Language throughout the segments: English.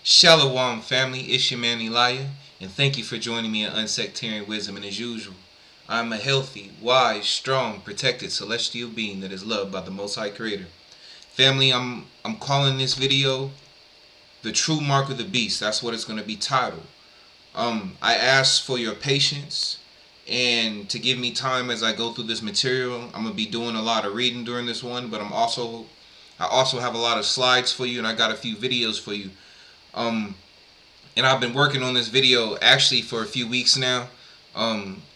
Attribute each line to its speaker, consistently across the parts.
Speaker 1: Shalom family, it's your man Elijah, and thank you for joining me in Unsectarian Wisdom. And as usual, I'm a healthy, wise, strong, protected, celestial being that is loved by the Most High Creator. Family, I'm calling this video The True Mark of the Beast. That's what it's going to be titled. I ask for your patience and to give me time as I go through this material. I'm going to be doing a lot of reading during this one, but I also have a lot of slides for you, and I got a few videos for you. And I've been working on this video actually for a few weeks now.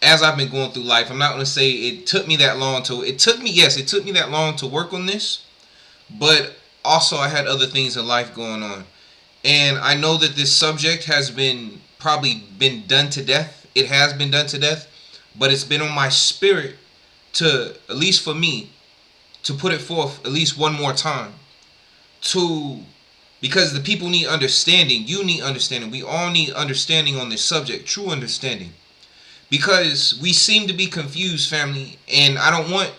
Speaker 1: As I've been going through life, I'm not going to say it took me that long to, it took me that long to work on this, but also I had other things in life going on. And I know that this subject has probably been done to death. It has been done to death, but it's been on my spirit to, at least for me, to put it forth at least one more time, because the people need understanding. You need understanding. We all need understanding on this subject, true understanding. Because we seem to be confused, family, and I don't want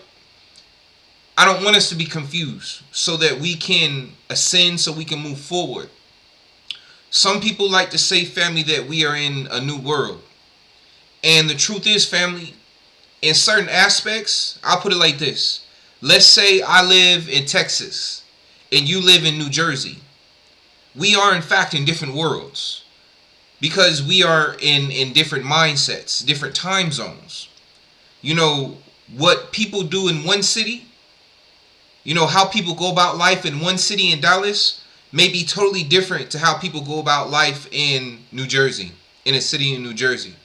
Speaker 1: us to be confused so that we can ascend, so we can move forward. Some people like to say, family, that we are in a new world. And the truth is, family, in certain aspects, I'll put it like this. Let's say I live in Texas and you live in New Jersey. We are in fact in different worlds because we are in different mindsets, different time zones. You know, what people do in one city, you know, how people go about life in one city in Dallas may be totally different to how people go about life in New Jersey, in a city in New Jersey.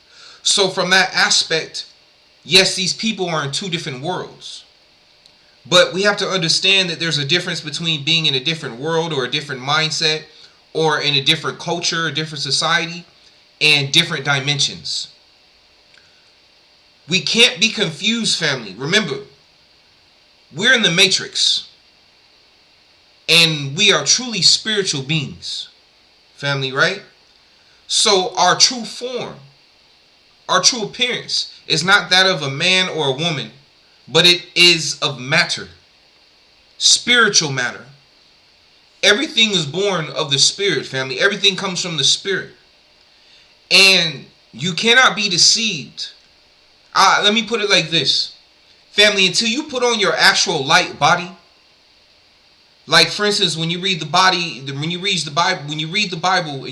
Speaker 1: So from that aspect, yes, these people are in two different worlds. But we have to understand that there's a difference between being in a different world or a different mindset or in a different culture, a different society, and different dimensions. We can't be confused, family. Remember, we're in the matrix. And we are truly spiritual beings, family, right? So our true form, our true appearance is not that of a man or a woman, but it is of matter, spiritual matter. Everything is born of the spirit, family. Everything comes from the spirit. And you cannot be deceived. Let me put it like this. Family, until you put on your actual light body, like for instance, when you read the Bible and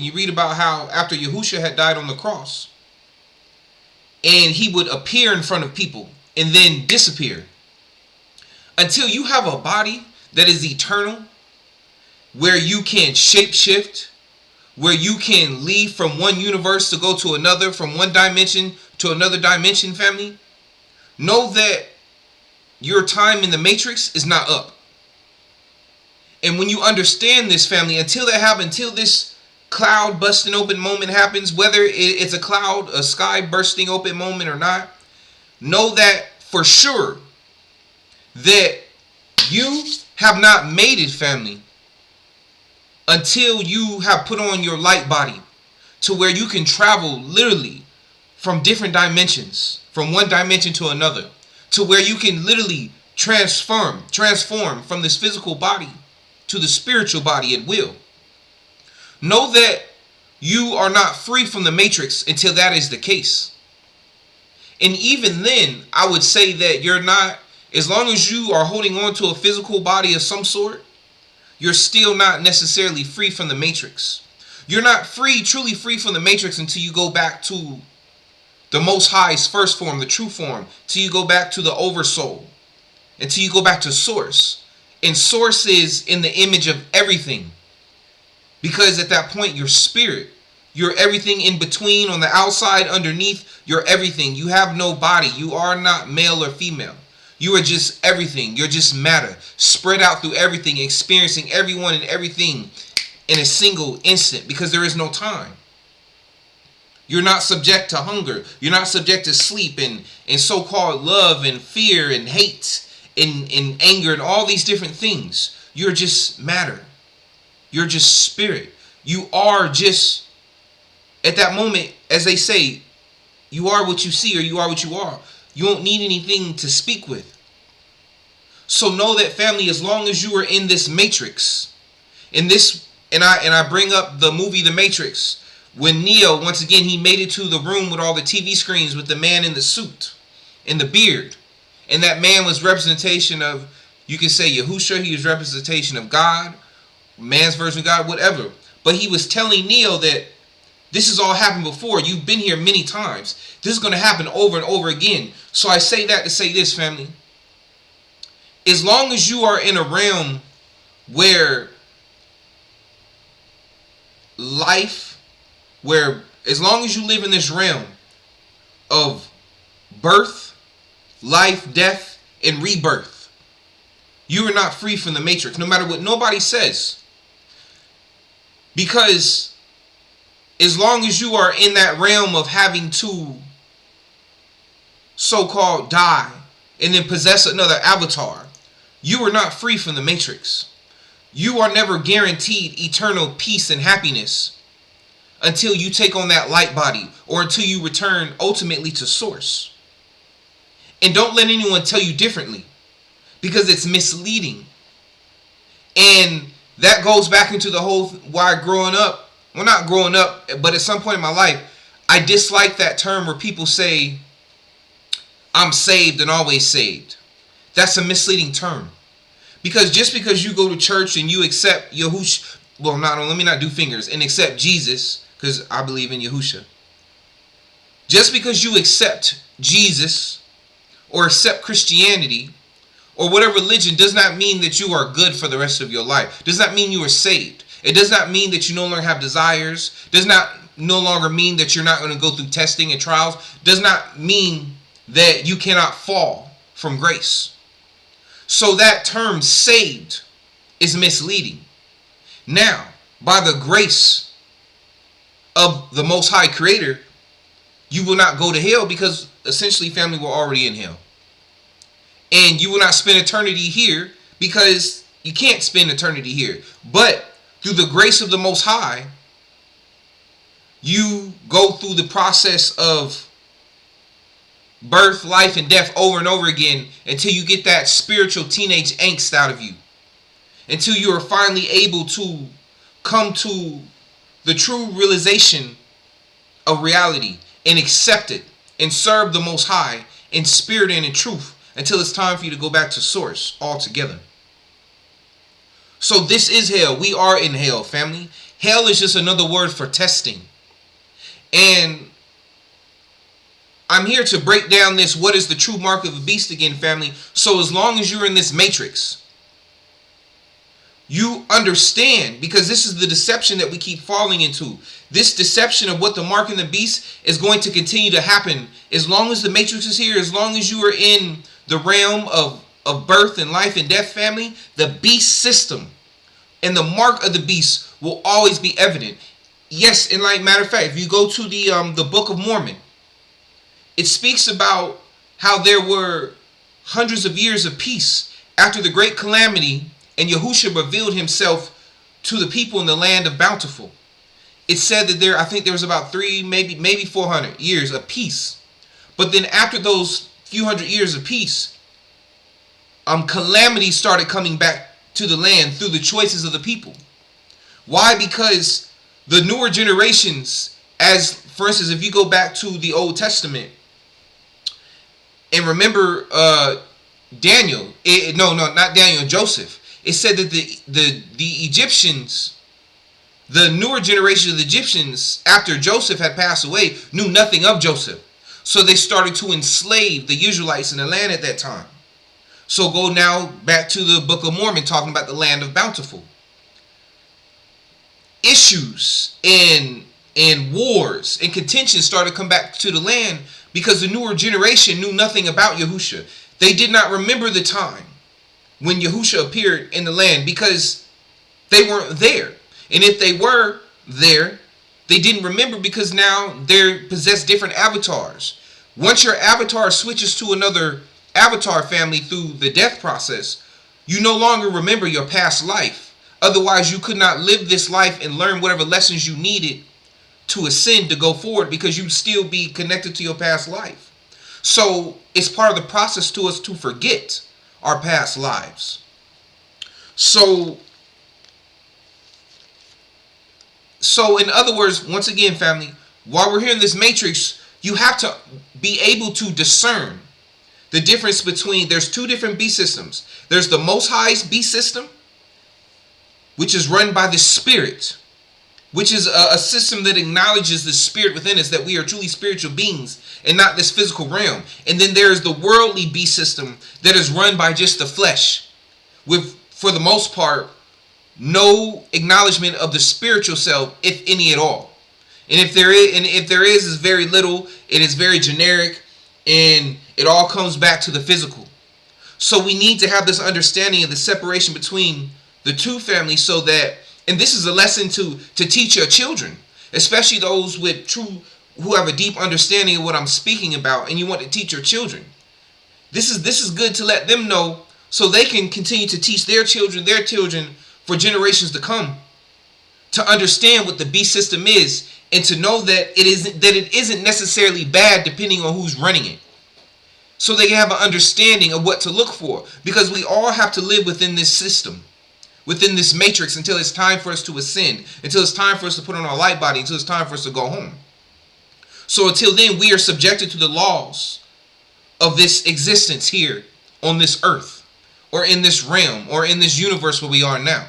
Speaker 1: you read about how after Yahushua had died on the cross, and he would appear in front of people and then disappear. Until you have a body that is eternal, where you can shapeshift, where you can leave from one universe to go to another, from one dimension to another dimension, family, know that your time in the matrix is not up. And when you understand this, family, until this cloud busting open moment happens, whether it's a cloud, a sky bursting open moment or not, know that for sure that you have not made it, family, until you have put on your light body to where you can travel literally from different dimensions, from one dimension to another, to where you can literally transform from this physical body to the spiritual body at will. Know that you are not free from the matrix until that is the case. And even then, I would say that you're not, as long as you are holding on to a physical body of some sort, you're still not necessarily free from the matrix. You're not truly free from the matrix until you go back to the Most High's first form, the true form, till you go back to the oversoul, until you go back to source. And source is in the image of everything. Because at that point, you're spirit. You're everything in between, on the outside, underneath. You're everything. You have no body. You are not male or female. You are just everything. You're just matter. Spread out through everything, experiencing everyone and everything in a single instant, because there is no time. You're not subject to hunger. You're not subject to sleep and so-called love and fear and hate and anger and all these different things. You're just matter. You're just spirit. You are just, at that moment, as they say, you are what you see, or you are what you are. You don't need anything to speak with. So know that, family, as long as you are in this matrix, and I bring up the movie The Matrix, when Neo, once again, he made it to the room with all the TV screens with the man in the suit, in the beard. And that man was representation of, you can say Yahusha, he was representation of God, man's version of God, whatever. But he was telling Neo that this has all happened before. You've been here many times. This is going to happen over and over again. So I say that to say this, family. As long as you are in a realm where as long as you live in this realm of birth, life, death, and rebirth, you are not free from the matrix, no matter what nobody says. Because as long as you are in that realm of having to so-called die and then possess another avatar, you are not free from the matrix. You are never guaranteed eternal peace and happiness until you take on that light body or until you return ultimately to source. And don't let anyone tell you differently, because it's misleading. And that goes back into the whole why growing up, well, not growing up, but at some point in my life, I dislike that term where people say, I'm saved and always saved. That's a misleading term. Because just because you go to church and you accept Yahusha, well, let me not do fingers, and accept Jesus, because I believe in Yahusha. Just because you accept Jesus or accept Christianity or whatever religion does not mean that you are good for the rest of your life. Does not mean you are saved. It does not mean that you no longer have desires. Does not no longer mean that you're not going to go through testing and trials. Does not mean that you cannot fall from grace. So that term saved is misleading. Now, by the grace of the Most High Creator, you will not go to hell, because essentially, family, we're already in hell. And you will not spend eternity here because you can't spend eternity here. But through the grace of the Most High, you go through the process of birth, life, and death over and over again until you get that spiritual teenage angst out of you. Until you are finally able to come to the true realization of reality and accept it and serve the Most High in spirit and in truth until it's time for you to go back to source altogether. So this is hell. We are in hell, family. Hell is just another word for testing. And I'm here to break down this, what is the true mark of a beast again, family. So as long as you're in this matrix, you understand, because this is the deception that we keep falling into. This deception of what the mark of the beast is going to continue to happen as long as the matrix is here, as long as you are in the realm of birth and life and death, family. The beast system and the mark of the beast will always be evident. Yes, and like matter of fact, if you go to the Book of Mormon, it speaks about how there were hundreds of years of peace after the great calamity, and Yahusha revealed himself to the people in the land of Bountiful. It said that I think there was about 300, maybe 400 years of peace. But then after those few hundred years of peace, calamity started coming back to the land through the choices of the people. Why? Because the newer generations, as for instance, if you go back to the Old Testament and remember Daniel, not Daniel, Joseph. It said that the Egyptians, the newer generation of the Egyptians, after Joseph had passed away, knew nothing of Joseph. So they started to enslave the Israelites in the land at that time. So go now back to the Book of Mormon, talking about the land of Bountiful. Issues and wars and contention started to come back to the land because the newer generation knew nothing about Yahusha. They did not remember the time when Yahusha appeared in the land because they weren't there. And if they were there, they didn't remember because now they possess different avatars. Once your avatar switches to another avatar, family, through the death process, you no longer remember your past life. Otherwise, you could not live this life and learn whatever lessons you needed to ascend, to go forward, because you'd still be connected to your past life. So it's part of the process to us to forget our past lives. So So in other words, once again, family, while we're here in this matrix, you have to be able to discern the difference between, there's two different beast systems. There's the Most High's beast system, which is run by the Spirit, which is a system that acknowledges the spirit within us, that we are truly spiritual beings and not this physical realm. And then there's the worldly beast system that is run by just the flesh, with, for the most part, no acknowledgement of the spiritual self, if any at all. And if there is, is very little. It is very generic, and it all comes back to the physical. So we need to have this understanding of the separation between the two families, so that, and this is a lesson to teach your children, especially those with who have a deep understanding of what I'm speaking about, and you want to teach your children. This is good to let them know, so they can continue to teach their children for generations to come, to understand what the beast system is, and to know that it isn't necessarily bad depending on who's running it. So they have an understanding of what to look for, because we all have to live within this system, within this matrix, until it's time for us to ascend, until it's time for us to put on our light body, until it's time for us to go home. So until then, we are subjected to the laws of this existence here on this earth, or in this realm, or in this universe where we are now.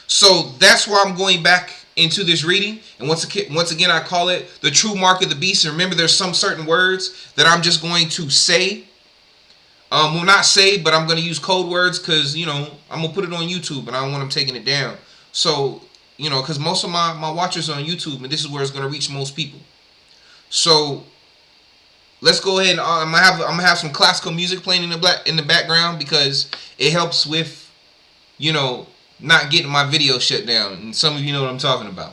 Speaker 1: So that's why I'm going back into this reading. And once again, I call it the true mark of the beast. And remember, there's some certain words that I'm just going to say. Well, not say, but I'm going to use code words, because, I'm going to put it on YouTube, and I don't want them taking it down. So, because most of my watchers are on YouTube, and this is where it's going to reach most people. So let's go ahead. I'm gonna have some classical music playing in the background, because it helps with, not getting my video shut down. And some of you know what I'm talking about.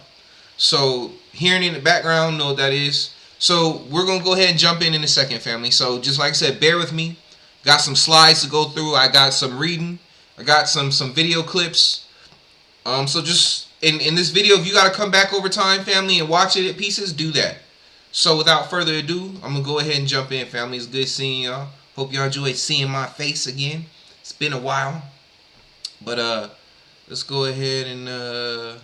Speaker 1: So hearing in the background, know what that is. So we're gonna go ahead and jump in a second, family. So just like I said, bear with me. Got some slides to go through. I got some reading. I got some video clips. So just in this video, if you gotta come back over time, family, and watch it at pieces, do that. So without further ado, I'm going to go ahead and jump in, family. It's good seeing y'all. Hope y'all enjoyed seeing my face again. It's been a while. But let's go ahead and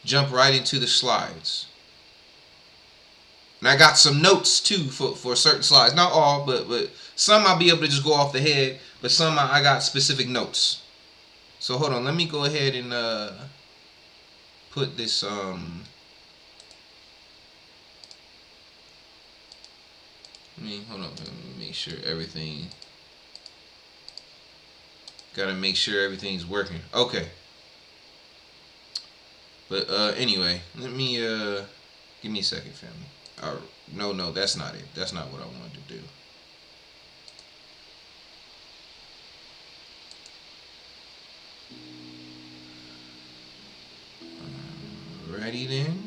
Speaker 1: jump right into the slides. And I got some notes, too, for certain slides. Not all, but some I'll be able to just go off the head. But some I got specific notes. So hold on. Let me go ahead and put this... hold on, let me make sure everything, gotta make sure everything's working. Okay. But anyway, let me give me a second, family. No, that's not it. That's not what I wanted to do. Ready then?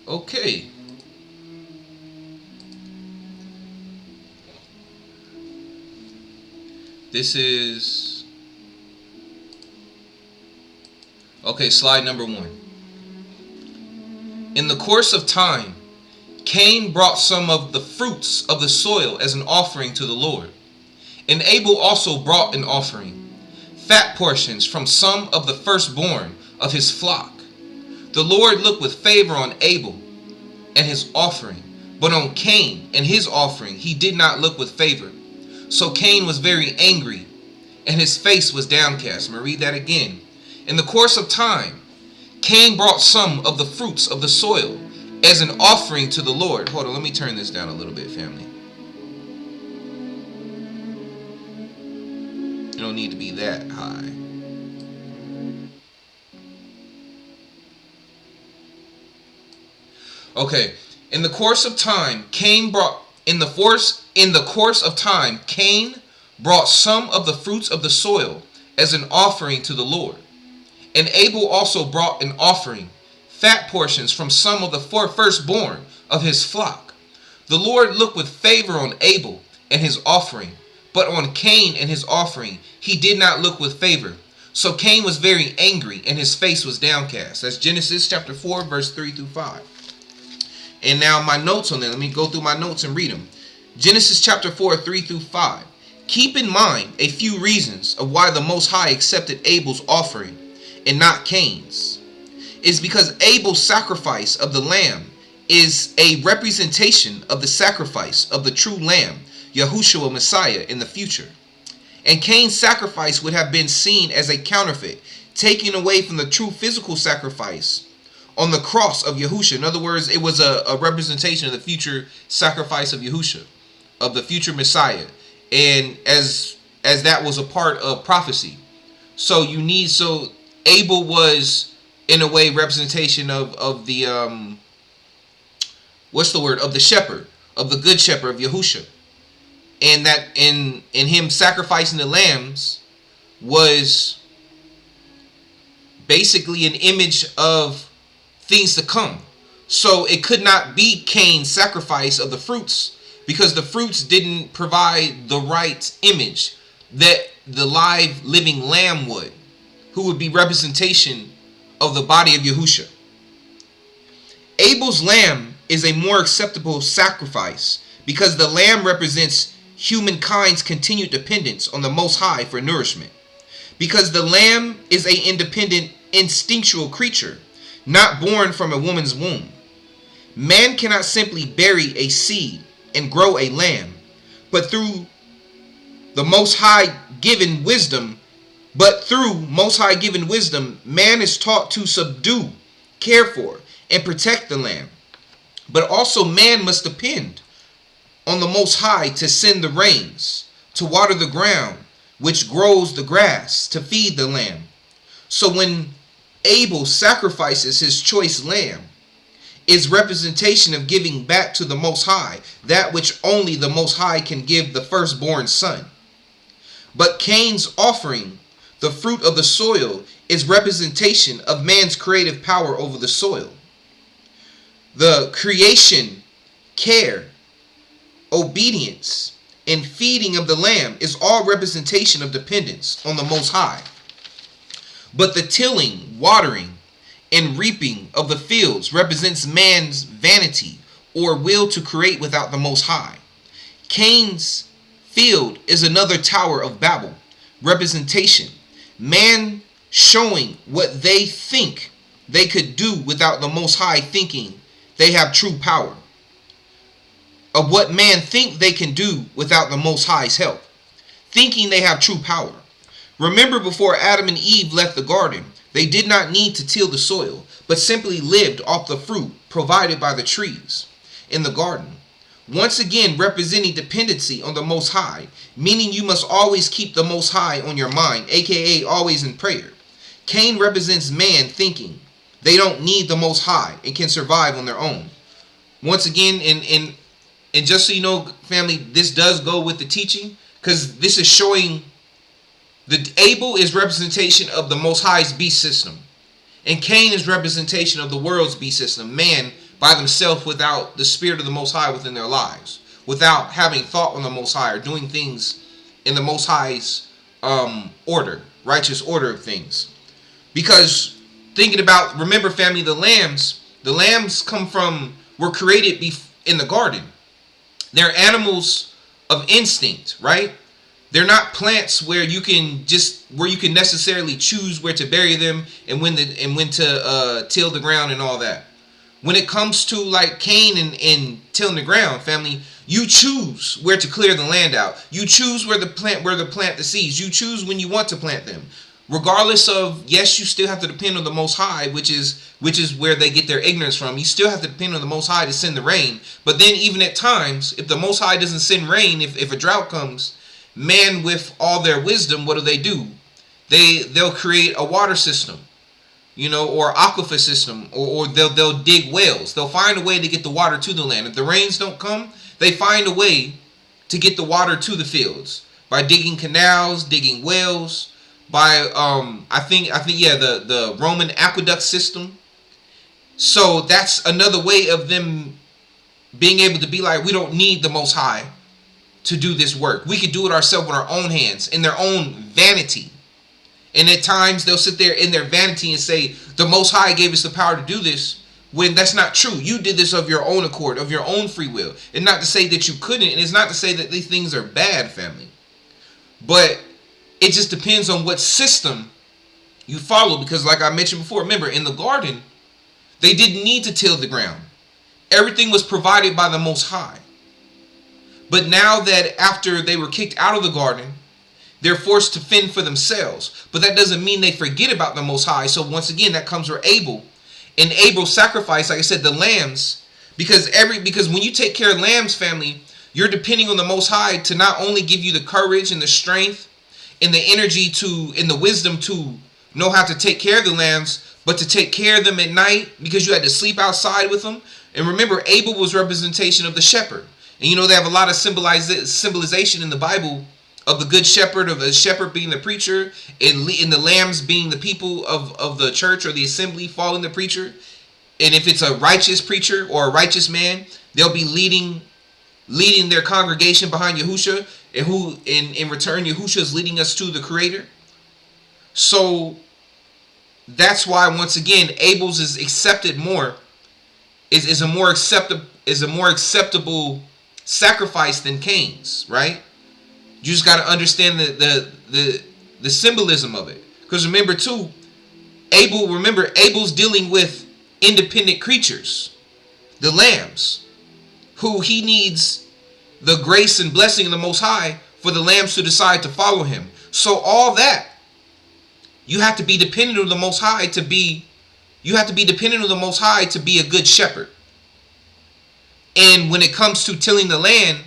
Speaker 1: Okay. This is... Okay, slide number 1. In the course of time, Cain brought some of the fruits of the soil as an offering to the Lord. And Abel also brought an offering, fat portions from some of the firstborn of his flock. The Lord looked with favor on Abel and his offering, but on Cain and his offering he did not look with favor. So Cain was very angry, and his face was downcast. I'm going to read that again. In the course of time, Cain brought some of the fruits of the soil as an offering to the Lord. Hold on, let me turn this down a little bit, family. You don't need to be that high. Okay, in the course of time, Cain brought some of the fruits of the soil as an offering to the Lord. And Abel also brought an offering, fat portions from some of the firstborn of his flock. The Lord looked with favor on Abel and his offering, but on Cain and his offering he did not look with favor. So Cain was very angry, and his face was downcast. That's Genesis chapter 4, verse 3 through 5. And now my notes on that. Let me go through my notes and read them. Genesis chapter 4, 3 through 5. Keep in mind a few reasons of why the Most High accepted Abel's offering and not Cain's. It's because Abel's sacrifice of the lamb is a representation of the sacrifice of the true lamb, Yahushua Messiah, in the future. And Cain's sacrifice would have been seen as a counterfeit, taken away from the true physical sacrifice on the cross of Yahushua. In other words, it was a representation of the future sacrifice of Yahushua, of the future Messiah. And as that was a part of prophecy. So Abel was in a way representation of the of the shepherd, of the good shepherd of Yahushua. And that in him sacrificing the lambs was basically an image of things to come. So it could not be Cain's sacrifice of the fruits, because the fruits didn't provide the right image that the live living lamb would, who would be representation of the body of Yahushua. Abel's lamb is a more acceptable sacrifice because the lamb represents humankind's continued dependence on the Most High for nourishment. Because the lamb is an independent, instinctual creature, not born from a woman's womb. Man cannot simply bury a seed and grow a lamb, but through Most High given wisdom, man is taught to subdue, care for, and protect the lamb. But also man must depend on the Most High to send the rains, to water the ground, which grows the grass, to feed the lamb. So when Abel sacrifices his choice lamb, is representation of giving back to the Most High that which only the Most High can give the firstborn son. But Cain's offering, the fruit of the soil, is representation of man's creative power over the soil. The creation, care, obedience, and feeding of the lamb is all representation of dependence on the Most High. But the tilling, watering, and reaping of the fields represents man's vanity or will to create without the Most High. Cain's field is another Tower of Babel, representation. Man showing what they think they could do without the Most High, thinking they have true power. Of what man think they can do without the Most High's help, thinking they have true power. Remember, before Adam and Eve left the garden, they did not need to till the soil, but simply lived off the fruit provided by the trees in the garden. Once again, representing dependency on the Most High, meaning you must always keep the Most High on your mind, aka always in prayer. Cain represents man thinking they don't need the Most High and can survive on their own. Once again, and just so you know, family, this does go with the teaching, because this is showing the Abel is representation of the Most High's beast system, and Cain is representation of the world's beast system, man by themselves without the spirit of the Most High within their lives, without having thought on the Most High or doing things in the Most High's order, righteous order of things. Because thinking about, remember family, the lambs were created in the garden. They're animals of instinct, right? They're not plants where you can necessarily choose where to bury them and when to till the ground and all that. When it comes to like Cain and tilling the ground, family, you choose where to clear the land out. You choose where to plant the seeds. You choose when you want to plant them. Regardless of, yes, you still have to depend on the Most High, which is where they get their ignorance from. You still have to depend on the Most High to send the rain. But then even at times, if the Most High doesn't send rain, if a drought comes, man with all their wisdom, what do? They'll create a water system, or aquifer system, or they'll dig wells. They'll find a way to get the water to the land. If the rains don't come, they find a way to get the water to the fields by digging canals, digging wells, by the Roman aqueduct system. So that's another way of them being able to be like, we don't need the Most High to do this work. We could do it ourselves with our own hands, in their own vanity. And at times they'll sit there in their vanity and say, the Most High gave us the power to do this, when that's not true. You did this of your own accord, of your own free will. And not to say that you couldn't, and it's not to say that these things are bad, family. But it just depends on what system you follow. Because like I mentioned before, remember in the garden, they didn't need to till the ground. Everything was provided by the Most High. But now that after they were kicked out of the garden, they're forced to fend for themselves. But that doesn't mean they forget about the Most High. So once again, that comes where Abel. And Abel sacrificed, like I said, the lambs. Because when you take care of lambs, family, you're depending on the Most High to not only give you the courage and the strength and the energy and the wisdom to know how to take care of the lambs, but to take care of them at night because you had to sleep outside with them. And remember, Abel was representation of the shepherd. And you know, they have a lot of symbolization in the Bible of the good shepherd, of the shepherd being the preacher, and the lambs being the people of the church or the assembly following the preacher. And if it's a righteous preacher or a righteous man, they'll be leading their congregation behind Yahusha, and who in return Yahusha is leading us to the Creator. So that's why once again Abel's is accepted more, is a more acceptable sacrifice than Cain's, right? You just got to understand the symbolism of it. Because remember too, Abel's dealing with independent creatures, the lambs, who he needs the grace and blessing of the Most High for the lambs to decide to follow him. So all that, you have to be dependent on the Most High to be a good shepherd. And when it comes to tilling the land,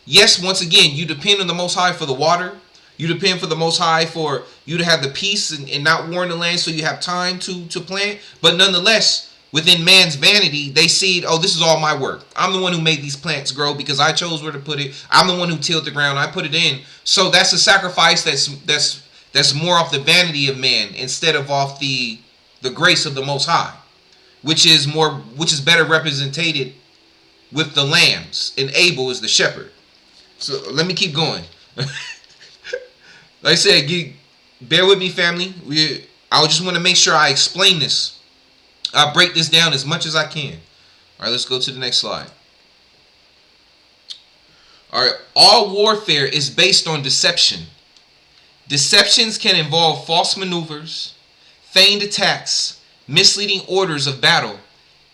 Speaker 1: yes, once again, you depend on the Most High for the water. You depend for the Most High for you to have the peace and not warn the land so you have time to plant. But nonetheless, within man's vanity, they see, oh, this is all my work. I'm the one who made these plants grow because I chose where to put it. I'm the one who tilled the ground. I put it in. So that's a sacrifice that's more off the vanity of man instead of off the grace of the Most High, which is better represented with the lambs, and Abel is the shepherd. So let me keep going. Like I said, bear with me, family. I just want to make sure I explain this. I'll break this down as much as I can. All right, let's go to the next slide. All right, all warfare is based on deception. Deceptions can involve false maneuvers, feigned attacks, misleading orders of battle,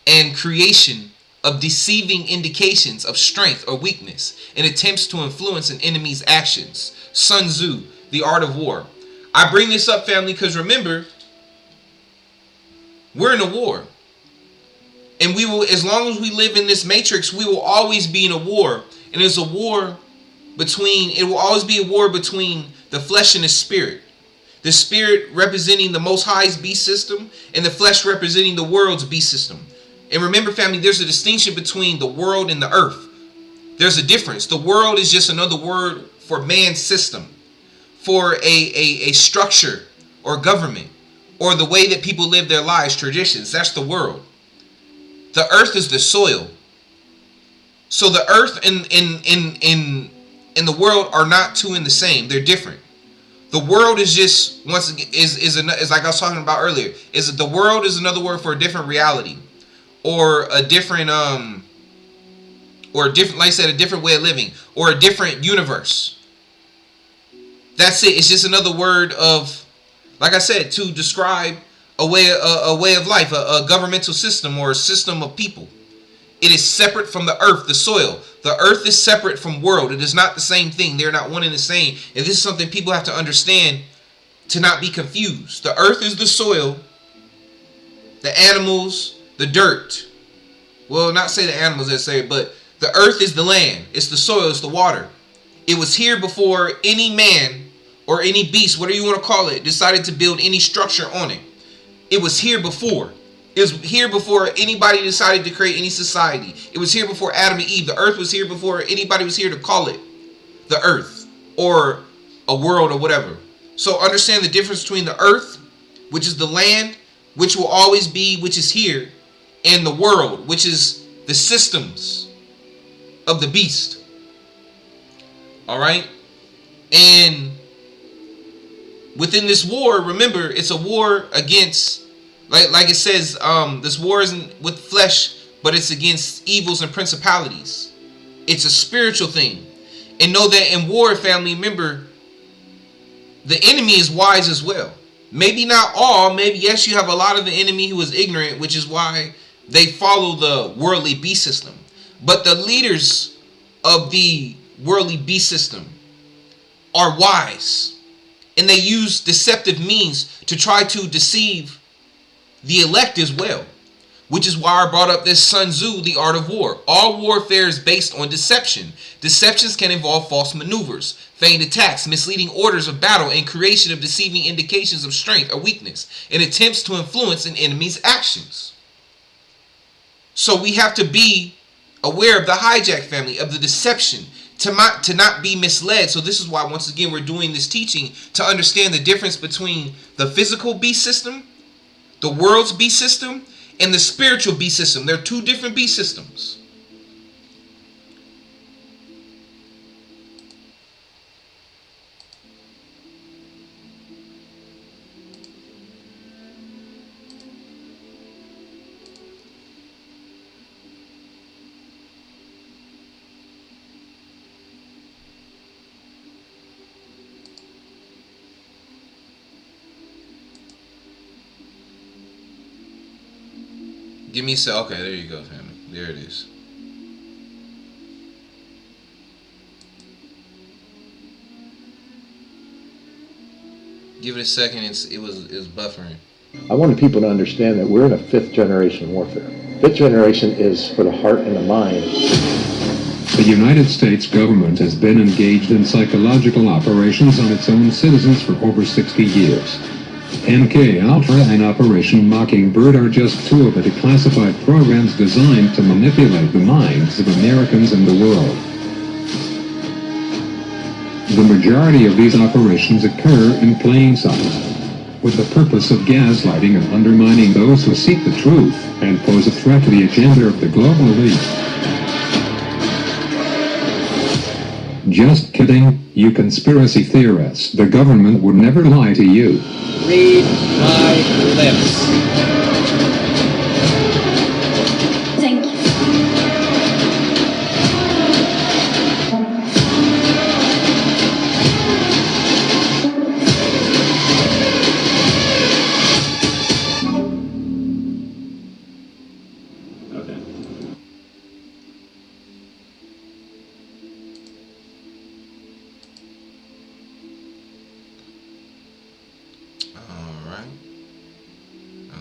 Speaker 1: and creation of deceiving indications of strength or weakness and attempts to influence an enemy's actions. Sun Tzu, The Art of War. I bring this up, family, because remember, we're in a war. And we will, as long as we live in this matrix, we will always be in a war. And it will always be a war between the flesh and the spirit. The spirit representing the Most High's beast system and the flesh representing the world's beast system. And remember, family, there's a distinction between the world and the earth. There's a difference. The world is just another word for man's system, for a structure or government, or the way that people live their lives, traditions. That's the world. The earth is the soil. So the earth and the world are not two in the same. They're different. The world is just is like I was talking about earlier. The world is another word for a different reality, or a different like I said, a different way of living, or a different universe. That's it. It's just another word of, like I said, to describe a way of life, a governmental system or a system of people. It is separate from the earth, the soil. The earth is separate from world. It is not the same thing. They're not one and the same. And this is something people have to understand to not be confused. The earth is the soil, the animals, the dirt. Well, not say the animals, let's say, but the earth is the land. It's the soil. It's the water. It was here before any man or any beast, whatever you want to call it, decided to build any structure on it. It was here before. It was here before anybody decided to create any society. It was here before Adam and Eve. The earth was here before anybody was here to call it the earth or a world or whatever. So understand the difference between the earth, which is the land, which will always be, which is here, and the world, which is the systems of the beast. All right? And within this war, remember, it's a war against, like it says, this war isn't with flesh, but it's against evils and principalities. It's a spiritual thing. And know that in war, family, remember, the enemy is wise as well. Maybe not all. Maybe, yes, you have a lot of the enemy who is ignorant, which is why they follow the worldly beast system. But the leaders of the worldly beast system are wise, and they use deceptive means to try to deceive the elect as well, which is why I brought up this Sun Tzu, The Art of War. All warfare is based on deception. Deceptions can involve false maneuvers, feigned attacks, misleading orders of battle, and creation of deceiving indications of strength or weakness, and attempts to influence an enemy's actions. So we have to be aware of the hijack family, of the deception, to not be misled. So this is why, once again, we're doing this teaching to understand the difference between the physical beast system, the world's beast system, and the spiritual beast system. They're two different beast systems. Give me a sec. Okay, there you go, family. There it is. Give it a second. It was buffering.
Speaker 2: I wanted people to understand that we're in a 5th generation warfare. 5th generation is for the heart and the mind.
Speaker 3: The United States government has been engaged in psychological operations on its own citizens for over 60 years. MK Ultra and Operation Mockingbird are just two of the declassified programs designed to manipulate the minds of Americans and the world. The majority of these operations occur in plain sight, with the purpose of gaslighting and undermining those who seek the truth and pose a threat to the agenda of the global elite. Just kidding, you conspiracy theorists. The government would never lie to you.
Speaker 4: Read my lips.
Speaker 5: Thank you.
Speaker 4: Okay.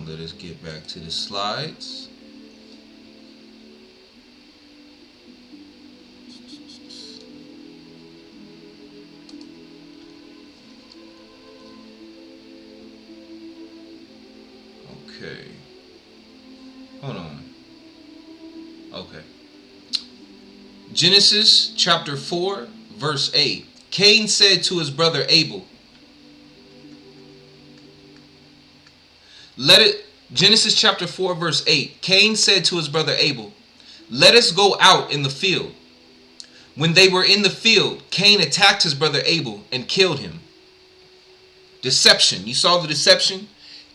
Speaker 1: Let us get back to the slides. Okay. Hold on. Okay. Genesis chapter 4, verse 8. Cain said to his brother Abel, Genesis chapter 4, verse 8. Cain said to his brother Abel, "Let us go out in the field." When they were in the field, Cain attacked his brother Abel and killed him. Deception. You saw the deception?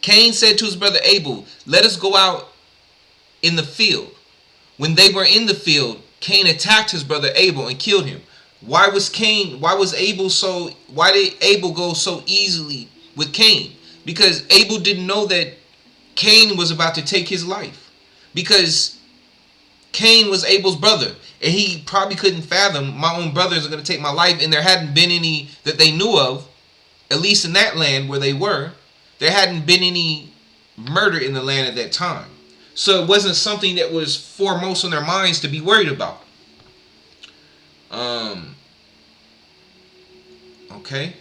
Speaker 1: Cain said to his brother Abel, "Let us go out in the field." When they were in the field, Cain attacked his brother Abel and killed him. Why did Abel go so easily with Cain? Because Abel didn't know that Cain was about to take his life. Because Cain was Abel's brother. And he probably couldn't fathom, my own brothers are going to take my life. And there hadn't been any that they knew of, at least in that land where they were. There hadn't been any murder in the land at that time. So it wasn't something that was foremost on their minds to be worried about. Okay.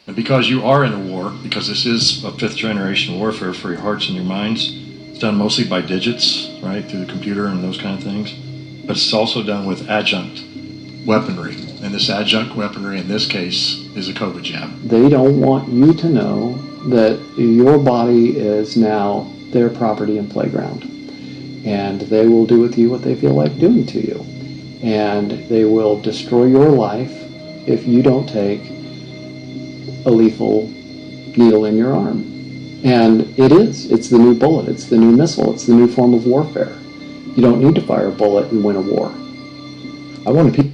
Speaker 2: And because you are in a war, because this is a 5th generation warfare for your hearts and your minds, it's done mostly by digits, right, through the computer and those kind of things. But it's also done with adjunct weaponry. And this adjunct weaponry in this case is a COVID jab.
Speaker 6: They don't want you to know that your body is now their property and playground. And they will do with you what they feel like doing to you. And they will destroy your life if you don't take a lethal needle in your arm. And it's the new bullet, it's the new missile, it's the new form of warfare. You don't need to fire a bullet and win a war. I want to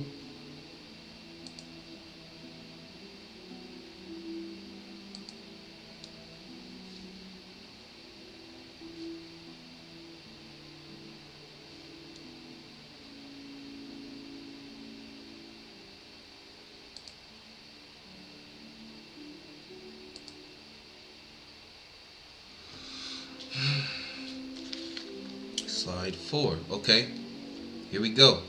Speaker 1: Slide 4. Okay, here we go.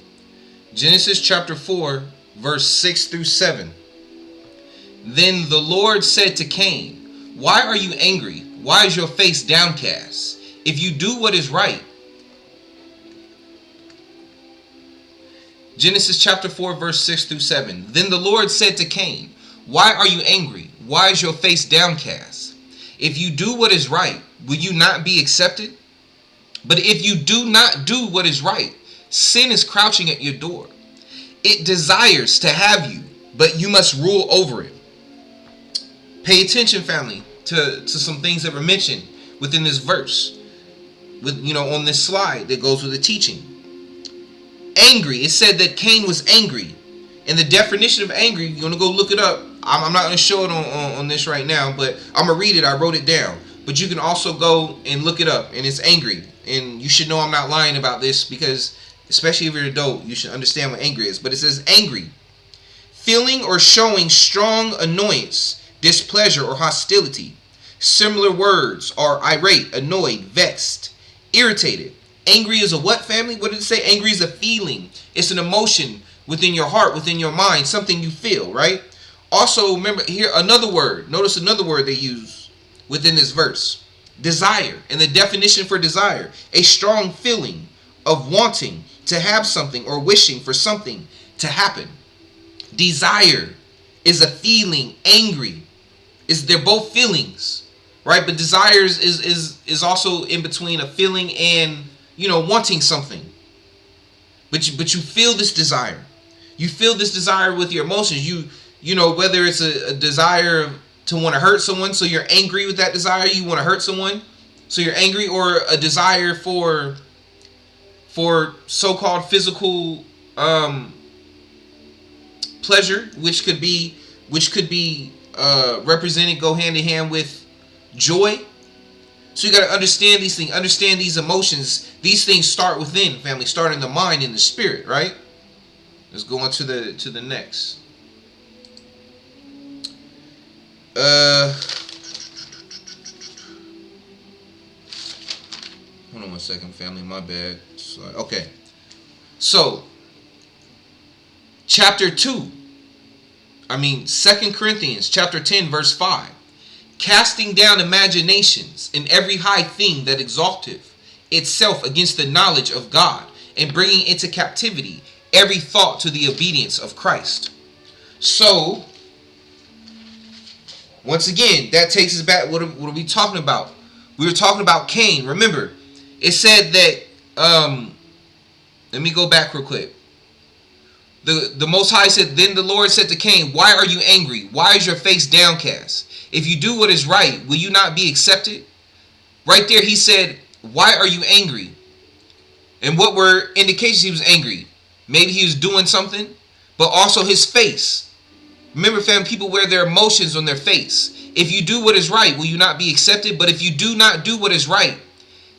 Speaker 1: Genesis chapter 4, verse 6 through 7. Then the Lord said to Cain, "Why are you angry? Why is your face downcast? If you do what is right." Genesis chapter 4, verse 6 through 7. Then the Lord said to Cain, "Why are you angry? Why is your face downcast? If you do what is right, will you not be accepted? But if you do not do what is right, sin is crouching at your door. It desires to have you, but you must rule over it." Pay attention, family, to some things that were mentioned within this verse, on this slide that goes with the teaching. Angry. It said that Cain was angry. And the definition of angry, you're going to go look it up. I'm not going to show it on this right now, but I'm going to read it. I wrote it down. But you can also go and look it up. And it's angry. And you should know I'm not lying about this, because especially if you're an adult, you should understand what angry is. But it says angry. Feeling or showing strong annoyance, displeasure, or hostility. Similar words are irate, annoyed, vexed, irritated. Angry is a what, family? What did it say? Angry is a feeling. It's an emotion within your heart, within your mind, something you feel, right? Also, remember here another word. Notice another word they use within this verse. Desire. And the definition for desire: a strong feeling of wanting to have something or wishing for something to happen. Desire is a feeling. Angry they're both feelings, right? But desire is also in between a feeling and wanting something. But you feel this desire. You feel this desire with your emotions. Whether it's a desire to want to hurt someone, so you're angry with that desire. You want to hurt someone, so you're angry, or a desire for so-called physical pleasure, which could be represented, go hand in hand with joy. So you got to understand these things, understand these emotions. These things start within, family, start in the mind and the spirit, right? Let's go on to the next. Hold on one second, family. My bad. Okay. So, chapter 2. 2 Corinthians chapter 10, verse 5. Casting down imaginations and every high thing that exalteth itself against the knowledge of God, and bringing into captivity every thought to the obedience of Christ. So, once again, that takes us back. What are we talking about? We were talking about Cain. Remember, it said that, let me go back real quick. The Most High said, then the Lord said to Cain, "Why are you angry? Why is your face downcast? If you do what is right, will you not be accepted?" Right there, he said, "Why are you angry?" And what were indications he was angry? Maybe he was doing something, but also his face. Remember, fam, people wear their emotions on their face. If you do what is right, will you not be accepted? But if you do not do what is right,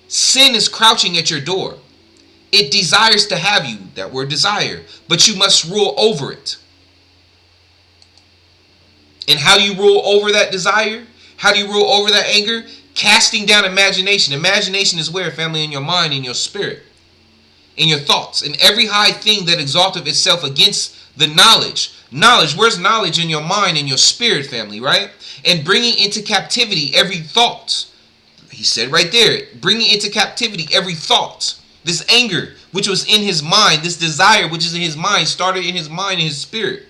Speaker 1: sin is crouching at your door. It desires to have you, that word desire, but you must rule over it. And how do you rule over that desire? How do you rule over that anger? Casting down imagination. Imagination is where, family? In your mind, in your spirit, in your thoughts, and every high thing that exalteth itself against the knowledge. Knowledge, where's knowledge? In your mind, in your spirit, family, right? And bringing into captivity every thought. He said right there, bringing into captivity every thought. This anger, which was in his mind, this desire, which is in his mind, started in his mind and his spirit.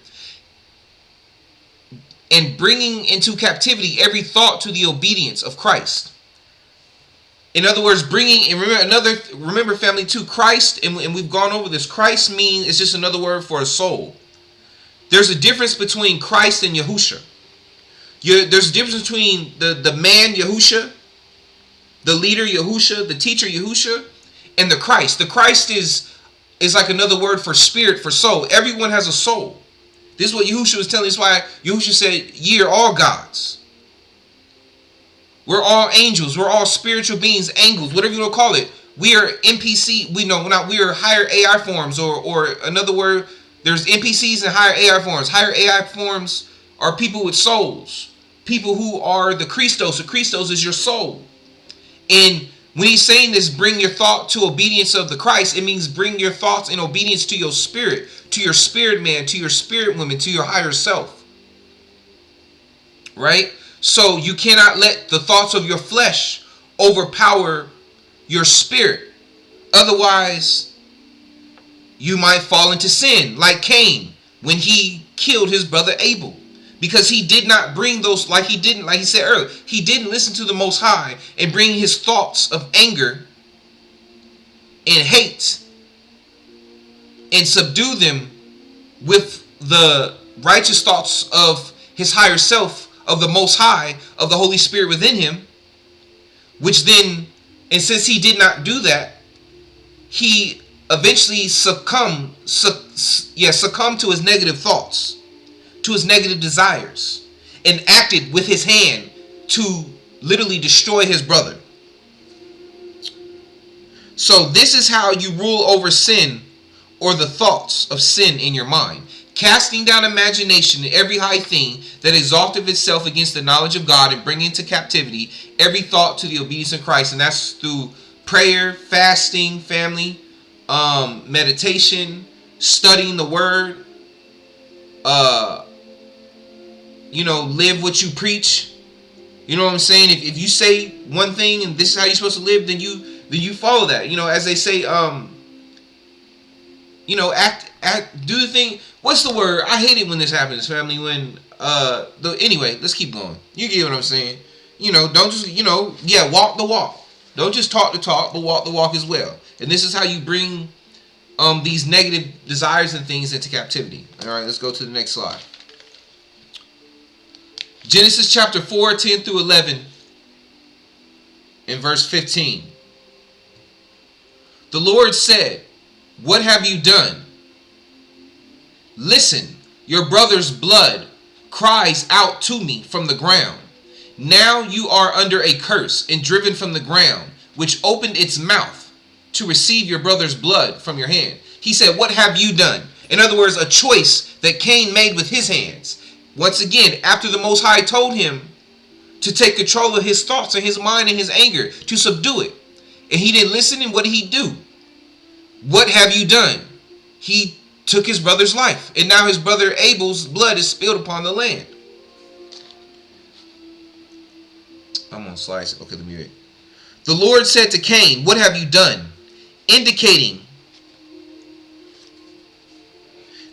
Speaker 1: And bringing into captivity every thought to the obedience of Christ. In other words, bringing, and remember family too, Christ, and we've gone over this, Christ means, it's just another word for a soul. There's a difference between Christ and Yahusha. There's a difference between the man Yahusha, the leader Yahusha, the teacher Yahusha, and the Christ. The Christ is like another word for spirit, for soul. Everyone has a soul. This is what Yahusha was telling us. Why Yahusha said, ye are all gods. We're all angels. We're all spiritual beings, angels, whatever you want to call it. We are NPC. We are higher AI forms, or another word. There's NPCs and higher AI forms. Higher AI forms are people with souls. People who are the Christos. The Christos is your soul. And when he's saying this, bring your thought to obedience of the Christ, it means bring your thoughts in obedience to your spirit man, to your spirit woman, to your higher self. Right? So you cannot let the thoughts of your flesh overpower your spirit. Otherwise, you might fall into sin, like Cain when he killed his brother Abel. Because he did not bring those, like he said earlier, he didn't listen to the Most High and bring his thoughts of anger and hate and subdue them with the righteous thoughts of his higher self, of the Most High, of the Holy Spirit within him. Which then, and since he did not do that, he eventually succumbed to his negative thoughts, to his negative desires, and acted with his hand to literally destroy his brother. So this is how you rule over sin, or the thoughts of sin in your mind. Casting down imagination and every high thing that exalteth itself against the knowledge of God, and bringing into captivity every thought to the obedience of Christ. And that's through prayer, fasting, family, meditation, studying the word, live what you preach. You know what I'm saying? If you say one thing and this is how you're supposed to live, then you follow that. As they say, do the thing. What's the word? I hate it when this happens, family. When anyway, let's keep going. You get what I'm saying? Don't just walk the walk. Don't just talk the talk, but walk the walk as well. And this is how you bring these negative desires and things into captivity. All right, let's go to the next slide. Genesis chapter 4, 10 through 11, in verse 15. The Lord said, what have you done? Listen, your brother's blood cries out to me from the ground. Now you are under a curse and driven from the ground, which opened its mouth to receive your brother's blood from your hand. He said, what have you done? In other words, a choice that Cain made with his hands. Once again, after the Most High told him to take control of his thoughts and his mind and his anger, to subdue it. And he didn't listen, and what did he do? What have you done? He took his brother's life, and now his brother Abel's blood is spilled upon the land. I'm on slides. Okay, let me read. The Lord said to Cain, what have you done? Indicating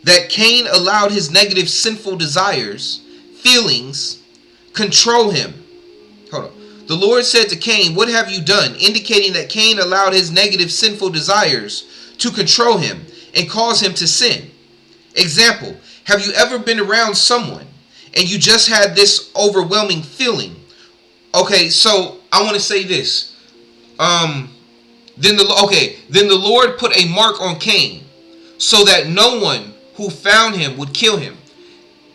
Speaker 1: that Cain allowed his negative sinful desires, feelings, control him. Hold on. The Lord said to Cain, what have you done? Indicating that Cain allowed his negative sinful desires to control him and cause him to sin. Example, have you ever been around someone and you just had this overwhelming feeling? Okay, so I want to say this. Then the Lord put a mark on Cain so that no one who found him would kill him.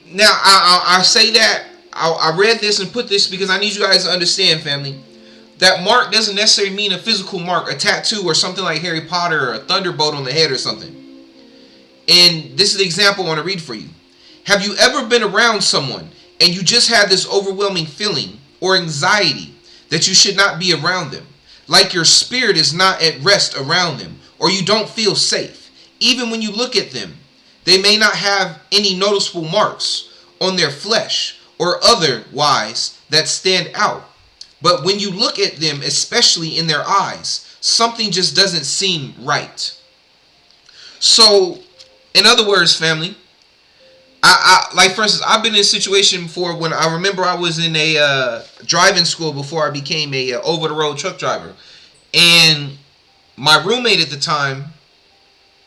Speaker 1: Now, I say that, I read this and put this because I need you guys to understand, family. That mark doesn't necessarily mean a physical mark, a tattoo, or something like Harry Potter, or a thunderbolt on the head or something. And this is the example I want to read for you. Have you ever been around someone and you just had this overwhelming feeling or anxiety that you should not be around them? Like your spirit is not at rest around them, or you don't feel safe. Even when you look at them, they may not have any noticeable marks on their flesh or otherwise that stand out. But when you look at them, especially in their eyes, something just doesn't seem right. So, in other words, family, I like, for instance, I've been in a situation before when I remember I was in a driving school before I became a over-the-road truck driver. And my roommate at the time,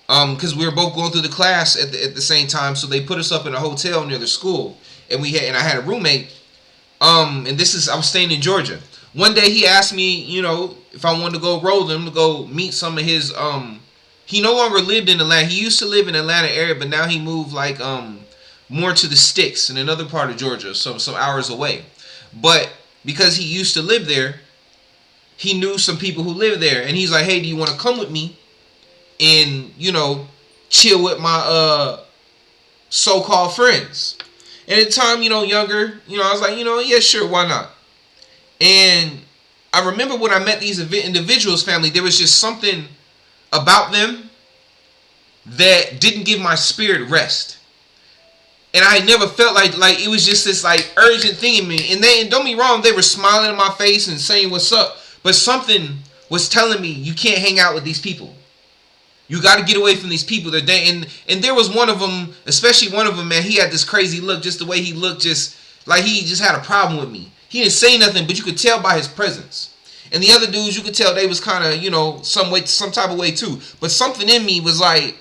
Speaker 1: because we were both going through the class at the same time, so they put us up in a hotel near the school, and I had a roommate. I was staying in Georgia. One day he asked me, if I wanted to go roll them to go meet some of his. He no longer lived in Atlanta. He used to live in Atlanta area, but now he moved more to the sticks in another part of Georgia, some hours away. But because he used to live there, he knew some people who lived there, and he's like, "Hey, do you want to come with me and chill with my so-called friends?" And at the time, younger, I was like, yeah, sure, why not? And I remember when I met these individuals, family, there was just something about them that didn't give my spirit rest. And I never felt like it was just this urgent thing in me. And don't be wrong, they were smiling in my face and saying what's up. But something was telling me, you can't hang out with these people. You got to get away from these people. And there was one of them, especially one of them, man, he had this crazy look, just the way he looked, just like he just had a problem with me. He didn't say nothing, but you could tell by his presence. And the other dudes, you could tell they was kind of, some type of way too. But something in me was like,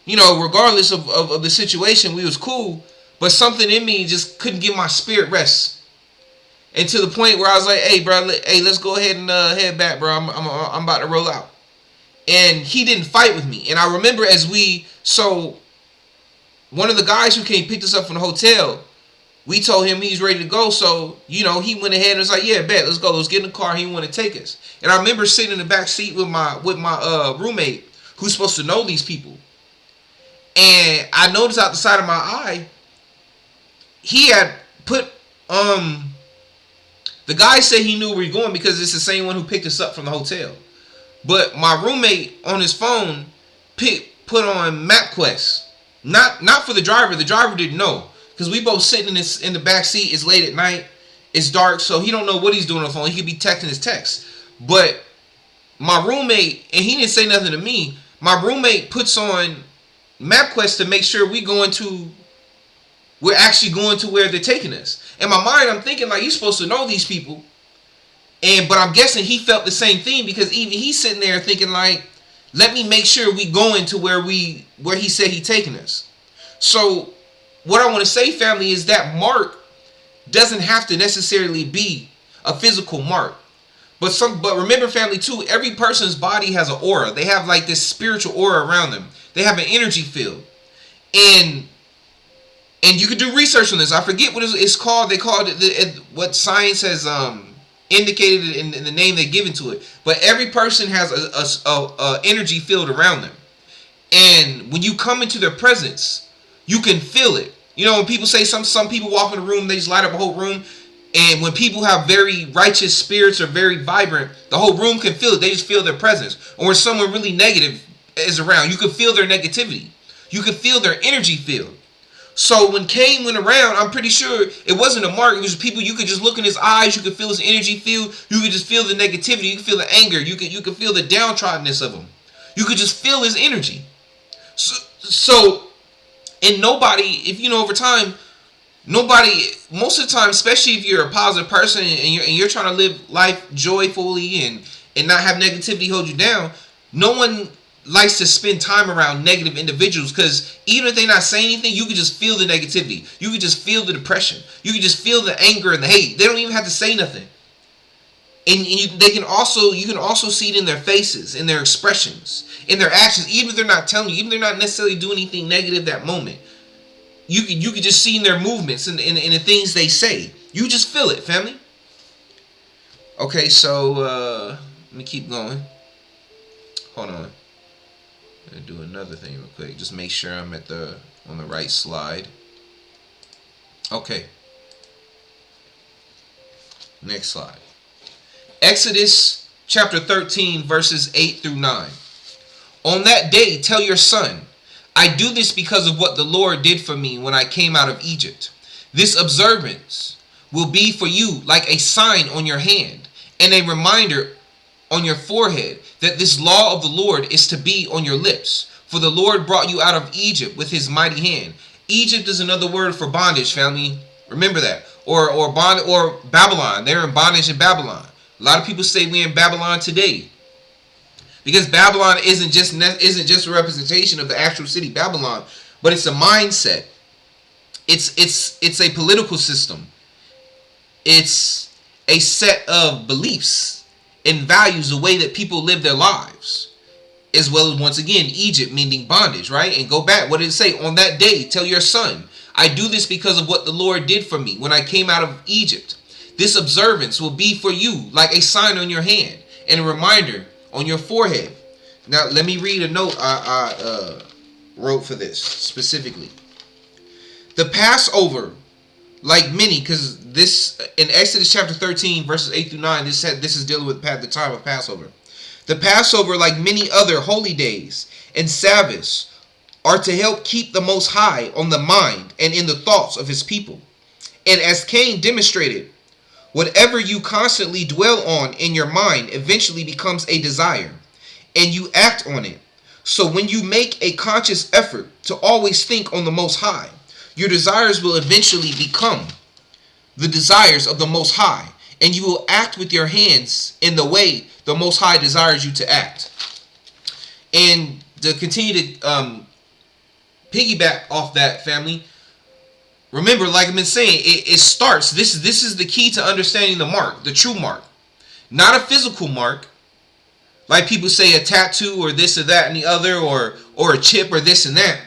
Speaker 1: regardless of the situation, we was cool. But something in me just couldn't give my spirit rest. And to the point where I was like, hey, bro, let's go ahead and head back, bro. I'm about to roll out. And he didn't fight with me. And I remember one of the guys who came picked us up from the hotel, we told him he's ready to go. So, he went ahead and was like, yeah, bet, let's go. Let's get in the car. He wanted to take us. And I remember sitting in the back seat with my roommate who's supposed to know these people. And I noticed out the side of my eye, he had put, the guy said he knew where we were going because it's the same one who picked us up from the hotel. But my roommate on his phone put on MapQuest. Not for the driver. The driver didn't know. Because we both sitting in the back seat. It's late at night. It's dark. So he don't know what he's doing on the phone. He could be texting his text. But my roommate, and he didn't say nothing to me, my roommate puts on MapQuest to make sure we're actually going to where they're taking us. In my mind, I'm thinking you're supposed to know these people. But I'm guessing he felt the same thing because even he's sitting there thinking let me make sure we going to where he said he taking us. So what I want to say, family, is that mark doesn't have to necessarily be a physical mark. But remember, family, too, every person's body has an aura. They have this spiritual aura around them. They have an energy field. And you could do research on this. I forget what it's called. They called it what science has indicated in the name they've given to it. But every person has a energy field around them. And when you come into their presence, you can feel it. When people say some people walk in the room, they just light up a whole room. And when people have very righteous spirits or very vibrant, the whole room can feel it. They just feel their presence. Or when someone really negative is around, you can feel their negativity. You can feel their energy field. So when Cain went around, I'm pretty sure it wasn't a mark. It was people, you could just look in his eyes. You could feel his energy field. You could just feel the negativity. You could feel the anger. You could feel the downtroddenness of him. You could just feel his energy. So and nobody, if over time, nobody, most of the time, especially if you're a positive person and you're trying to live life joyfully and not have negativity hold you down, no one likes to spend time around negative individuals because even if they're not saying anything, you can just feel the negativity. You can just feel the depression. You can just feel the anger and the hate. They don't even have to say nothing. And you can also see it in their faces, in their expressions, in their actions, even if they're not telling you, even if they're not necessarily doing anything negative that moment. You can just see in their movements and the things they say. You just feel it, family. Okay, so let me keep going. Hold on. I'm gonna do another thing real quick. Just make sure I'm on the right slide. Okay. Next slide. Exodus chapter 13 verses 8 through 9. On that day, tell your son, I do this because of what the Lord did for me when I came out of Egypt. This observance will be for you like a sign on your hand and a reminder on your forehead that this law of the Lord is to be on your lips. For the Lord brought you out of Egypt with his mighty hand. Egypt is another word for bondage, family. Remember that. Or Babylon. They're in bondage in Babylon. A lot of people say we're in Babylon today, because Babylon isn't just a representation of the actual city Babylon, but it's a mindset. It's a political system. It's a set of beliefs and values, the way that people live their lives, as well as, once again, Egypt, meaning bondage, right? And go back, what did it say? On that day, tell your son, I do this because of what the Lord did for me when I came out of Egypt. This observance will be for you like a sign on your hand and a reminder on your forehead. Now, let me read a note I wrote for this specifically. The Passover, like many, because this, in Exodus chapter 13, verses 8 through 9, this is dealing with the time of Passover. The Passover, like many other holy days and Sabbaths, are to help keep the Most High on the mind and in the thoughts of his people. And as Cain demonstrated, whatever you constantly dwell on in your mind eventually becomes a desire, and you act on it. So when you make a conscious effort to always think on the Most High, your desires will eventually become the desires of the Most High, and you will act with your hands in the way the Most High desires you to act. And to continue to piggyback off that, family, remember, like I've been saying, it starts, this is the key to understanding the mark, the true mark. Not a physical mark, like people say a tattoo or this or that and the other, or a chip or this and that.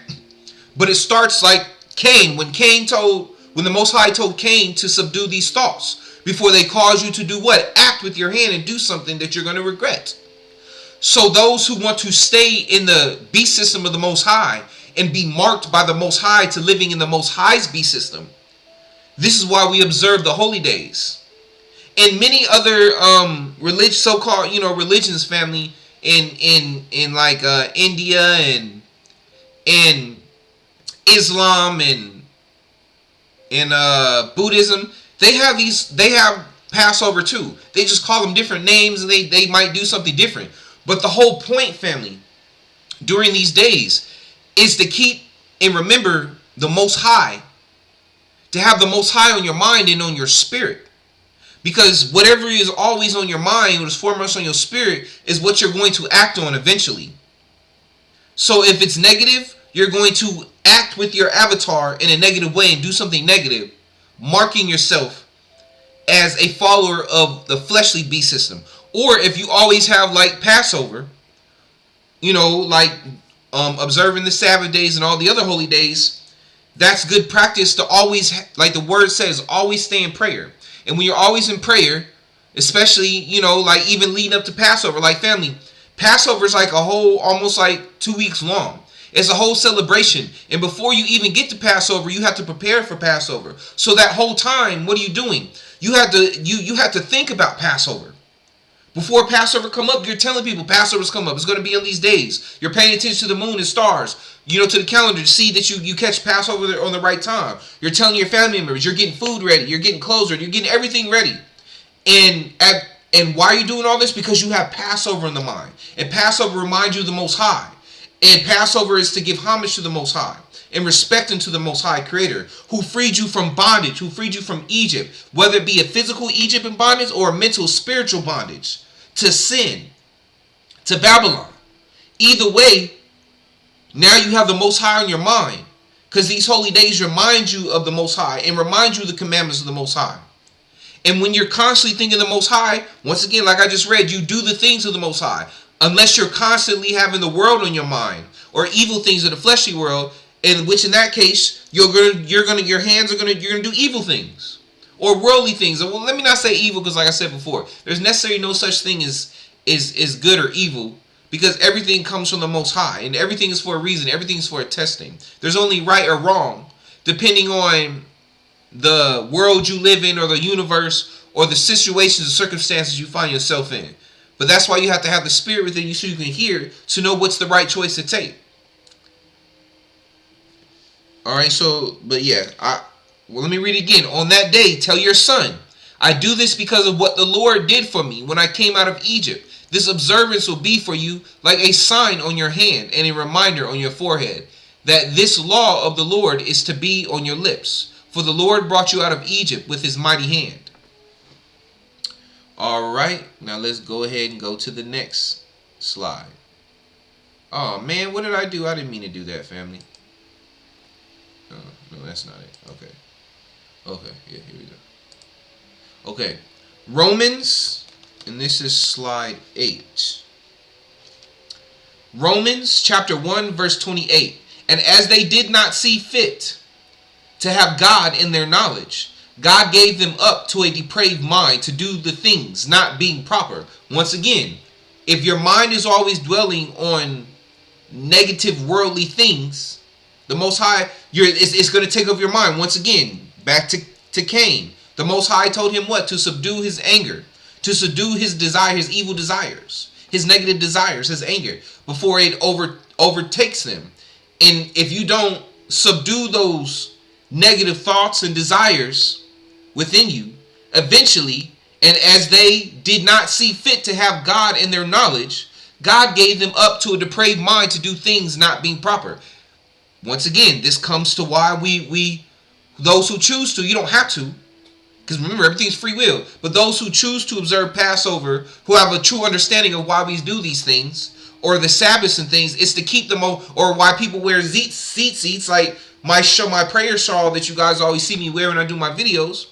Speaker 1: But it starts like Cain, when the Most High told Cain to subdue these thoughts before they cause you to do what? Act with your hand and do something that you're going to regret. So those who want to stay in the beast system of the Most High and be marked by the Most High to living in the Most High's beast system, this is why we observe the holy days. And many other so-called religions, family, in like India and Islam and Buddhism, they have Passover too. They just call them different names, and they might do something different. But the whole point, family, during these days is to keep and remember the Most High, to have the Most High on your mind and on your spirit. Because whatever is always on your mind, what is foremost on your spirit, is what you're going to act on eventually. So if it's negative, you're going to act with your avatar in a negative way and do something negative, marking yourself as a follower of the fleshly beast system. Or if you always have like Passover, like observing the Sabbath days and all the other holy days, that's good practice to always, like the word says, always stay in prayer. And when you're always in prayer, especially, like even leading up to Passover, like family, Passover is like a whole, almost like 2 weeks long. It's a whole celebration. And before you even get to Passover, you have to prepare for Passover. So that whole time, what are you doing? You have to think about Passover. Before Passover come up, you're telling people Passover's come up. It's going to be on these days. You're paying attention to the moon and stars, to the calendar to see that you catch Passover on the right time. You're telling your family members, you're getting food ready, you're getting clothes ready, you're getting everything ready. And why are you doing all this? Because you have Passover in the mind. And Passover reminds you of the Most High. And Passover is to give homage to the Most High and respect unto the Most High Creator, who freed you from bondage, who freed you from Egypt, whether it be a physical Egypt in bondage or a mental, spiritual bondage, to sin, to Babylon. Either way, now you have the Most High on your mind, because these holy days remind you of the Most High and remind you of the commandments of the Most High. And when you're constantly thinking of the Most High, once again, like I just read, you do the things of the Most High. Unless you're constantly having the world on your mind or evil things of the fleshly world, in which in that case you're gonna do evil things or worldly things. Well, let me not say evil, because like I said before, there's necessarily no such thing as good or evil, because everything comes from the Most High and everything is for a reason. Everything is for a testing. There's only right or wrong depending on the world you live in or the universe or the situations and circumstances you find yourself in. But that's why you have to have the Spirit within you so you can hear to know what's the right choice to take. Alright, let me read it again. On that day, tell your son, I do this because of what the Lord did for me when I came out of Egypt. This observance will be for you like a sign on your hand and a reminder on your forehead, that this law of the Lord is to be on your lips. For the Lord brought you out of Egypt with his mighty hand. All right, now let's go ahead and go to the next slide. Oh man, what did I do? I didn't mean to do that, family. Oh, no, that's not it. Okay. Okay, yeah, here we go. Okay, Romans, and this is slide 8. Romans chapter 1 verse 28. And as they did not see fit to have God in their knowledge, God gave them up to a depraved mind to do the things not being proper. Once again, if your mind is always dwelling on negative worldly things, the Most High, it's going to take over your mind. Once again, back to Cain. The Most High told him what? To subdue his anger, to subdue his desire, his evil desires, his negative desires, his anger, before it overtakes them. And if you don't subdue those negative thoughts and desires within you, eventually, and as they did not see fit to have God in their knowledge, God gave them up to a depraved mind to do things not being proper. Once again, this comes to why we those who choose to, you don't have to, because remember, everything's free will, but those who choose to observe Passover, who have a true understanding of why we do these things, or the Sabbaths and things, it's to keep them, or why people wear seats like my prayer shawl that you guys always see me wear when I do my videos.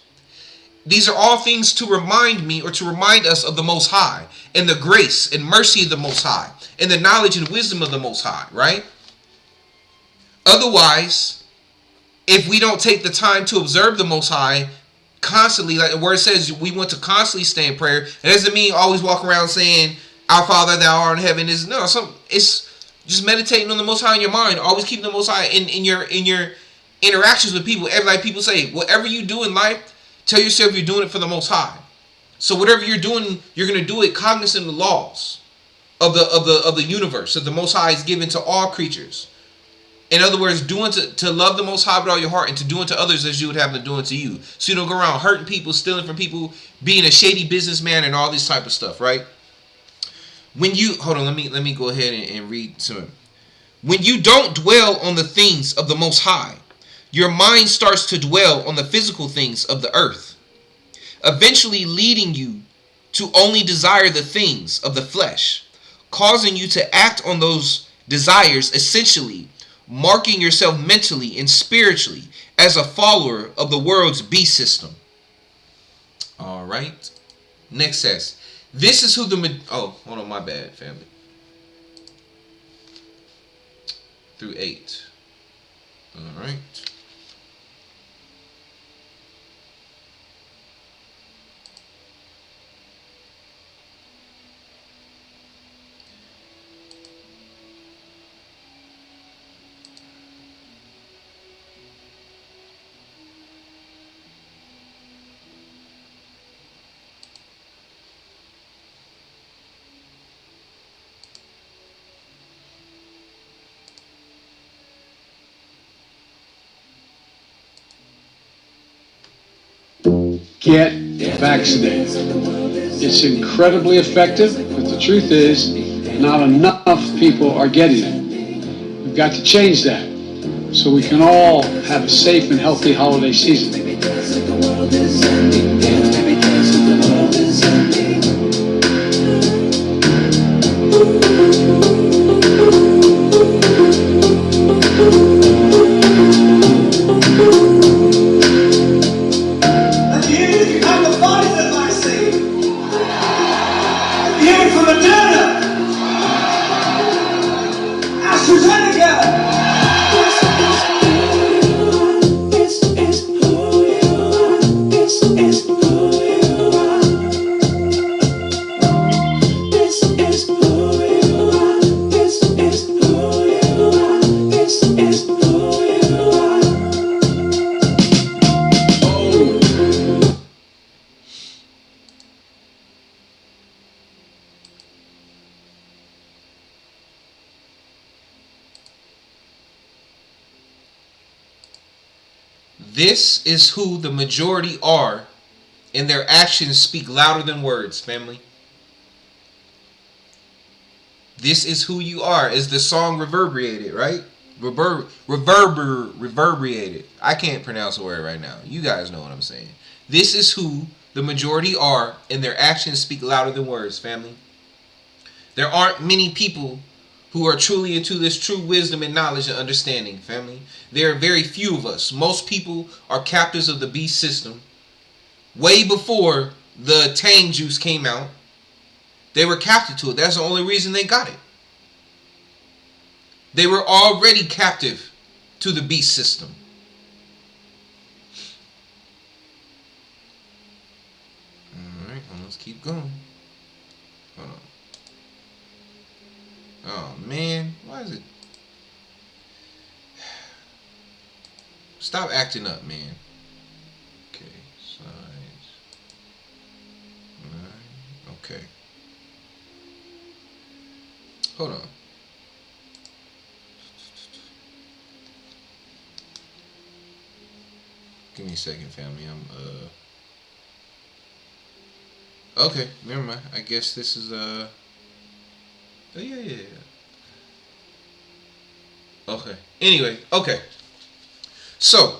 Speaker 1: These are all things to remind me, or to remind us of the Most High, and the grace and mercy of the Most High, and the knowledge and wisdom of the Most High, right? Otherwise, if we don't take the time to observe the Most High constantly, like the word says, we want to constantly stay in prayer. It doesn't mean always walk around saying, "Our Father, Thou art in heaven." It's just meditating on the Most High in your mind. Always keep the Most High in your interactions with people. Like people say, whatever you do in life, tell yourself you're doing it for the Most High. So whatever you're doing, you're going to do it cognizant of the laws of the universe that the Most High is given to all creatures. In other words, doing to love the Most High with all your heart, and to do unto others as you would have them do unto you. So you don't go around hurting people, stealing from people, being a shady businessman, and all this type of stuff, right? When you hold on, let me go ahead and read some. When you don't dwell on the things of the Most High, your mind starts to dwell on the physical things of the earth, eventually leading you to only desire the things of the flesh, causing you to act on those desires, essentially marking yourself mentally and spiritually as a follower of the world's beast system. All right. Next says, this is who hold on, my bad, family. Through 8. All right.
Speaker 7: Get vaccinated. It's incredibly effective, but the truth is, not enough people are getting it. We've got to change that so we can all have a safe and healthy holiday season.
Speaker 1: This is who the majority are, and their actions speak louder than words, family. This is who you are, as the song reverberated, right? Reverberated. I can't pronounce a word right now. You guys know what I'm saying. This is who The majority are, and their actions speak louder than words, family. There aren't many people who are truly into this true wisdom and knowledge and understanding, family. There are very few of us. Most people are captives of the beast system. Way before the Tang juice came out, they were captive to it. That's the only reason they got it. They were already captive to the beast system. Alright, well, let's keep going. Hold on. Oh man, why is it? Stop acting up, man. Okay, size 9. Okay. Hold on. Give me a second, family. Okay, never mind. I guess this is Oh yeah. Okay. Anyway, okay. So,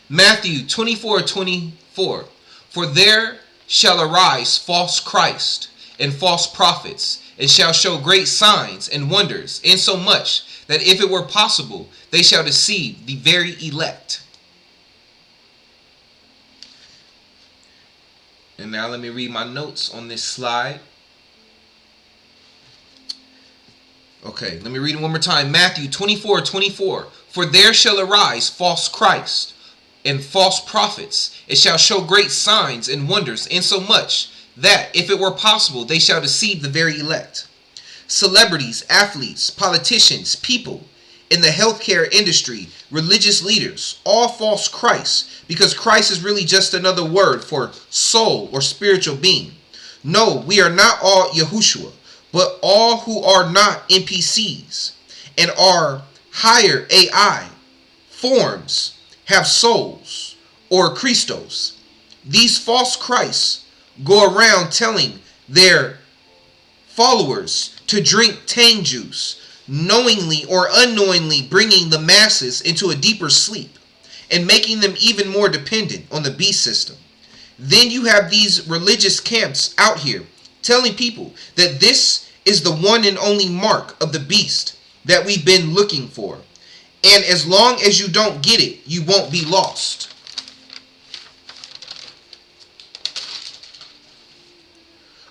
Speaker 1: Matthew 24:24. For there shall arise false Christ and false prophets, and shall show great signs and wonders, insomuch that if it were possible, they shall deceive the very elect. And now let me read my notes on this slide. Okay, let me read it one more time. Matthew 24:24. For there shall arise false Christ and false prophets, and shall show great signs and wonders, insomuch that, if it were possible, they shall deceive the very elect. Celebrities, athletes, politicians, people in the healthcare industry, religious leaders, all false Christs, because Christ is really just another word for soul or spiritual being. No, we are not all Yahushua, but all who are not NPCs and are higher AI forms have souls or Christos. These false Christs go around telling their followers to drink Tang juice, knowingly or unknowingly bringing the masses into a deeper sleep and making them even more dependent on the beast system. Then you have these religious camps out here telling people that this is the one and only mark of the beast that we've been looking for. And as long as you don't get it, you won't be lost.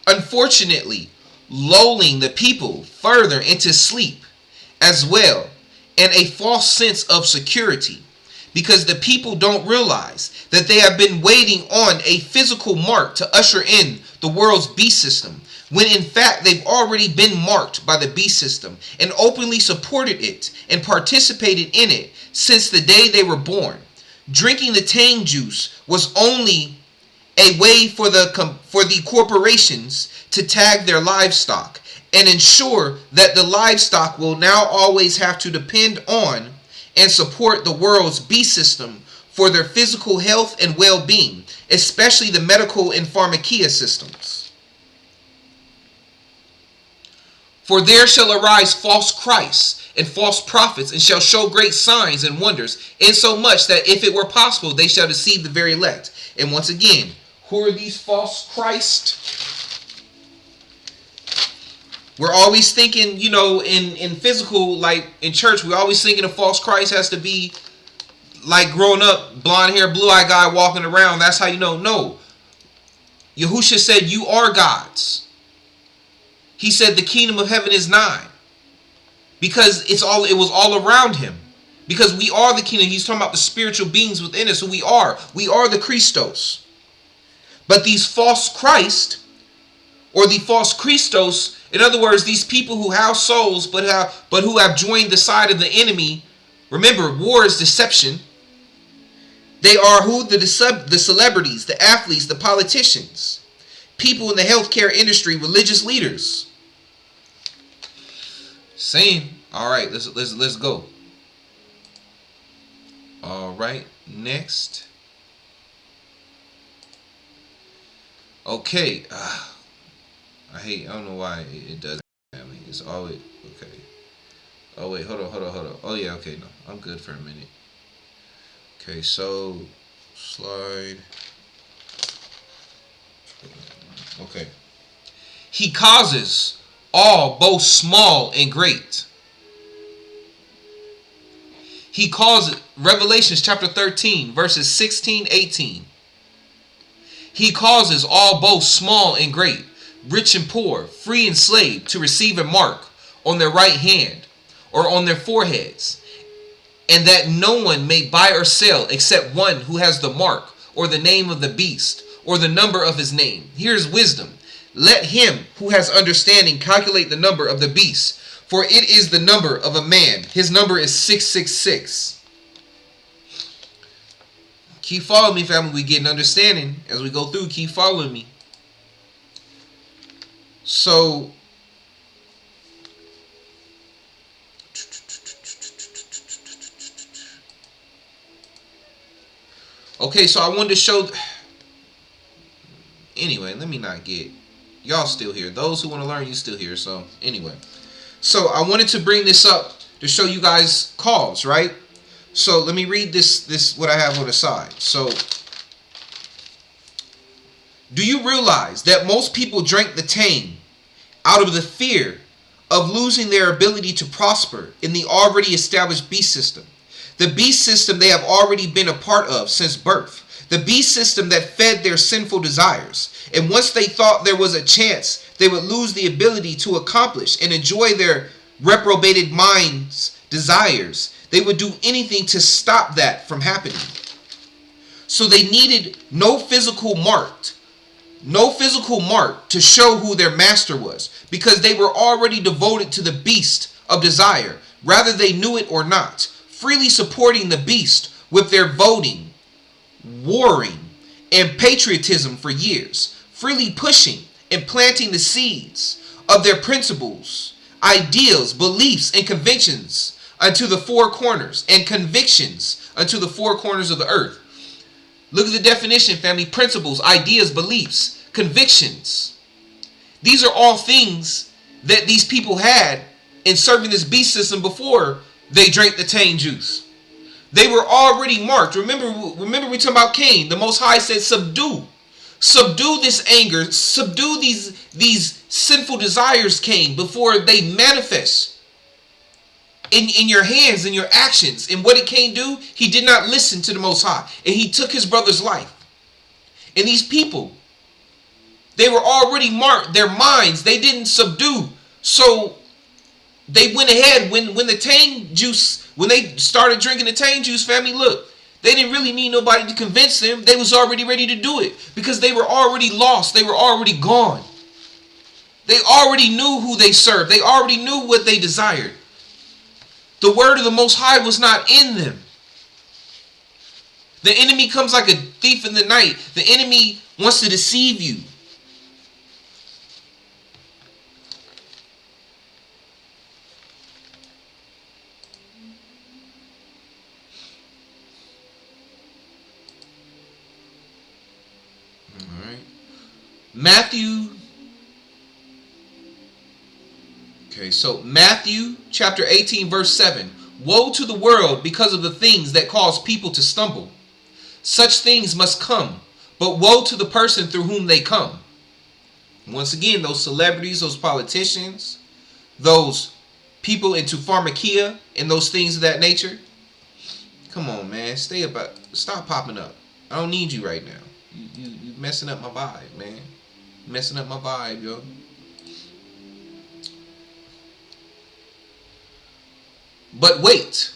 Speaker 1: Unfortunately, lulling the people further into sleep as well, and a false sense of security, because the people don't realize that they have been waiting on a physical mark to usher in the world's beast system, when in fact they've already been marked by the beast system and openly supported it and participated in it since the day they were born. Drinking the Tang juice was only a way for the corporations to tag their livestock and ensure that the livestock will now always have to depend on and support the world's beast system for their physical health and well-being, especially the medical and pharmacia systems. For there shall arise false Christs and false prophets, and shall show great signs and wonders, insomuch that if it were possible, they shall deceive the very elect. And once again, who are these false Christ? We're always thinking, in physical, like in church, we're always thinking a false Christ has to be like grown up, blonde hair, blue eye guy walking around. That's how you know. No. Yahushua said, you are gods. He said the kingdom of heaven is nigh. Because it was all around him. Because we are the kingdom. He's talking about the spiritual beings within us who we are. We are the Christos. But these false Christ, or the false Christos, in other words, these people who have souls but who have joined the side of the enemy. Remember, war is deception. They are who? The celebrities, the athletes, the politicians, people in the healthcare industry, religious leaders. Same. All right, let's go. All right, next. Okay. I don't know why it does. It's always okay. Oh wait, hold on. Oh yeah, okay, no, I'm good for a minute. Okay, so slide. Okay. He causes all, both small and great. He causes, Revelations chapter 13, verses 16, 18. He causes all, both small and great, rich and poor, free and slave, to receive a mark on their right hand or on their foreheads, and that no one may buy or sell except one who has the mark or the name of the beast or the number of his name. Here's wisdom. Let him who has understanding calculate the number of the beast, for it is the number of a man. His number is 666. Keep following me, family. We get an understanding as we go through. Keep following me. So, okay, so I wanted to show. Anyway, let me not get. Y'all still here. Those who want to learn, you still here. So, anyway. So, I wanted to bring this up to show you guys cause, right? So, let me read this what I have on the side. So, do you realize that most people drink the Tang out of the fear of losing their ability to prosper in the already established beast system? The beast system they have already been a part of since birth. The beast system that fed their sinful desires. And once they thought there was a chance they would lose the ability to accomplish and enjoy their reprobated mind's desires, they would do anything to stop that from happening. So they needed no physical mark to show who their master was, because they were already devoted to the beast of desire, whether they knew it or not, freely supporting the beast with their voting, warring, and patriotism for years, freely pushing and planting the seeds of their principles, ideals, beliefs, and convictions unto the four corners, and convictions unto the four corners of the earth. Look at the definition, family. Principles, ideas, beliefs, convictions. These are all things that these people had in serving this beast system before they drank the Tang juice. They were already marked. Remember we talking about Cain. The Most High said, subdue this anger, subdue these sinful desires, Cain, before they manifest in your hands, in your actions. And what did Cain do? He did not listen to the Most High, and he took his brother's life. And these people, they were already marked. Their minds, they didn't subdue. So they went ahead when the Tang juice, when they started drinking the Tang juice, family, look, they didn't really need nobody to convince them. They was already ready to do it, because they were already lost. They were already gone. They already knew who they served. They already knew what they desired. The word of the Most High was not in them. The enemy comes like a thief in the night. The enemy wants to deceive you. All right. Matthew. Okay, so Matthew chapter 18 verse 7. Woe to the world because of the things that cause people to stumble. Such things must come, but woe to the person through whom they come. Once again, those celebrities, those politicians, those people into pharmakia and those things of that nature. Come on, man. Stop popping up. I don't need you right now. You messing up my vibe, man. Messing up my vibe, yo. But wait.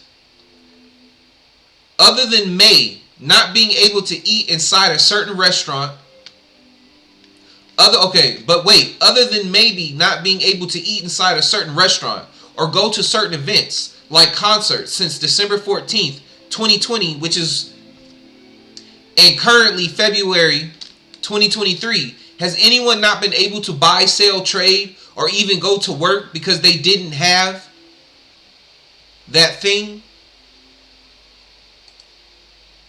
Speaker 1: Other than May not being able to eat inside a certain restaurant. Other than maybe not being able to eat inside a certain restaurant or go to certain events like concerts since December 14th, 2020, which is, and currently February 2023, has anyone not been able to buy, sell, trade, or even go to work because they didn't have that thing?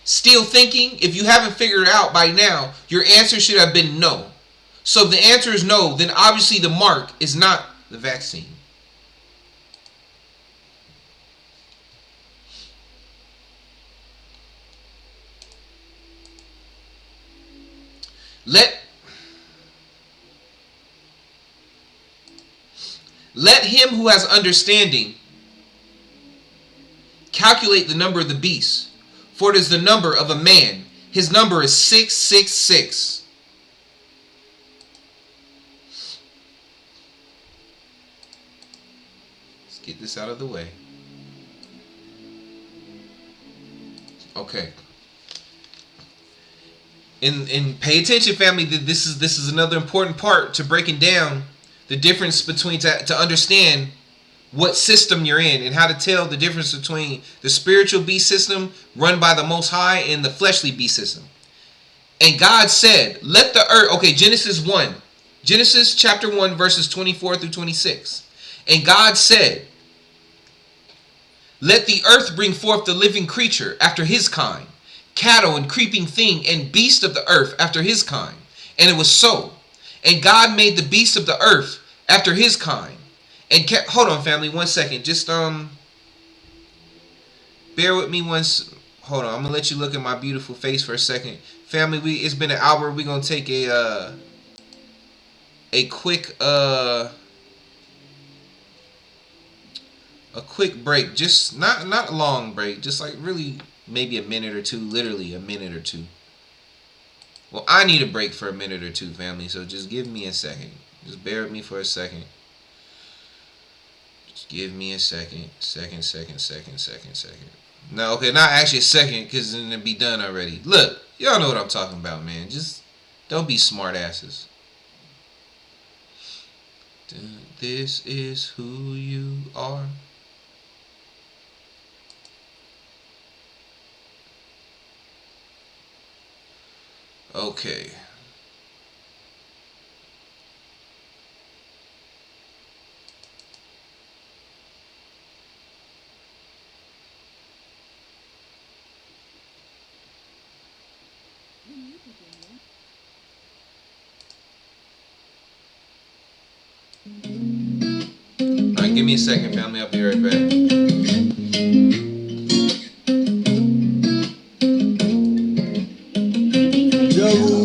Speaker 1: Still thinking? If you haven't figured it out by now, your answer should have been no. So if the answer is no, then obviously the mark is not the vaccine. Let him who has understanding calculate the number of the beast, for it is the number of a man. His number is 666. Let's get this out of the way. Okay. And pay attention, family. This is another important part to breaking down the difference between to understand what system you're in and how to tell the difference between the spiritual beast system run by the Most High and the fleshly beast system. And God said, let the earth, okay, Genesis chapter 1, verses 24 through 26. And God said, let the earth bring forth the living creature after his kind, cattle and creeping thing and beast of the earth after his kind. And it was so. And God made the beast of the earth after his kind. And hold on, family, 1 second. Just bear with me once. Hold on, I'm gonna let you look at my beautiful face for a second, family. It's been an hour. We're gonna take a quick break. Just not a long break. Just like really maybe a minute or two. Literally a minute or two. Well, I need a break for a minute or two, family. So just give me a second. Just bear with me for a second. Give me a second. Second. No, okay, not actually a second, because then it'll be done already. Look, y'all know what I'm talking about, man. Just don't be smart asses. This is who you are. Okay. Alright, give me a second, family. I'll be right back.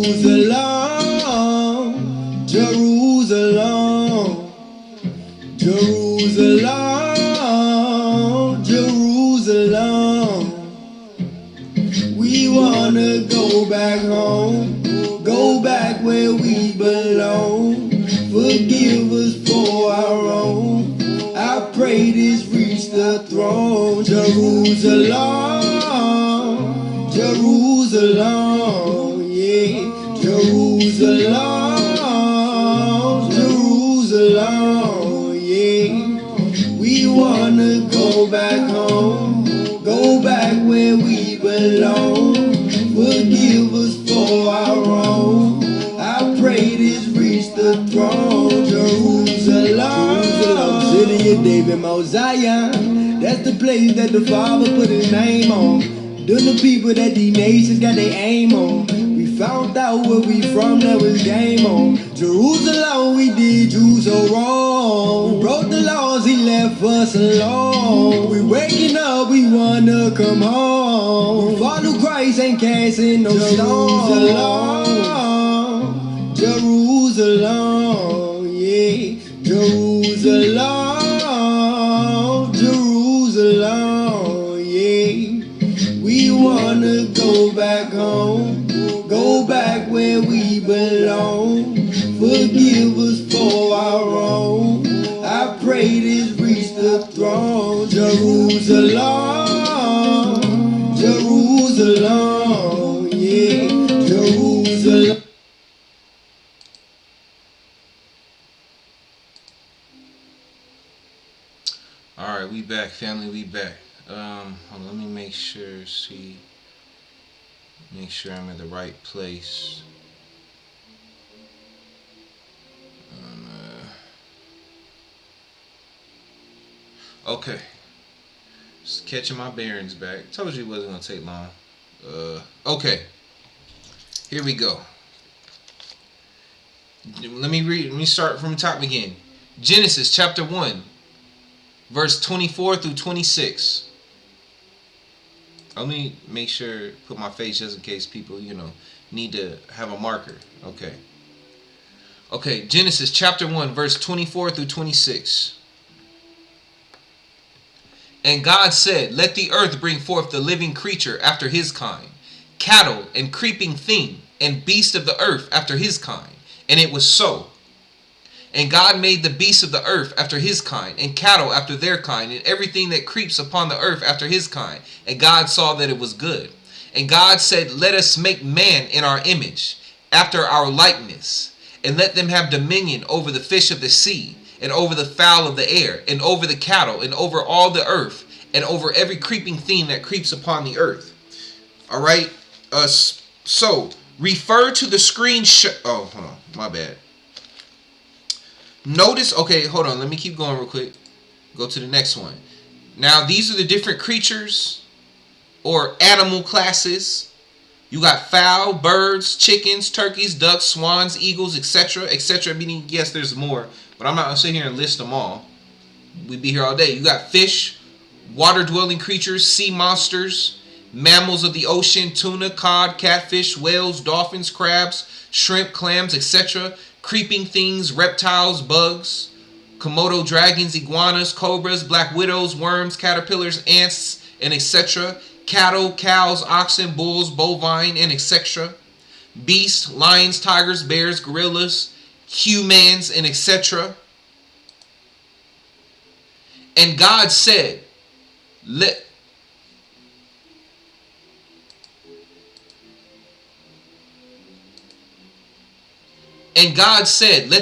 Speaker 8: Jerusalem, Jerusalem, Jerusalem, Jerusalem. We wanna go back home, go back where we belong. Forgive us for our wrong. I pray this reach the throne. Jerusalem, Jerusalem, yeah. Jerusalem, Jerusalem, yeah. We wanna go back home, go back where we belong. Forgive us for our wrong. I pray this reach the throne. Jerusalem, city of David, Mount Zion. That's the place that the Father put his name on. Them the people that the nations got their aim on. We found out where we from, that was game on. Jerusalem, we did you so wrong. We broke the laws, he left us alone. We waking up, we wanna come home. We follow Christ, ain't casting no stones. Jerusalem, yeah. Jerusalem, Jerusalem, yeah. We wanna go back home, go back where we belong. Forgive us for our wrong. I pray this reach the throne. Jerusalem, Jerusalem, yeah. Jerusalem.
Speaker 1: Alright, we back, family, we back. Hold on, let me make sure I'm in the right place. Okay. Just catching my bearings back. Told you it wasn't gonna take long. Okay. Here we go. Let me start from the top again. Genesis chapter 1. Verse 24 through 26. Let me make sure, put my face just in case people, need to have a marker. Okay. Okay, Genesis chapter 1, verse 24 through 26. And God said, let the earth bring forth the living creature after his kind, cattle and creeping thing, and beast of the earth after his kind. And it was so. And God made the beasts of the earth after his kind, and cattle after their kind, and everything that creeps upon the earth after his kind. And God saw that it was good. And God said, let us make man in our image, after our likeness, and let them have dominion over the fish of the sea, and over the fowl of the air, and over the cattle, and over all the earth, and over every creeping thing that creeps upon the earth. All right. So refer to the screenshot. Oh, hold on. My bad. Notice. Okay, hold on. Let me keep going real quick. Go to the next one. Now, these are the different creatures or animal classes. You got fowl, birds, chickens, turkeys, ducks, swans, eagles, etc., etc. Meaning, yes, there's more, but I'm not gonna sit here and list them all. We'd be here all day. You got fish, water-dwelling creatures, sea monsters, mammals of the ocean, tuna, cod, catfish, whales, dolphins, crabs, shrimp, clams, etc., creeping things, reptiles, bugs, Komodo dragons, iguanas, cobras, black widows, worms, caterpillars, ants, and etc., cattle, cows, oxen, bulls, bovine, and etc., beasts, lions, tigers, bears, gorillas, humans, and etc. And God said, let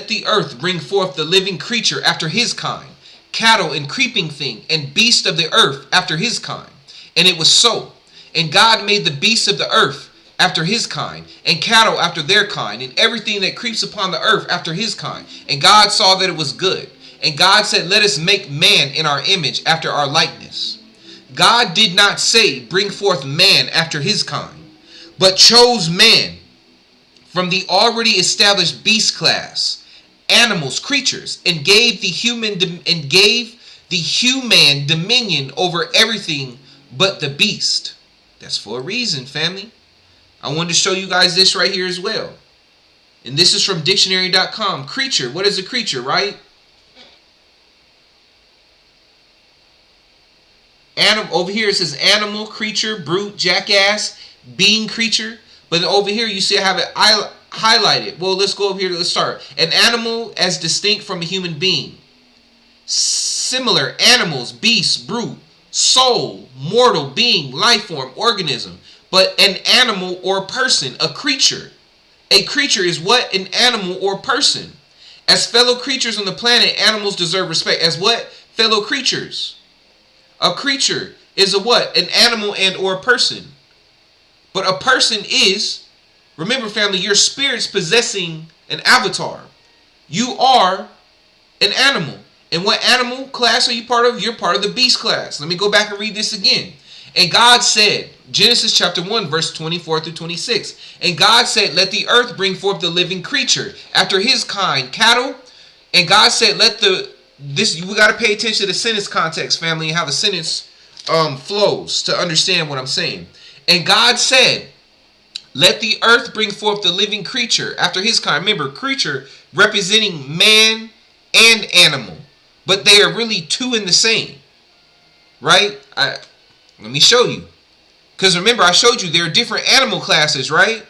Speaker 1: the earth bring forth the living creature after his kind, cattle and creeping thing, and beast of the earth after his kind. And it was so. And God made the beasts of the earth after his kind, and cattle after their kind, and everything that creeps upon the earth after his kind. And God saw that it was good. And God said, let us make man in our image after our likeness. God did not say, bring forth man after his kind, but chose man from the already established beast class, animals, creatures, and gave the human dominion over everything but the beast. That's for a reason, family. I wanted to show you guys this right here as well. And this is from dictionary.com. Creature. What is a creature, right? Over here it says animal, creature, brute, jackass, being, creature. But over here you see I have it highlighted. Well, let's go over here. Let's start. An animal as distinct from a human being. Similar animals, beasts, brute, soul, mortal, being, life form, organism. But an animal or person, a creature. A creature is what? An animal or person. As fellow creatures on the planet, animals deserve respect. As what? Fellow creatures. A creature is a what? An animal and or person. But a person is, remember family, your spirit's possessing an avatar. You are an animal. And what animal class are you part of? You're part of the beast class. Let me go back and read this again. And God said, Genesis chapter 1, verse 24 through 26. And God said, let the earth bring forth the living creature after his kind, cattle. And God said, we got to pay attention to the sentence context, family, and how the sentence flows to understand what I'm saying. And God said, let the earth bring forth the living creature after his kind. Remember, creature representing man and animal. But they are really two in the same. Right? Let me show you. Because remember, I showed you there are different animal classes, right?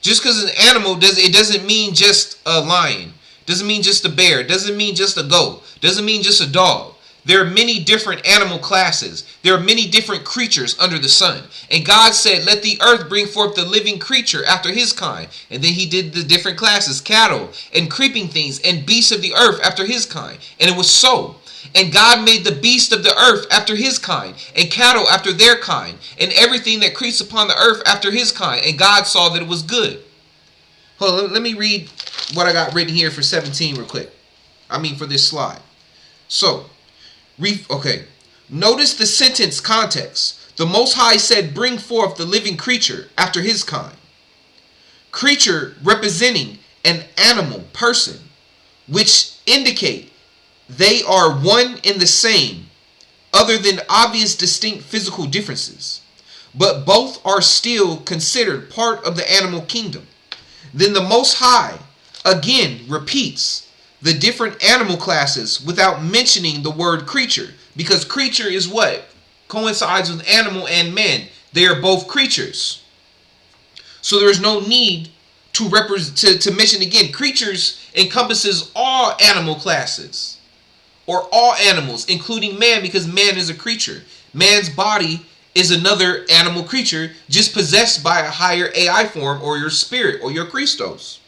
Speaker 1: Just because an animal, doesn't mean just a lion. Doesn't mean just a bear. Doesn't mean just a goat. Doesn't mean just a dog. There are many different animal classes. There are many different creatures under the sun. And God said, let the earth bring forth the living creature after his kind. And then he did the different classes, cattle and creeping things and beasts of the earth after his kind. And it was so. And God made the beast of the earth after his kind, and cattle after their kind, and everything that creeps upon the earth after his kind. And God saw that it was good. Hold on, let me read what I got written here for 17 real quick. For this slide. So, okay. Notice the sentence context. The Most High said, bring forth the living creature after his kind. Creature representing an animal, person, which indicate they are one and the same, other than obvious distinct physical differences. But both are still considered part of the animal kingdom. Then the Most High again repeats the different animal classes without mentioning the word creature, Because creature is what? Coincides with animal and man. They are both creatures. So there is no need to mention again. Creatures encompasses all animal classes. Or all animals, including man, because man is a creature. Man's body is another animal creature, just possessed by a higher AI form, or your spirit, or your Christos.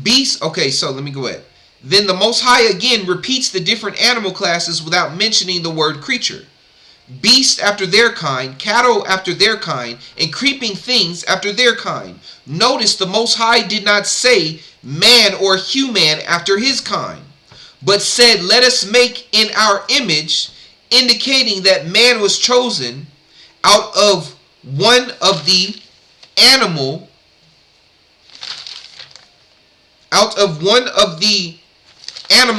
Speaker 1: Beast, okay, so let me go ahead. Then the Most High again repeats the different animal classes without mentioning the word creature. Beast after their kind, cattle after their kind, and creeping things after their kind. Notice the Most High did not say man or human after his kind, but said, let us make in our image, indicating that man was chosen out of one of the animal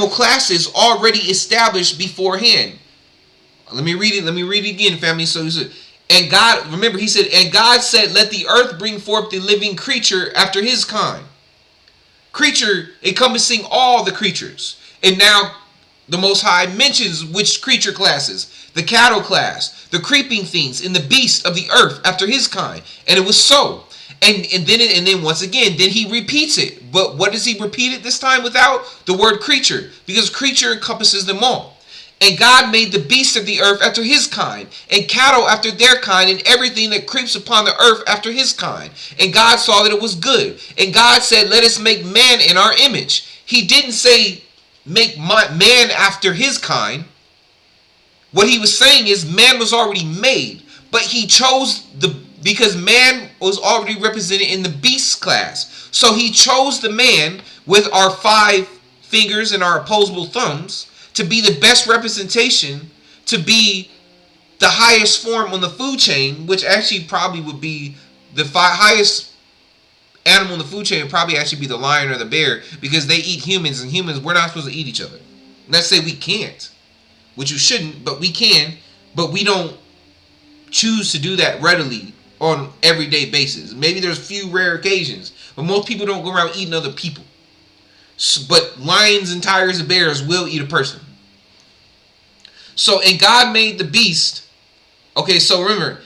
Speaker 1: classes already established beforehand. Let me read it again, family. So he said, and God, remember he said, and God said, let the earth bring forth the living creature after his kind. Creature encompassing all the creatures. And now the Most High mentions which creature classes. The cattle class, the creeping things, and the beast of the earth after his kind. And it was so. And then once again, then he repeats it. But what does he repeat it this time without? The word creature. Because creature encompasses them all. And God made the beast of the earth after his kind, and cattle after their kind, and everything that creeps upon the earth after his kind. And God saw that it was good. And God said, let us make man in our image. He didn't say make man after his kind. What he was saying is man was already made, but he chose because man was already represented in the beast class. So he chose the man with our 5 fingers and our opposable thumbs to be the best representation, to be the highest form on the food chain, which actually probably would be the highest animal in the food chain would probably actually be the lion or the bear, because they eat humans, and humans, we're not supposed to eat each other. Let's say we can't, which you shouldn't, but we can, but we don't choose to do that readily on everyday basis. Maybe there's few rare occasions, but most people don't go around eating other people. But lions and tigers and bears will eat a person. So, and God made the beast. Okay, so remember,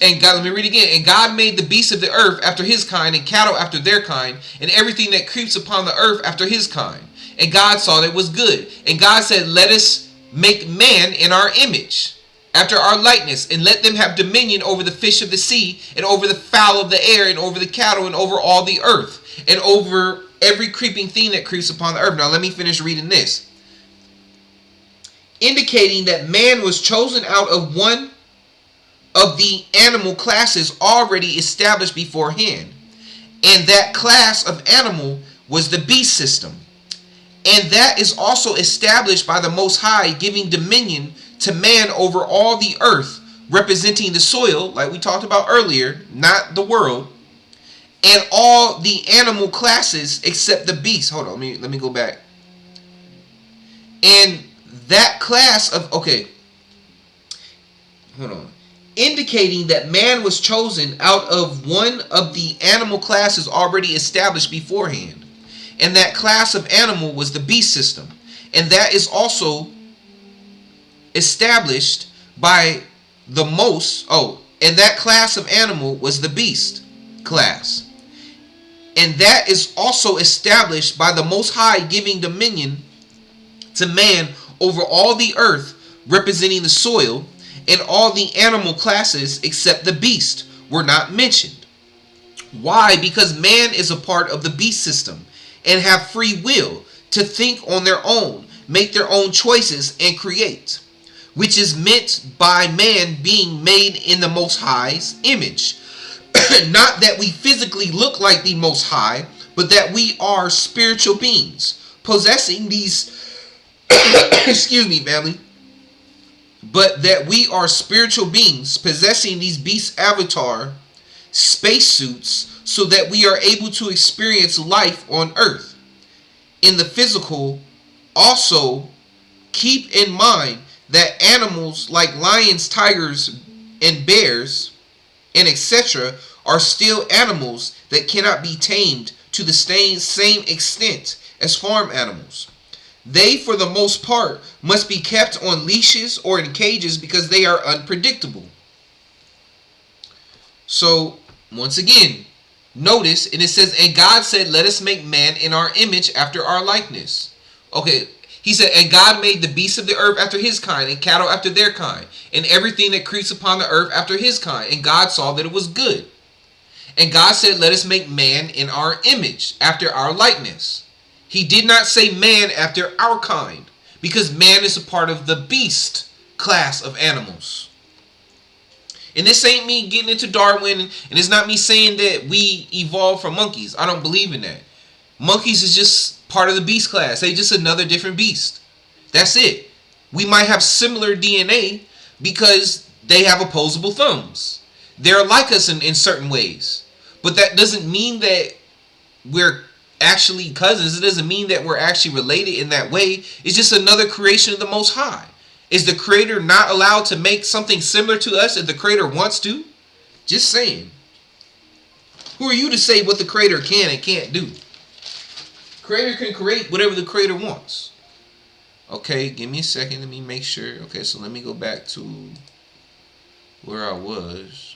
Speaker 1: and God, let me read again. And God made the beasts of the earth after his kind, and cattle after their kind, and everything that creeps upon the earth after his kind. And God saw that it was good. And God said, let us make man in our image, after our likeness, and let them have dominion over the fish of the sea, and over the fowl of the air, and over the cattle, and over all the earth, and over every creeping thing that creeps upon the earth. Now let me finish reading this. Indicating that man was chosen out of one of the animal classes already established beforehand. And that class of animal was the beast system. And that is also established by the Most High, giving dominion to man over all the earth, representing the soil, like we talked about earlier, not the world, and all the animal classes except the beast. Hold on, let me go back. And that class of, okay, hold on. Indicating that man was chosen out of one of the animal classes already established beforehand. And that class of animal was the beast system. And that is also established by the and that class of animal was the beast class. And that is also established by the Most High, giving dominion to man over all the earth, representing the soil, and all the animal classes except the beast were not mentioned. Why? Because man is a part of the beast system and have free will to think on their own, make their own choices, and create, which is meant by man being made in the Most High's image. Not that we physically look like the Most High, but that we are spiritual beings possessing these excuse me, family, but that we are spiritual beings possessing these beast avatar spacesuits, so that we are able to experience life on earth in the physical. Also, keep in mind that animals like lions, tigers, and bears, and etc. are still animals that cannot be tamed to the same extent as farm animals. They, for the most part, must be kept on leashes or in cages because they are unpredictable. So, once again, notice, and it says, and God said, let us make man in our image after our likeness. Okay, he said, and God made the beasts of the earth after his kind, and cattle after their kind, and everything that creeps upon the earth after his kind. And God saw that it was good. And God said, let us make man in our image, after our likeness. He did not say man after our kind, because man is a part of the beast class of animals. And this ain't me getting into Darwin, and it's not me saying that we evolved from monkeys. I don't believe in that. Monkeys is just part of the beast class. They just another different beast. That's it. We might have similar DNA because they have opposable thumbs. They're like us in certain ways. But that doesn't mean that we're actually cousins. It doesn't mean that we're actually related in that way. It's just another creation of the Most High. Is the Creator not allowed to make something similar to us if the Creator wants to? Just saying. Who are you to say what the Creator can and can't do? Creator can create whatever the Creator wants. Okay, give me a second. Let me make sure. Okay, so let me go back to where I was.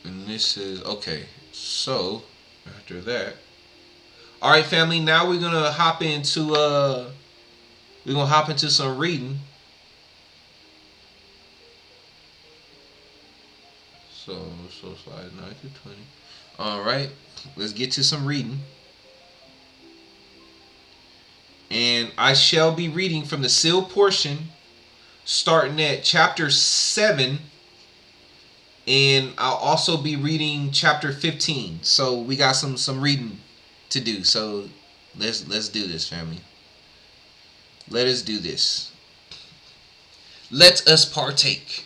Speaker 1: And this is, okay, so after that. Alright, family, now we're gonna hop into some reading. So slide 9 through 20. Alright, let's get to some reading. And I shall be reading from the sealed portion, starting at chapter 7. And I'll also be reading chapter 15. So we got some reading to do. So let's do this, family. Let us do this. Let us partake.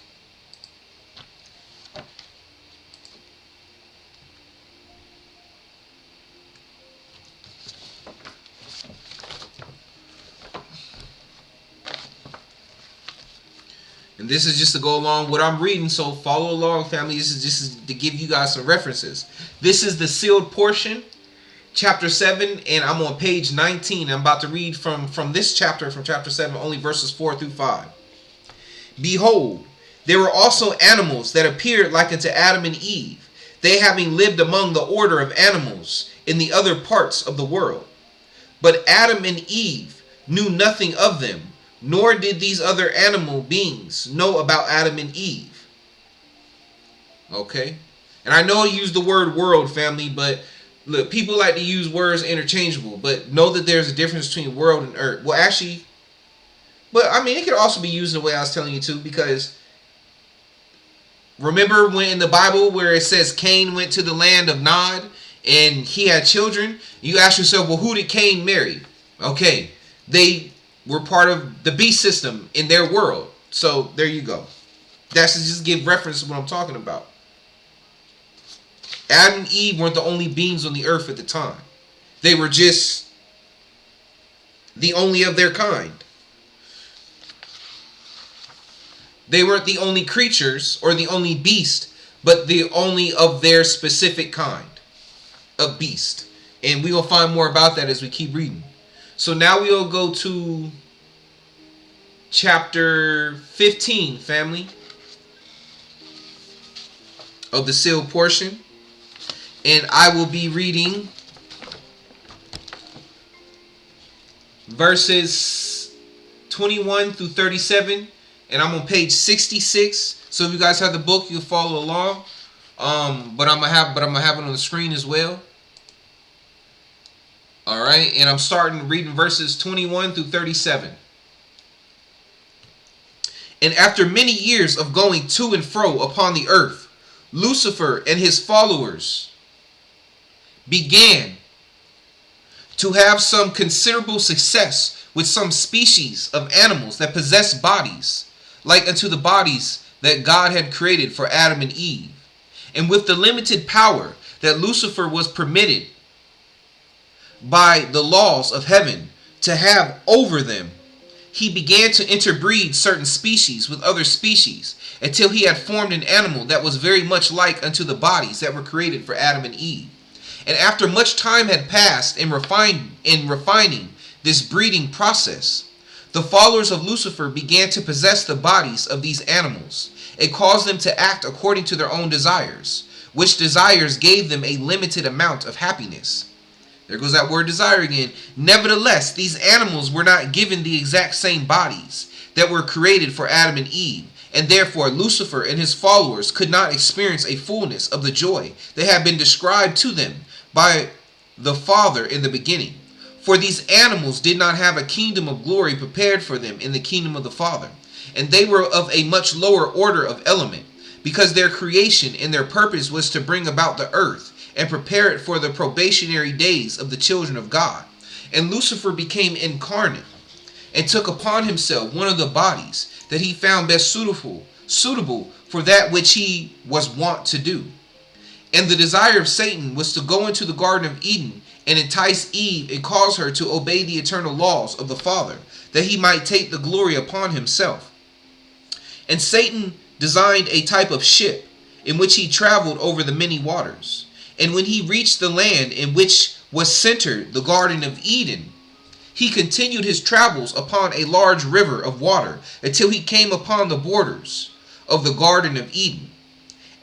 Speaker 1: And this is just to go along what I'm reading, so follow along, family. This is just to give you guys some references. This is the sealed portion, chapter 7, and I'm on page 19. I'm about to read from this chapter, from chapter 7, only verses 4 through 5. Behold, there were also animals that appeared like unto Adam and Eve, they having lived among the order of animals in the other parts of the world. But Adam and Eve knew nothing of them, nor did these other animal beings know about Adam and Eve. Okay? And I know I use the word world, family, but look, people like to use words interchangeable, but know that there's a difference between world and earth. Well, actually, but I mean, it could also be used the way I was telling you to, because remember when in the Bible where it says Cain went to the land of Nod and he had children? You ask yourself, well, who did Cain marry? Okay, they were part of the beast system in their world. So there you go. That's to just give reference to what I'm talking about. Adam and Eve weren't the only beings on the earth at the time. They were just the only of their kind. They weren't the only creatures or the only beast, but the only of their specific kind of beast. And we will find more about that as we keep reading. So now we'll go to chapter 15, family, of the sealed portion. And I will be reading verses 21 through 37. And I'm on page 66. So if you guys have the book, you'll follow along. But I'm gonna have it on the screen as well. Alright, and I'm starting reading verses 21 through 37. And after many years of going to and fro upon the earth, Lucifer and his followers began to have some considerable success with some species of animals that possess bodies, like unto the bodies that God had created for Adam and Eve. And with the limited power that Lucifer was permitted by the laws of heaven to have over them, he began to interbreed certain species with other species until he had formed an animal that was very much like unto the bodies that were created for Adam and Eve. And after much time had passed in refining this breeding process, the followers of Lucifer began to possess the bodies of these animals. It caused them to act according to their own desires, which desires gave them a limited amount of happiness. There goes that word desire again. Nevertheless, these animals were not given the exact same bodies that were created for Adam and Eve, and therefore Lucifer and his followers could not experience a fullness of the joy that had been described to them by the Father in the beginning. For these animals did not have a kingdom of glory prepared for them in the kingdom of the Father, and they were of a much lower order of element, because their creation and their purpose was to bring about the earth and prepare it for the probationary days of the children of God. And Lucifer became incarnate and took upon himself one of the bodies that he found best suitable for that which he was wont to do. And the desire of Satan was to go into the Garden of Eden and entice Eve and cause her to obey the eternal laws of the Father, that he might take the glory upon himself. And Satan designed a type of ship in which he traveled over the many waters. And when he reached the land in which was centered the Garden of Eden, he continued his travels upon a large river of water until he came upon the borders of the Garden of Eden.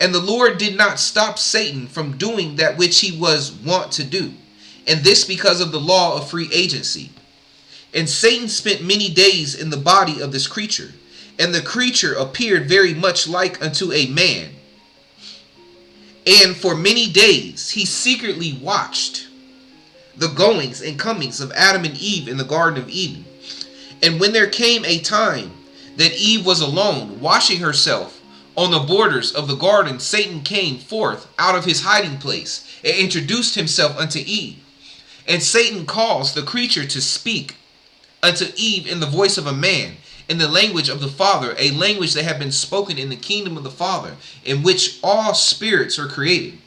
Speaker 1: And the Lord did not stop Satan from doing that which he was wont to do, and this because of the law of free agency. And Satan spent many days in the body of this creature, and the creature appeared very much like unto a man. And for many days he secretly watched the goings and comings of Adam and Eve in the Garden of Eden. And when there came a time that Eve was alone, washing herself on the borders of the garden, Satan came forth out of his hiding place and introduced himself unto Eve. And Satan caused the creature to speak unto Eve in the voice of a man, in the language of the Father, a language that had been spoken in the kingdom of the Father, in which all spirits are created.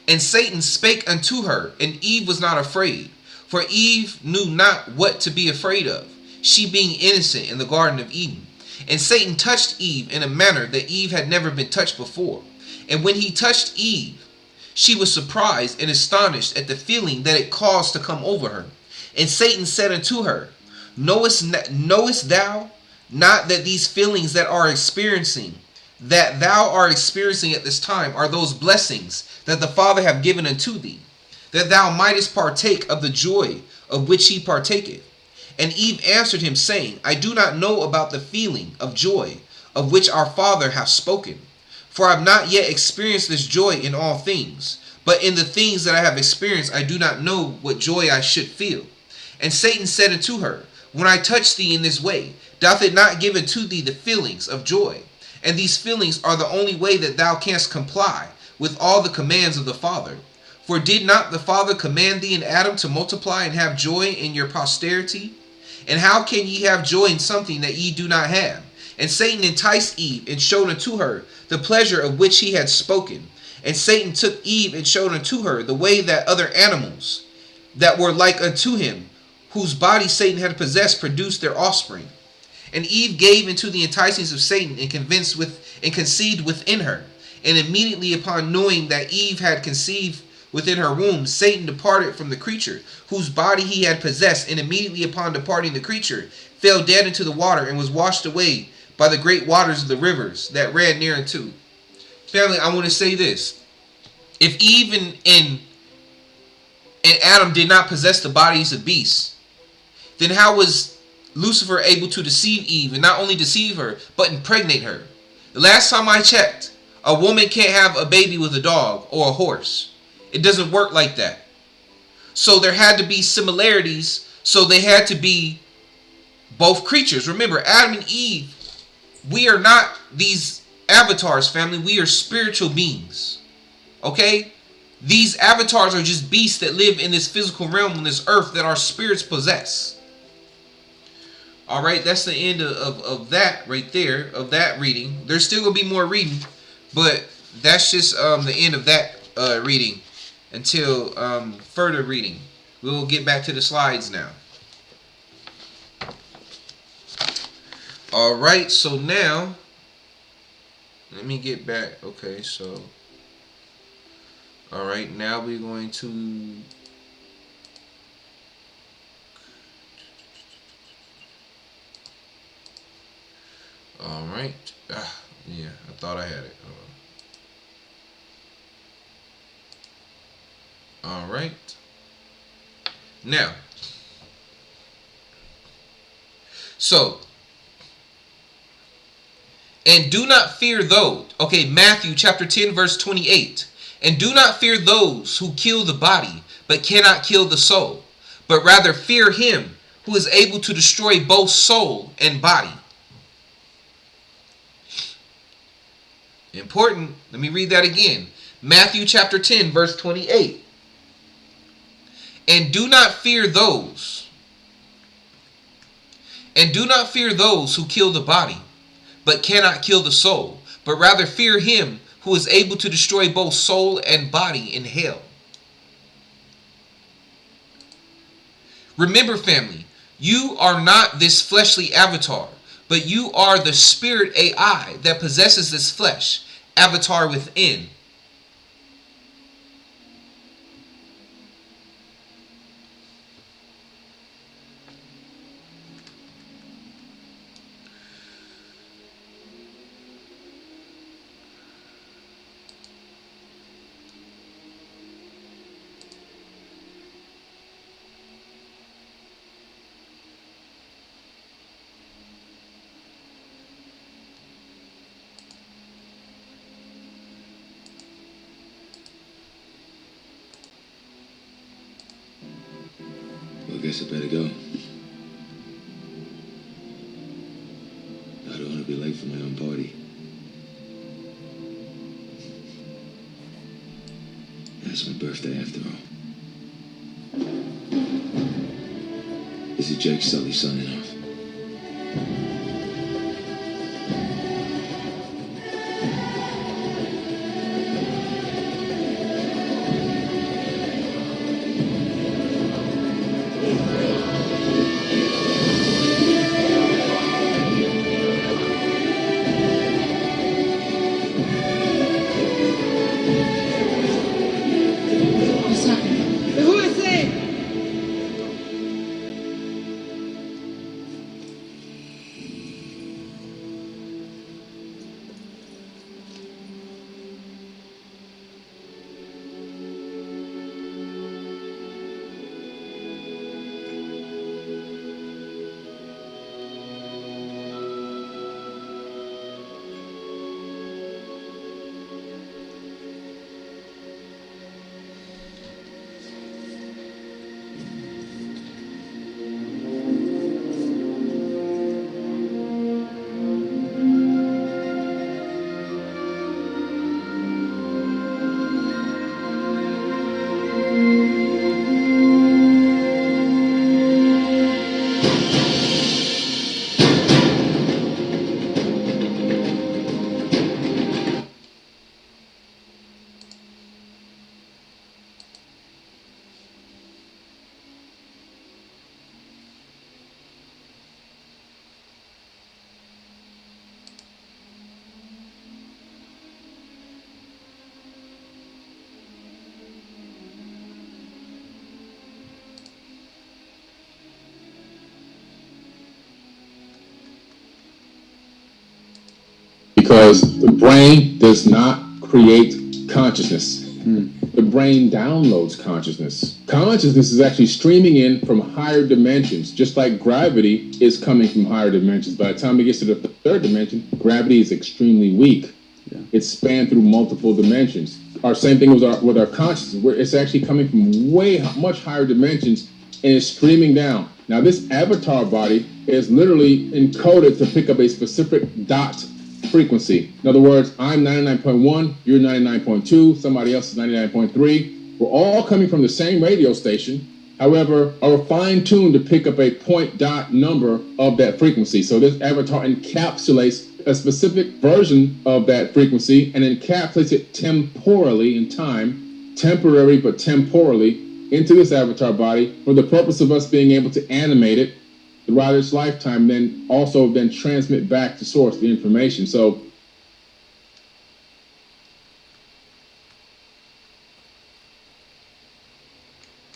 Speaker 1: And Satan spake unto her, and Eve was not afraid, for Eve knew not what to be afraid of, she being innocent in the Garden of Eden. And Satan touched Eve in a manner that Eve had never been touched before. And when he touched Eve, she was surprised and astonished at the feeling that it caused to come over her. And Satan said unto her, Knowest thou not that these feelings that thou art experiencing at this time are those blessings that the Father hath given unto thee, that thou mightest partake of the joy of which he partaketh? And Eve answered him, saying, I do not know about the feeling of joy of which our Father hath spoken, for I have not yet experienced this joy in all things. But in the things that I have experienced, I do not know what joy I should feel. And Satan said unto her, When I touch thee in this way, doth it not give unto thee the feelings of joy? And these feelings are the only way that thou canst comply with all the commands of the Father. For did not the Father command thee and Adam to multiply and have joy in your posterity? And how can ye have joy in something that ye do not have? And Satan enticed Eve and showed unto her the pleasure of which he had spoken. And Satan took Eve and showed unto her the way that other animals that were like unto him, whose body Satan had possessed, produced their offspring. And Eve gave into the enticings of Satan and conceived within her. And immediately upon knowing that Eve had conceived within her womb, Satan departed from the creature, whose body he had possessed, and immediately upon departing the creature, fell dead into the water, and was washed away by the great waters of the rivers that ran near unto. Family, I want to say this. If Eve and Adam did not possess the bodies of beasts, then how was Lucifer able to deceive Eve, and not only deceive her, but impregnate her? The last time I checked, a woman can't have a baby with a dog or a horse. It doesn't work like that. So there had to be similarities, so they had to be both creatures. Remember, Adam and Eve, we are not these avatars, family. We are spiritual beings. Okay? These avatars are just beasts that live in this physical realm on this earth that our spirits possess. Alright, that's the end of that right there, of that reading. There's still going to be more reading, but that's just the end of that reading until further reading. We will get back to the slides now. All right, so now let me get back. Okay, so all right, now we're going to all right. Yeah, I thought I had it. All right. Now, so, and do not fear those. Okay, Matthew chapter 10, verse 28. And do not fear those who kill the body, but cannot kill the soul, but rather fear him who is able to destroy both soul and body. Important. Let me read that again. Matthew chapter 10, verse 28. And do not fear those. And do not fear those who kill the body, but cannot kill the soul, but rather fear him who is able to destroy both soul and body in hell. Remember, family, you are not this fleshly avatar, but you are the spirit AI that possesses this flesh, avatar within.
Speaker 8: I guess I better go. I don't want to be late for my own party. It's my birthday after all. This is Jake Sully signing off.
Speaker 9: Because the brain does not create consciousness. The brain downloads consciousness. Consciousness is actually streaming in from higher dimensions, just like gravity is coming from higher dimensions. By the time it gets to the third dimension, gravity is extremely weak. Yeah. It's spanned through multiple dimensions. Our same thing with our consciousness, where it's actually coming from much higher dimensions and it's streaming down. Now, this avatar body is literally encoded to pick up a specific dot frequency. In other words, I'm 99.1, you're 99.2, somebody else is 99.3. We're all coming from the same radio station. However, are fine-tuned to pick up a point dot number of that frequency. So this avatar encapsulates a specific version of that frequency and encapsulates it temporally in time, temporary but temporally, into this avatar body for the purpose of us being able to animate it throughout its lifetime, then also then transmit back to source the information. So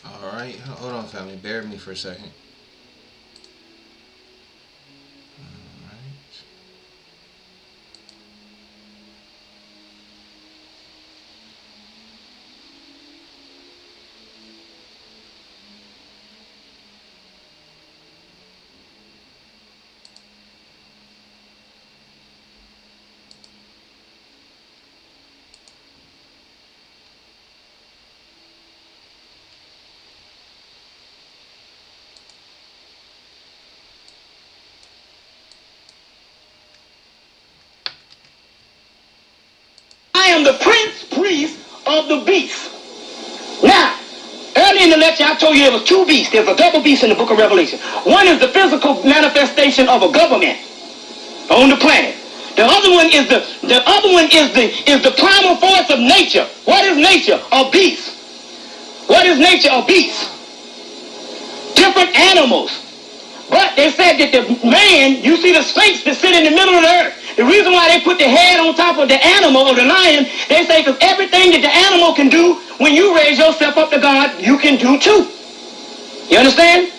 Speaker 1: all right, hold on, family. Bear with me for a second. All right.
Speaker 10: I am the prince priest of the beast. Now, early in the lecture, I told you there was two beasts. There's a double beast in the book of Revelation. One is the physical manifestation of a government on the planet. The other one is the primal force of nature. What is nature? A beast. What is nature? A beast. Different animals. But they said that the man, you see the snakes that sit in the middle of the earth. The reason why they put the head on top of the animal or the lion, they say because everything that the animal can do, when you raise yourself up to God, you can do too. You understand?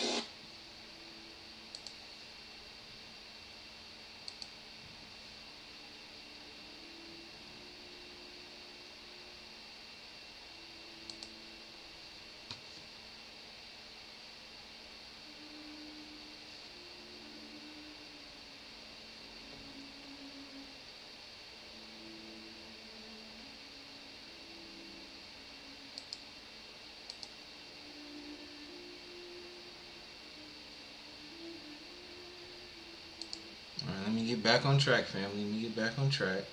Speaker 1: All right, let me get back on track, family. Let me get back on track.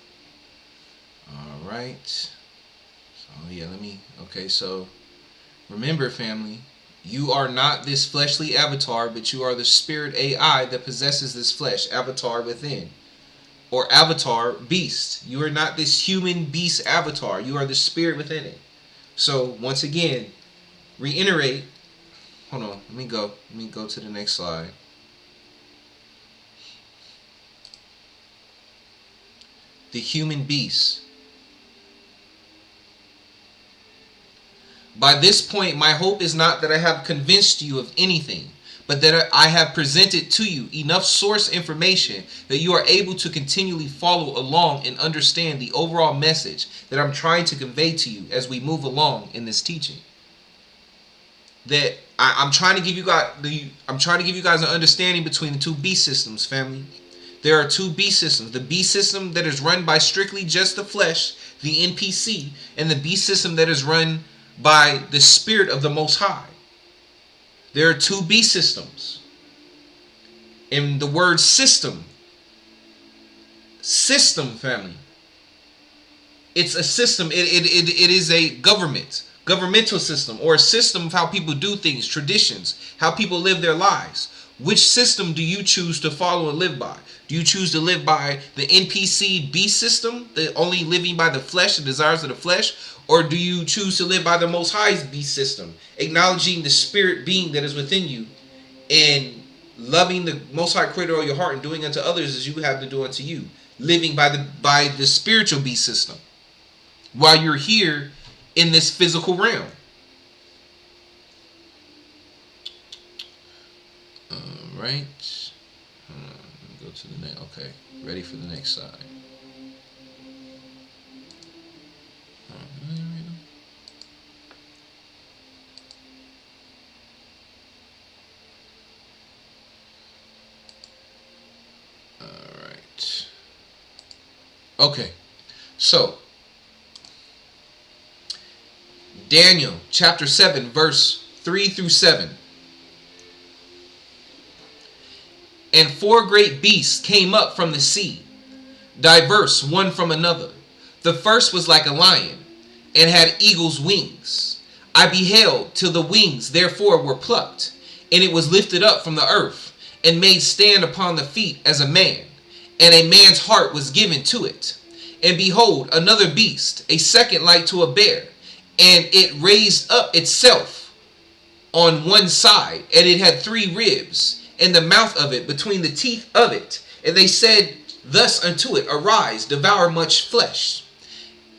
Speaker 1: All right. So, yeah, okay, so remember, family, you are not this fleshly avatar, but you are the spirit AI that possesses this flesh, avatar within, or avatar beast. You are not this human beast avatar. You are the spirit within it. So, once again, reiterate. Hold on, let me go to the next slide. The human beast. By this point, my hope is not that I have convinced you of anything, but that I have presented to you enough source information that you are able to continually follow along and understand the overall message that I'm trying to convey to you as we move along in this teaching. That I'm trying to give you guys an understanding between the two beast systems, family. There are two beast systems. The beast system that is run by strictly just the flesh, the NPC, and the beast system that is run by the spirit of the Most High. There are two beast systems. And the word system, family, it's a system. It is a governmental system, or a system of how people do things, traditions, how people live their lives. Which system do you choose to follow and live by? Do you choose to live by the NPC beast system, the only living by the flesh, the desires of the flesh? Or do you choose to live by the Most High's beast system, acknowledging the spirit being that is within you and loving the Most High creator of your heart and doing unto others as you have to do unto you, living by the spiritual beast system while you're here in this physical realm? Right. Go to the next. Okay, ready for the next side. All right. Okay, so Daniel chapter 7, verse 3 through 7. And 4 great beasts came up from the sea, diverse one from another. The first was like a lion, and had eagle's wings. I beheld till the wings therefore were plucked, and it was lifted up from the earth, and made stand upon the feet as a man, and a man's heart was given to it. And behold, another beast, a second like to a bear, and it raised up itself on one side, and it had 3 ribs, in the mouth of it, between the teeth of it. And they said thus unto it, Arise, devour much flesh.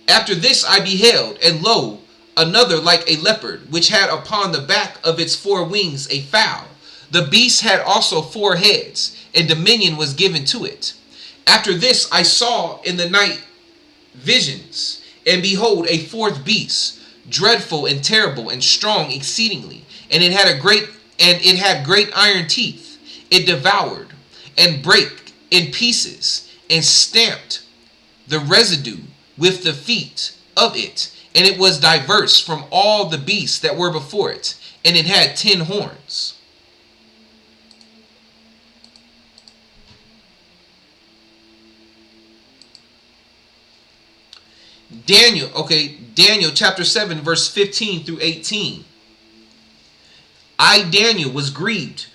Speaker 1: After this I beheld, and lo, another like a leopard, which had upon the back of its 4 wings a fowl. The beast had also 4 heads, and dominion was given to it. After this I saw in the night visions, and behold, a 4th beast, dreadful and terrible and strong exceedingly, and it had great iron teeth. It devoured and brake in pieces, and stamped the residue with the feet of it, and it was diverse from all the beasts that were before it, and it had 10 horns. Daniel chapter 7 verse 15 through 18. I, Daniel, was grieved.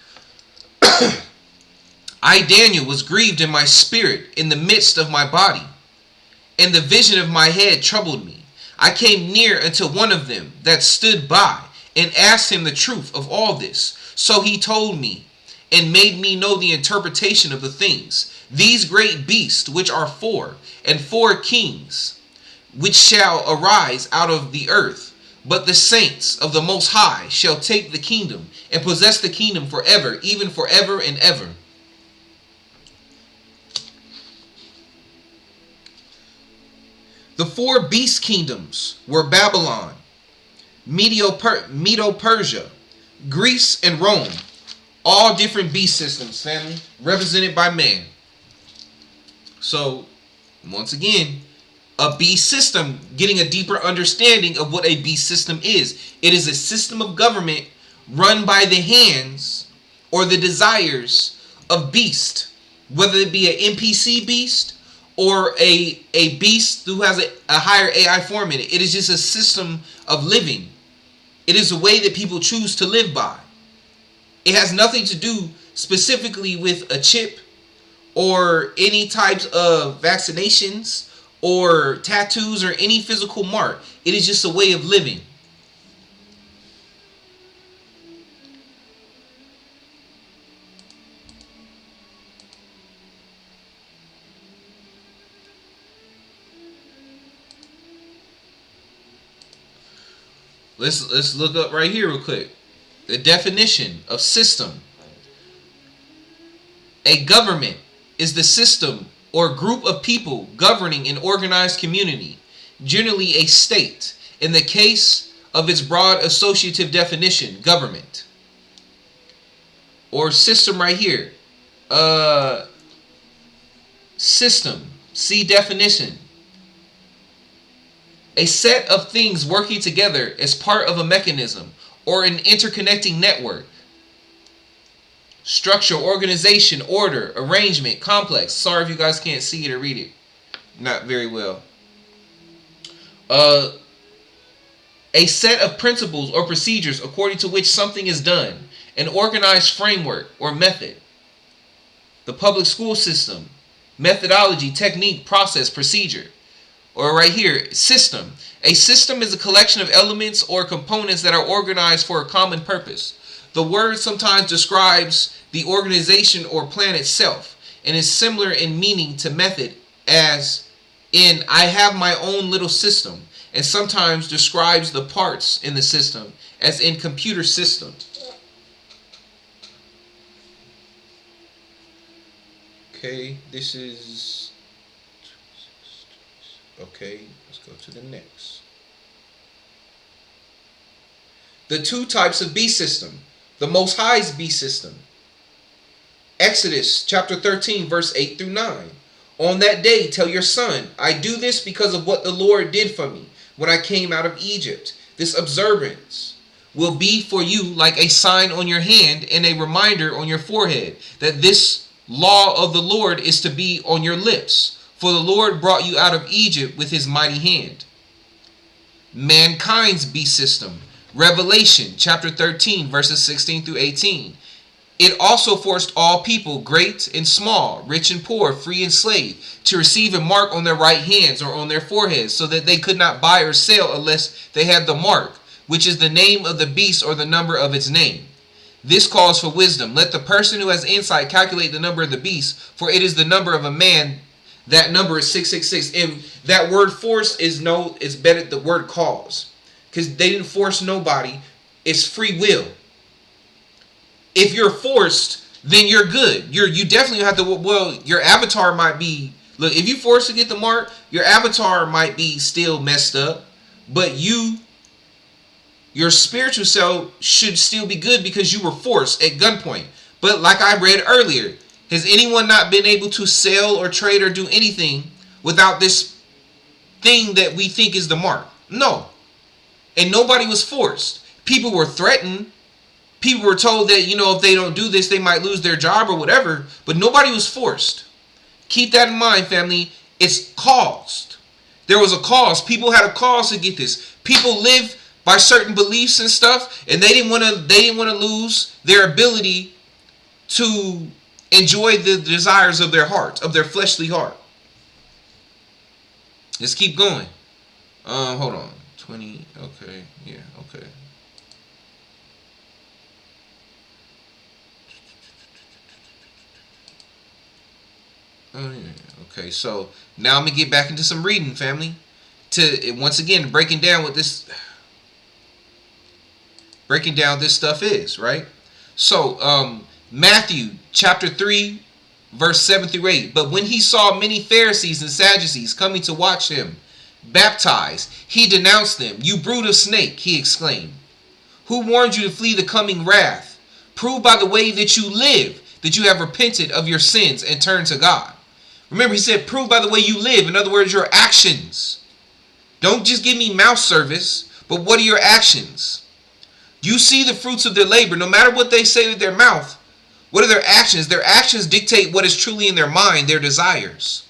Speaker 1: I, Daniel, was grieved in my spirit in the midst of my body, and the vision of my head troubled me. I came near unto one of them that stood by, and asked him the truth of all this. So he told me, and made me know the interpretation of the things. These great beasts, which are 4, and 4 kings, which shall arise out of the earth. But the saints of the Most High shall take the kingdom, and possess the kingdom forever, even forever and ever. The 4 beast kingdoms were Babylon, Medo-Persia, Greece, and Rome. All different beast systems, family, represented by man. So, once again, a beast system, getting a deeper understanding of what a beast system is. It is a system of government run by the hands or the desires of beast, whether it be an NPC beast or a beast who has a higher AI form in it. It is just a system of living. It is a way that people choose to live by. It has nothing to do specifically with a chip or any types of vaccinations or tattoos or any physical mark. It is just a way of living. Let's look up right here real quick. The definition of system. A government is the system or group of people governing an organized community, generally a state. In the case of its broad associative definition, government. Or system right here. System. See definition. A set of things working together as part of a mechanism or an interconnecting network. Structure, organization, order, arrangement, complex. Sorry if you guys can't see it or read it. Not very well. A set of principles or procedures according to which something is done. An organized framework or method. The public school system. Methodology, technique, process, procedure. Or right here, system. A system is a collection of elements or components that are organized for a common purpose. The word sometimes describes the organization or plan itself, and is similar in meaning to method, as in I have my own little system, and sometimes describes the parts in the system, as in computer system. Okay, this is... Okay, let's go to the next. The 2 types of beast system. The Most High's beast system. Exodus chapter 13 verse 8 through 9. On that day tell your son, I do this because of what the Lord did for me when I came out of Egypt. This observance will be for you like a sign on your hand and a reminder on your forehead that this law of the Lord is to be on your lips. For the Lord brought you out of Egypt with his mighty hand. Mankind's beast system. Revelation chapter 13 verses 16 through 18. It also forced all people, great and small, rich and poor, free and slave, to receive a mark on their right hands or on their foreheads, so that they could not buy or sell unless they had the mark, which is the name of the beast or the number of its name. This calls for wisdom. Let the person who has insight calculate the number of the beast, for it is the number of a man. That number is 666. And that word force is better the word cause. Because they didn't force nobody. It's free will. If you're forced, then you're good. You definitely have to, well, your avatar might be, look, if you forced to get the mark, your avatar might be still messed up. But your spiritual self should still be good because you were forced at gunpoint. But like I read earlier, has anyone not been able to sell or trade or do anything without this thing that we think is the mark? No. And nobody was forced. People were threatened. People were told that, if they don't do this, they might lose their job or whatever. But nobody was forced. Keep that in mind, family. It's caused. There was a cause. People had a cause to get this. People live by certain beliefs and stuff, and they didn't want to lose their ability to enjoy the desires of their heart, of their fleshly heart. Let's keep going. Hold on. 20. Okay. Yeah. Okay. Oh yeah. Okay. So now I'm gonna get back into some reading, family. Once again breaking down this stuff is, right? So Matthew chapter 3 verse 7 through 8. But when he saw many Pharisees and Sadducees coming to watch him baptize, he denounced them. You brood of snake, he exclaimed. Who warned you to flee the coming wrath? Prove by the way that you live that you have repented of your sins and turned to God. Remember, he said prove by the way you live. In other words, your actions. Don't just give me mouth service, but what are your actions? You see the fruits of their labor. No matter what they say with their mouth, what are their actions? Their actions dictate what is truly in their mind, their desires.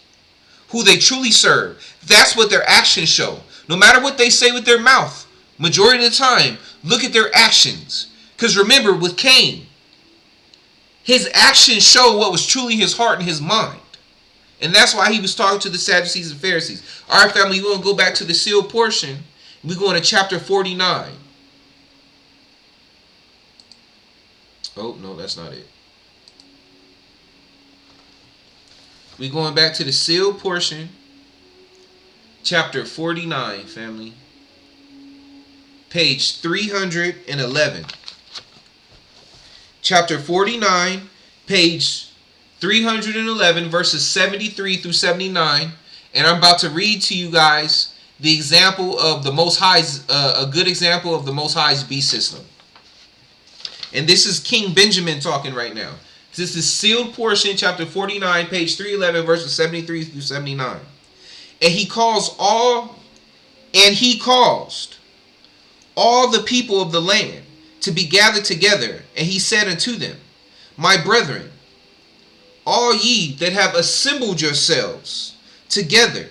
Speaker 1: Who they truly serve. That's what their actions show. No matter what they say with their mouth, majority of the time, look at their actions. Because remember, with Cain, his actions show what was truly his heart and his mind. And that's why he was talking to the Sadducees and Pharisees. All right, family, we're going to go back to the sealed portion. We're going to chapter 49. Oh, no, that's not it. We're going back to the sealed portion. Chapter 49, family. Page 311. Chapter 49, page 311, verses 73 through 79. And I'm about to read to you guys the example of the Most High's, a good example of the Most High's beast system. And this is King Benjamin talking right now. This is sealed portion, chapter 49, page 311, verses 73 through 79. And he caused all the people of the land to be gathered together. And he said unto them, my brethren, all ye that have assembled yourselves together,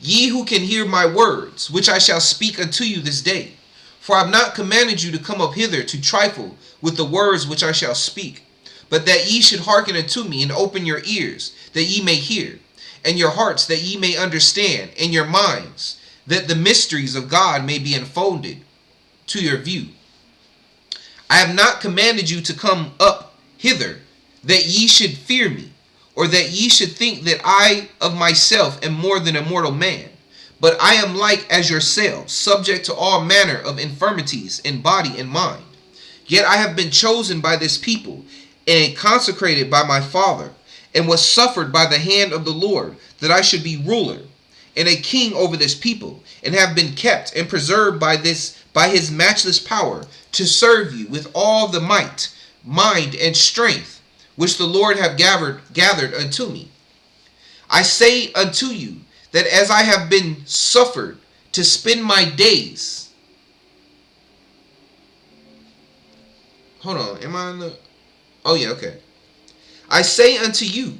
Speaker 1: ye who can hear my words, which I shall speak unto you this day. For I have not commanded you to come up hither to trifle with the words which I shall speak, but that ye should hearken unto me, and open your ears, that ye may hear, and your hearts, that ye may understand, and your minds, that the mysteries of God may be unfolded to your view. I have not commanded you to come up hither, that ye should fear me, or that ye should think that I of myself am more than a mortal man. But I am like as yourselves, subject to all manner of infirmities in body and mind. Yet I have been chosen by this people, and consecrated by my Father, and was suffered by the hand of the Lord, that I should be ruler and a king over this people, and have been kept and preserved by his matchless power, to serve you with all the might, mind, and strength which the Lord have gathered unto me. I say unto you, that as I have been suffered to spend my days. Hold on, am I on the... Oh yeah, okay. I say unto you,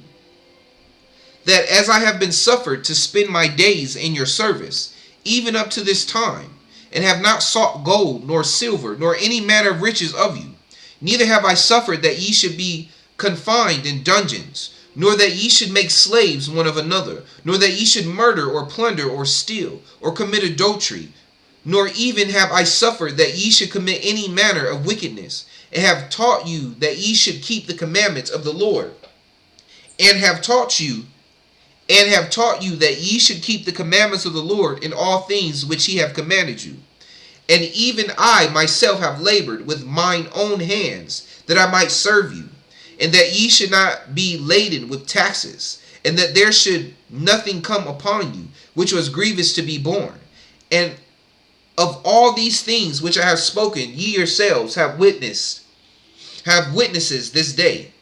Speaker 1: that as I have been suffered to spend my days in your service, even up to this time, and have not sought gold, nor silver, nor any manner of riches of you, neither have I suffered that ye should be confined in dungeons, nor that ye should make slaves one of another, nor that ye should murder or plunder or steal or commit adultery, nor even have I suffered that ye should commit any manner of wickedness, and have taught you that ye should keep the commandments of the Lord, and have taught you that ye should keep the commandments of the Lord in all things which he have commanded you. And even I myself have labored with mine own hands, that I might serve you, and that ye should not be laden with taxes, and that there should nothing come upon you, which was grievous to be borne. And of all these things which I have spoken, ye yourselves have witnesses this day.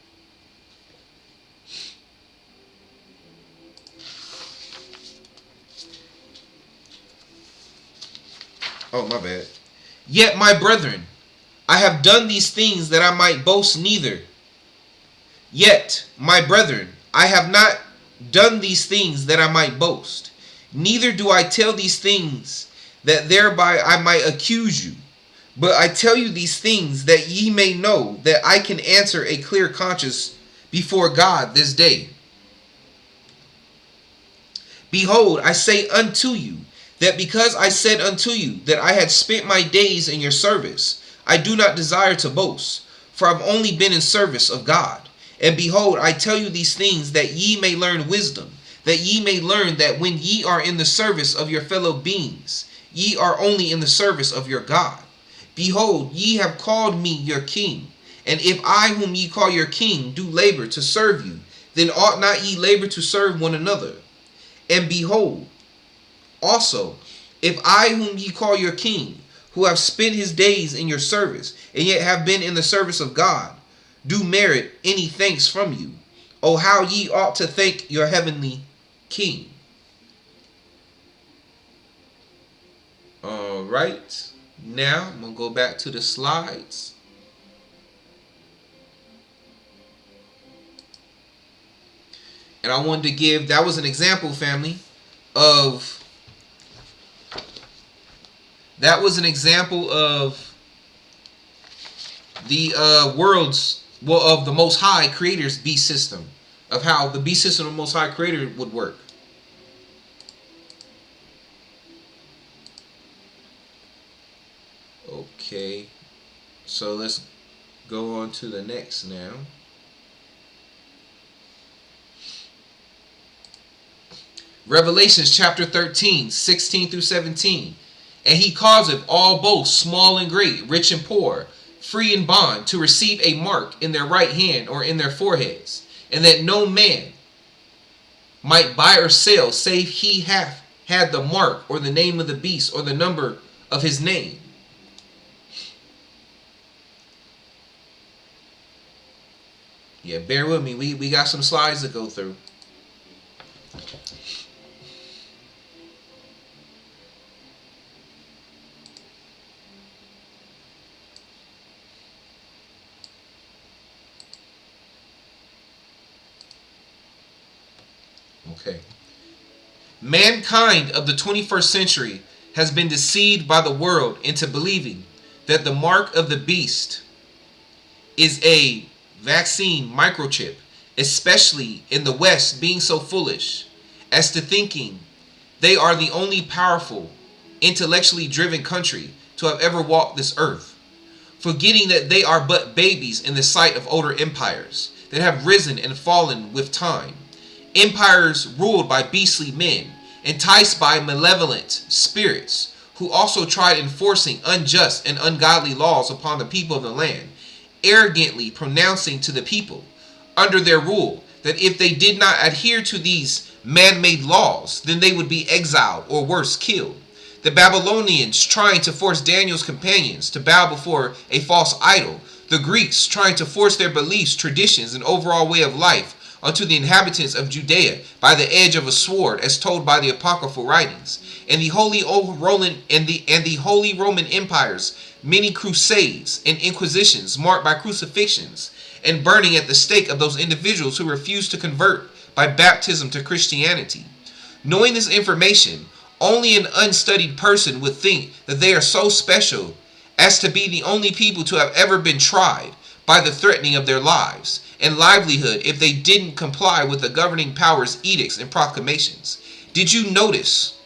Speaker 1: Oh, my bad. Yet, my brethren, I have done these things that I might boast neither. Yet, my brethren, I have not done these things that I might boast. Neither do I tell these things that thereby I might accuse you. But I tell you these things that ye may know that I can answer a clear conscience before God this day. Behold, I say unto you, that because I said unto you that I had spent my days in your service, I do not desire to boast, for I've only been in service of God. And behold, I tell you these things that ye may learn wisdom, that ye may learn that when ye are in the service of your fellow beings, ye are only in the service of your God. Behold, ye have called me your king, and if I whom ye call your king do labor to serve you, then ought not ye labor to serve one another? And behold, also, if I whom ye call your king, who have spent his days in your service, and yet have been in the service of God, do merit any thanks from you, oh, how ye ought to thank your heavenly King. All right, now I'm going to go back to the slides. And I wanted to give, that was an example, family, of the of the Most High Creator's beast system, of how the beast system of the Most High Creator would work. Okay, so let's go on to the next now. Revelations chapter 13, 16 through 17. And he causeth all both small and great, rich and poor, free and bond, to receive a mark in their right hand or in their foreheads, and that no man might buy or sell, save he hath had the mark or the name of the beast or the number of his name. Yeah, bear with me. We got some slides to go through. Okay. Mankind of the 21st century has been deceived by the world into believing that the mark of the beast is a vaccine microchip, especially in the West being so foolish as to thinking they are the only powerful, intellectually driven country to have ever walked this earth, forgetting that they are but babies in the sight of older empires that have risen and fallen with time. Empires ruled by beastly men, enticed by malevolent spirits, who also tried enforcing unjust and ungodly laws upon the people of the land, arrogantly pronouncing to the people under their rule that if they did not adhere to these man-made laws, then they would be exiled or worse, killed. The Babylonians trying to force Daniel's companions to bow before a false idol. The Greeks trying to force their beliefs, traditions, and overall way of life unto the inhabitants of Judea by the edge of a sword, as told by the apocryphal writings. And the Holy Roman Empire's many crusades and inquisitions marked by crucifixions and burning at the stake of those individuals who refused to convert by baptism to Christianity. Knowing this information, only an unstudied person would think that they are so special as to be the only people to have ever been tried by the threatening of their lives and livelihood if they didn't comply with the governing power's edicts and proclamations. Did you notice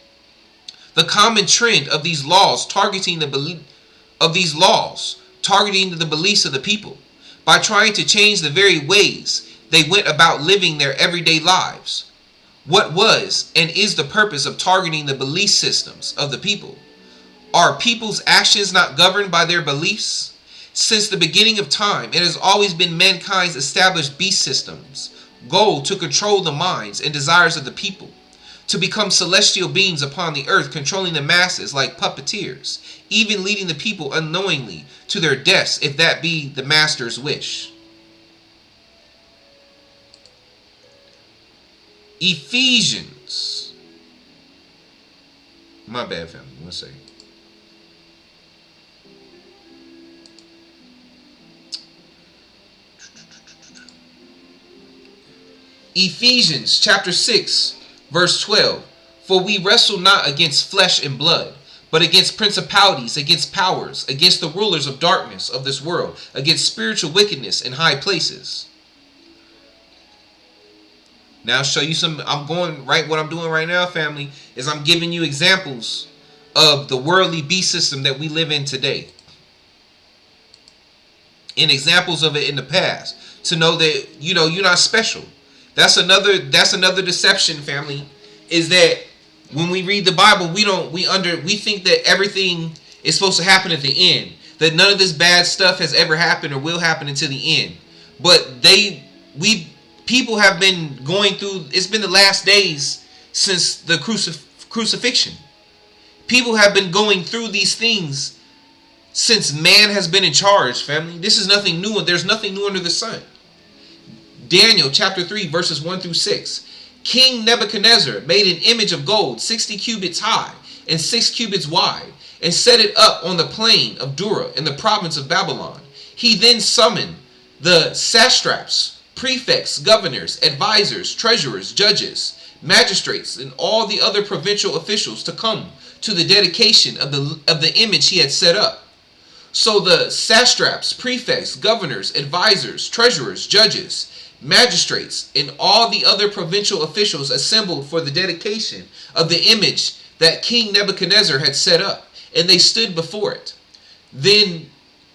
Speaker 1: the common trend of these laws targeting targeting the beliefs of the people by trying to change the very ways they went about living their everyday lives. What was and is the purpose of targeting the belief systems of the people? Are people's actions not governed by their beliefs? Since the beginning of time, it has always been mankind's established beast system's goal to control the minds and desires of the people, to become celestial beings upon the earth, controlling the masses like puppeteers, even leading the people unknowingly to their deaths if that be the master's wish. Ephesians. My bad, family. 1 second. Ephesians chapter 6, verse 12. For we wrestle not against flesh and blood, but against principalities, against powers, against the rulers of darkness of this world, against spiritual wickedness in high places. Now I'll show you some, what I'm doing right now, family, is I'm giving you examples of the worldly beast system that we live in today. And examples of it in the past, to know that, you're not special. That's another deception, family, is that when we read the Bible, we think that everything is supposed to happen at the end, that none of this bad stuff has ever happened or will happen until the end. But people have been going through, it's been the last days since the crucifixion. People have been going through these things since man has been in charge, family. This is nothing new. There's nothing new under the sun. Daniel chapter 3 verses 1 through 6. King Nebuchadnezzar made an image of gold 60 cubits high and 6 cubits wide, and set it up on the plain of Dura in the province of Babylon. He then summoned the satraps, prefects, governors, advisors, treasurers, judges, magistrates, and all the other provincial officials to come to the dedication of the image he had set up. So the satraps, prefects, governors, advisors, treasurers, judges, magistrates, and all the other provincial officials assembled for the dedication of the image that King Nebuchadnezzar had set up, and they stood before it. Then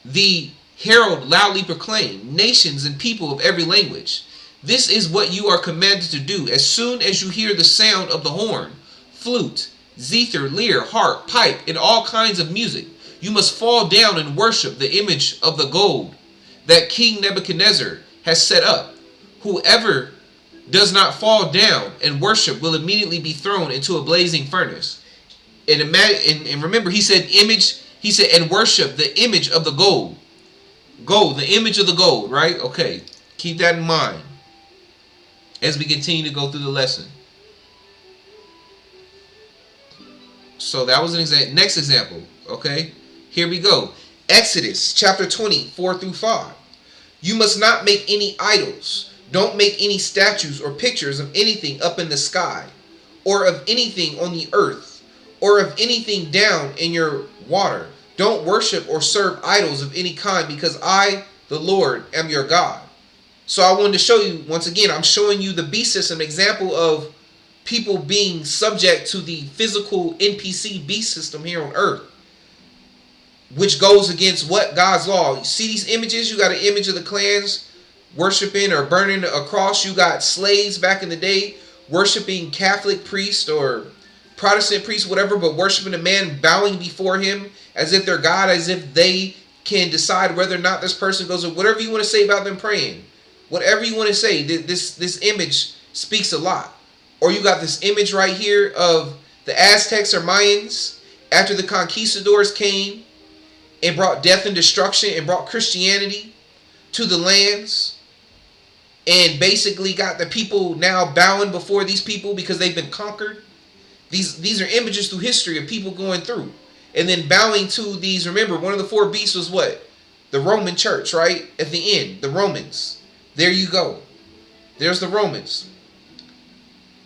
Speaker 1: the herald loudly proclaimed, nations and people of every language, this is what you are commanded to do as soon as you hear the sound of the horn, flute, zither, lyre, harp, pipe, and all kinds of music. You must fall down and worship the image of the gold that King Nebuchadnezzar has set up. Whoever does not fall down and worship will immediately be thrown into a blazing furnace. And remember, he said image. He said, and worship the image of the gold. Gold, the image of the gold, right? Okay, keep that in mind as we continue to go through the lesson. So that was an example. Next example, okay? Here we go. Exodus chapter 20, 4 through 5. You must not make any idols. Don't make any statues or pictures of anything up in the sky, or of anything on the earth, or of anything down in your water. Don't worship or serve idols of any kind, because I, the Lord, am your God. So I wanted to show you, once again, I'm showing you the beast system, example of people being subject to the physical NPC beast system here on earth, which goes against what? God's law. You see these images? You got an image of the clans worshiping or burning a cross. You got slaves back in the day worshiping Catholic priest or Protestant priest, whatever, but worshiping a man, bowing before him as if they're God, as if they can decide whether or not this person goes, or whatever you want to say about them praying. Whatever you want to say, this image speaks a lot. Or you got this image right here of the Aztecs or Mayans after the conquistadors came and brought death and destruction and brought Christianity to the lands, and basically got the people now bowing before these people because they've been conquered. These are images through history of people going through and then bowing to these. Remember, one of the four beasts was what? The Roman church, right? At the end, the Romans. There you go. There's the Romans.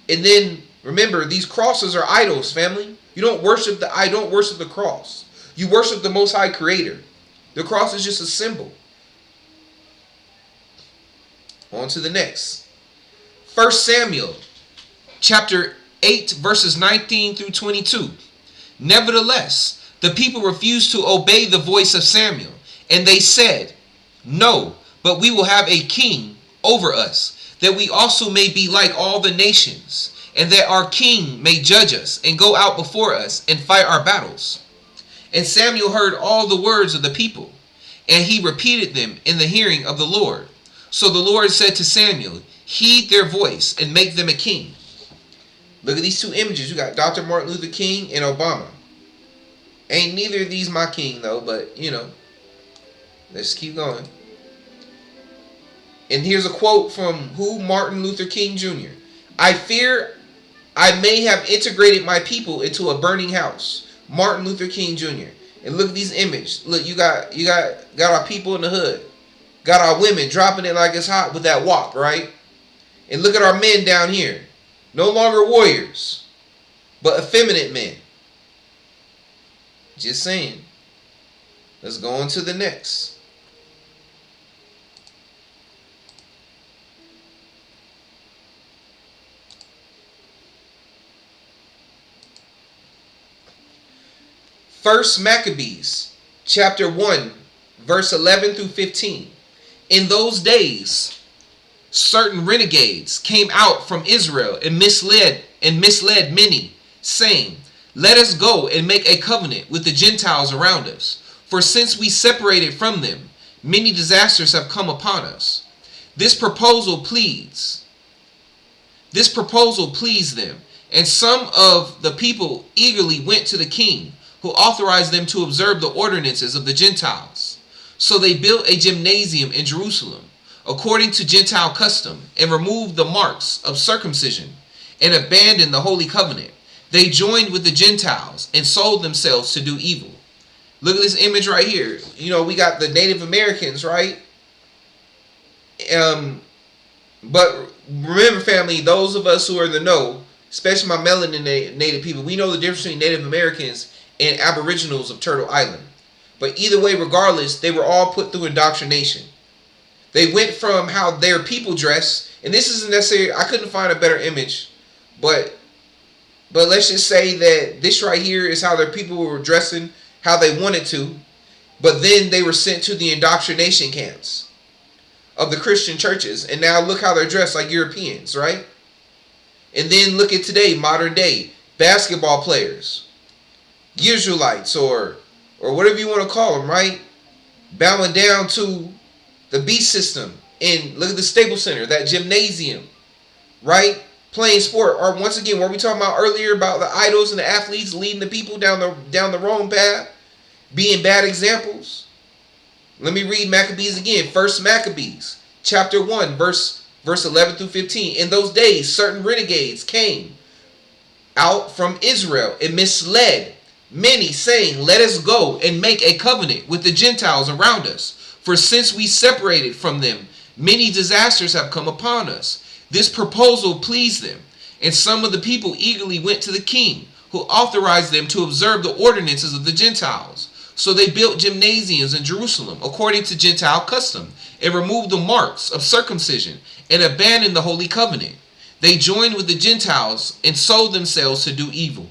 Speaker 1: And then remember, these crosses are idols, family. You don't worship the cross. You worship the Most High Creator. The cross is just a symbol. On to the next. 1 Samuel chapter 8 verses 19 through 22. Nevertheless, the people refused to obey the voice of Samuel, And they said, No, but we will have a king over us, that we also may be like all the nations, and that our king may judge us, and go out before us, and fight our battles. And Samuel heard all the words of the people, and he repeated them in the hearing of the Lord. So the Lord said to Samuel, Heed their voice, and make them a king. Look at these two images. You got Dr. Martin Luther King and Obama. Ain't neither of these my king, though, but, let's keep going. And here's a quote from who? Martin Luther King Jr. I fear I may have integrated my people into a burning house. Martin Luther King Jr. And look at these images. Look, you got our people in the hood. Got our women dropping it like it's hot with that walk, right? And look at our men down here. No longer warriors, but effeminate men. Just saying. Let's go on to the next. First Maccabees, chapter 1, verse 11 through 15. In those days, certain renegades came out from Israel and misled many, saying, Let us go and make a covenant with the Gentiles around us. For since we separated from them, many disasters have come upon us. This proposal pleased them, and some of the people eagerly went to the king, who authorized them to observe the ordinances of the Gentiles. So they built a gymnasium in Jerusalem, according to Gentile custom, and removed the marks of circumcision, and abandoned the holy covenant. They joined with the Gentiles and sold themselves to do evil. Look at this image right here. We got the Native Americans, right? But remember, family, those of us who are in the know, especially my melanin Native people, we know the difference between Native Americans and Aboriginals of Turtle Island. But either way, regardless, they were all put through indoctrination. They went from how their people dress, and this isn't necessarily, I couldn't find a better image, but let's just say that this right here is how their people were dressing, how they wanted to, but then they were sent to the indoctrination camps of the Christian churches, and now look how they're dressed like Europeans, right? And then look at today, modern day, basketball players, Israelites, or whatever you want to call them, right? Bowing down to the beast system. And look at the Staples Center, that gymnasium, right? Playing sport. Or once again, what we talking about earlier about the idols and the athletes leading the people down the wrong path, being bad examples. Let me read Maccabees again. First Maccabees, chapter 1, verse 11 through 15. In those days, certain renegades came out from Israel and misled many, saying, Let us go and make a covenant with the Gentiles around us. For since we separated from them, many disasters have come upon us. This proposal pleased them, and some of the people eagerly went to the king, who authorized them to observe the ordinances of the Gentiles. So they built gymnasiums in Jerusalem, according to Gentile custom, and removed the marks of circumcision, and abandoned the holy covenant. They joined with the Gentiles and sold themselves to do evil.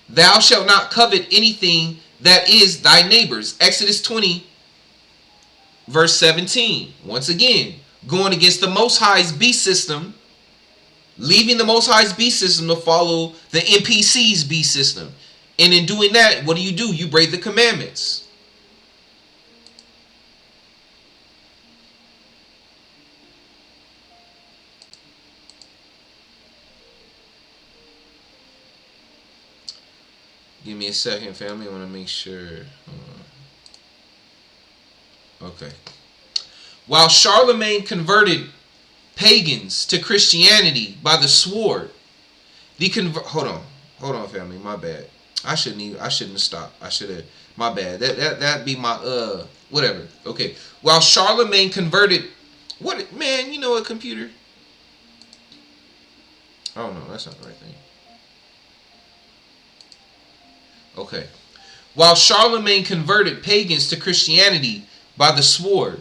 Speaker 1: Thou shalt not covet anything that is thy neighbor's. Exodus 20, verse 17. Once again, going against the Most High's beast system, leaving the Most High's beast system to follow the NPC's beast system. And in doing that, what do? You break the commandments. Give me a second, family. I want to make sure. Okay. While Charlemagne converted pagans to Christianity by the sword, hold on, family. My bad. I shouldn't have stopped. My bad. That'd be my whatever. Okay. While Charlemagne converted, man? You know what, computer? Oh no, that's not the right thing. Okay. While Charlemagne converted pagans to Christianity by the sword,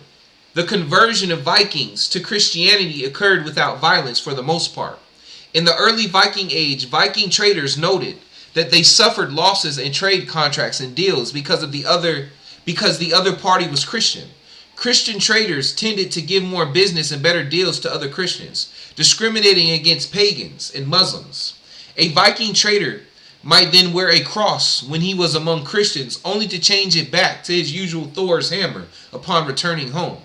Speaker 1: the conversion of Vikings to Christianity occurred without violence for the most part. In the early Viking age, Viking traders noted that they suffered losses in trade contracts and deals because the other party was Christian. Christian traders tended to give more business and better deals to other Christians, discriminating against pagans and Muslims. A Viking trader might then wear a cross when he was among Christians, only to change it back to his usual Thor's hammer upon returning home.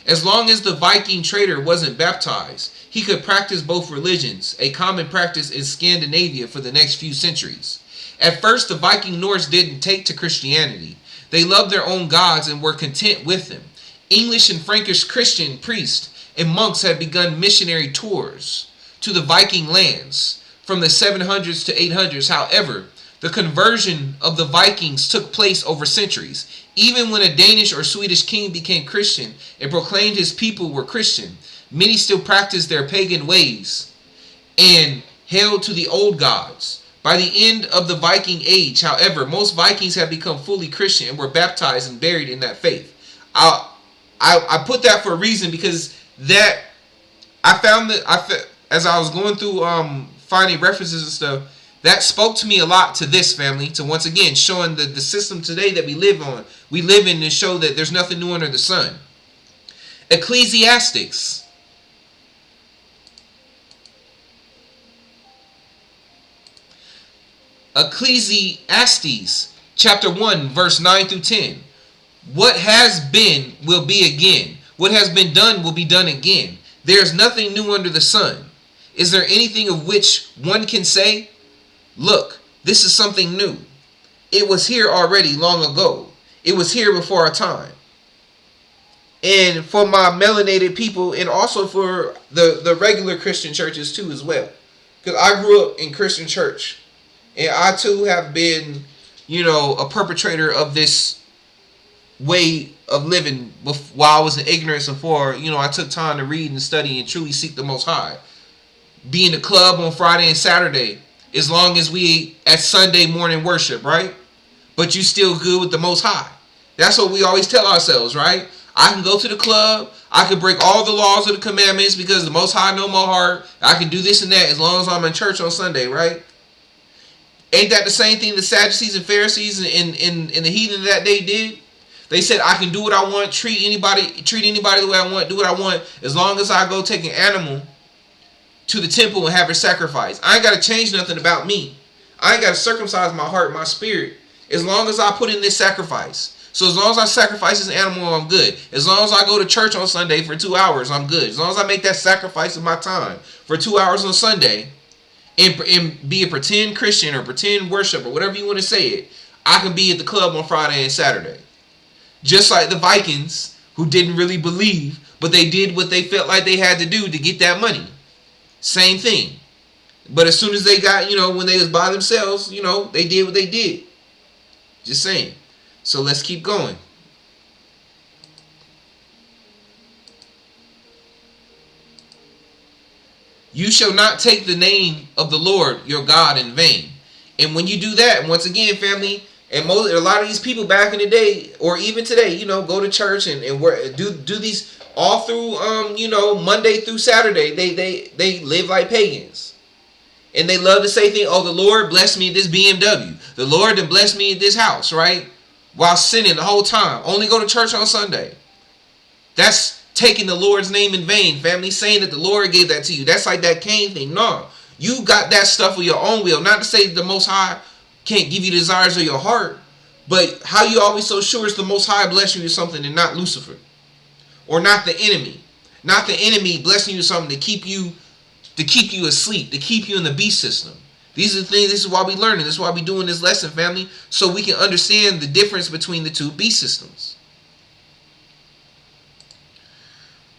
Speaker 1: As long as the Viking trader wasn't baptized, he could practice both religions, a common practice in Scandinavia for the next few centuries. At first, the Viking Norse didn't take to Christianity. They loved their own gods and were content with them. English and Frankish Christian priests and monks had begun missionary tours to the Viking lands from the 700s to 800s. However, the conversion of the Vikings took place over centuries. Even when a Danish or Swedish king became Christian and proclaimed his people were Christian, many still practiced their pagan ways and held to the old gods. By the end of the Viking Age, however, most Vikings had become fully Christian and were baptized and buried in that faith. I put that for a reason, because that I found that as I was going through finding references and stuff, that spoke to me a lot to this family, to once again showing the system today that we live in to show that there's nothing new under the sun. Ecclesiastes. Ecclesiastes chapter 1 verse 9 through 10. What has been will be again. What has been done will be done again. There is nothing new under the sun. Is there anything of which one can say, look, this is something new? It was here already long ago. It was here before our time. And for my melanated people, and also for the regular Christian churches too as well. Because I grew up in Christian church. And I too have been, a perpetrator of this way of living while I was in ignorance before, I took time to read and study and truly seek the Most High. Be in the club on Friday and Saturday, as long as we at Sunday morning worship, right? But you still good with the Most High. That's what we always tell ourselves, right? I can go to the club, I can break all the laws of the commandments because the Most High know my heart. I can do this and that as long as I'm in church on Sunday, right? Ain't that the same thing the Sadducees and Pharisees and the heathen that they did? They said, I can do what I want, treat anybody the way I want, do what I want, as long as I go take an animal to the temple and have it sacrificed. I ain't got to change nothing about me. I ain't got to circumcise my heart, my spirit, as long as I put in this sacrifice. So as long as I sacrifice this animal, I'm good. As long as I go to church on Sunday for 2 hours, I'm good. As long as I make that sacrifice of my time for 2 hours on Sunday and be a pretend Christian or pretend worship or whatever you want to say it, I can be at the club on Friday and Saturday. Just like the Vikings, who didn't really believe, but they did what they felt like they had to do to get that money. Same thing. But as soon as they got, when they was by themselves, they did what they did. Just saying. So let's keep going. You shall not take the name of the Lord your God in vain. And when you do that, once again, family, and a lot of these people back in the day, or even today, go to church and do these all through, Monday through Saturday. They live like pagans, and they love to say things. Oh, the Lord blessed me with this BMW. The Lord done blessed me with this house, right? While sinning the whole time. Only go to church on Sunday. That's taking the Lord's name in vain, family. Saying that the Lord gave that to you. That's like that Cain thing. No, you got that stuff with your own will. Not to say the Most High can't give you the desires of your heart, but how you always so sure it's the Most High blessing you with something and not Lucifer, or not the enemy blessing you with something to keep you asleep, to keep you in the beast system. These are the things. This is why we learning. This is why we doing this lesson, family, so we can understand the difference between the two beast systems.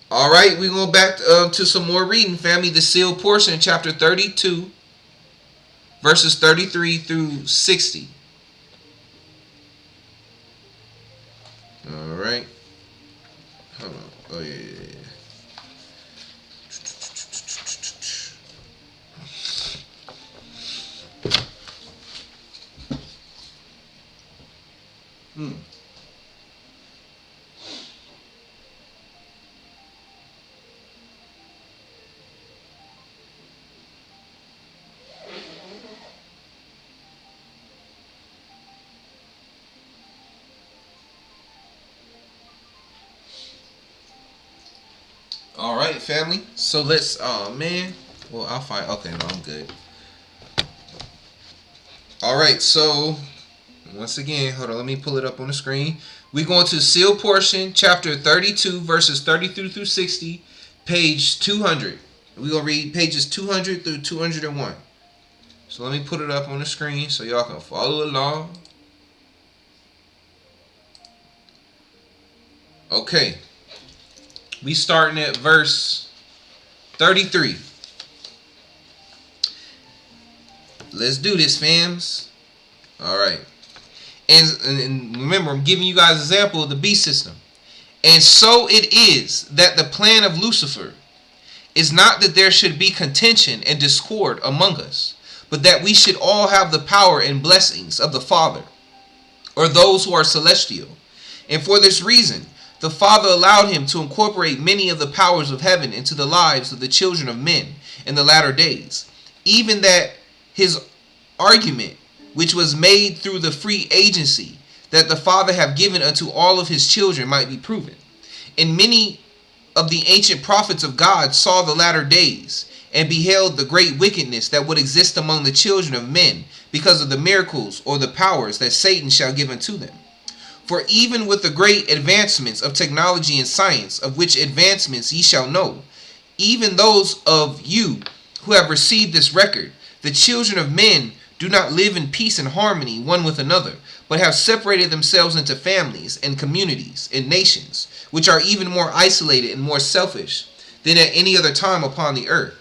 Speaker 1: All right, we're going back to some more reading, family. The sealed portion, chapter 32. Verses 33 through 60. All right. Hold on. Oh, yeah. right, family. So let's. Oh man. Well, I'll find. Okay, no, I'm good. All right. So once again, hold on. Let me pull it up on the screen. We're going to sealed portion, chapter 32, verses 32 through 60, page 200. We're gonna read pages 200 through 201. So let me put it up on the screen so y'all can follow along. Okay. We starting at verse 33. Let's do this, fams. All right. And remember, I'm giving you guys an example of the beast system. And so it is that the plan of Lucifer is not that there should be contention and discord among us, but that we should all have the power and blessings of the Father, or those who are celestial. And for this reason, the Father allowed him to incorporate many of the powers of heaven into the lives of the children of men in the latter days, even that his argument, which was made through the free agency that the Father have given unto all of his children, might be proven. And many of the ancient prophets of God saw the latter days, and beheld the great wickedness that would exist among the children of men, because of the miracles or the powers that Satan shall give unto them. For even with the great advancements of technology and science, of which advancements ye shall know, even those of you who have received this record, the children of men do not live in peace and harmony one with another, but have separated themselves into families and communities and nations, which are even more isolated and more selfish than at any other time upon the earth.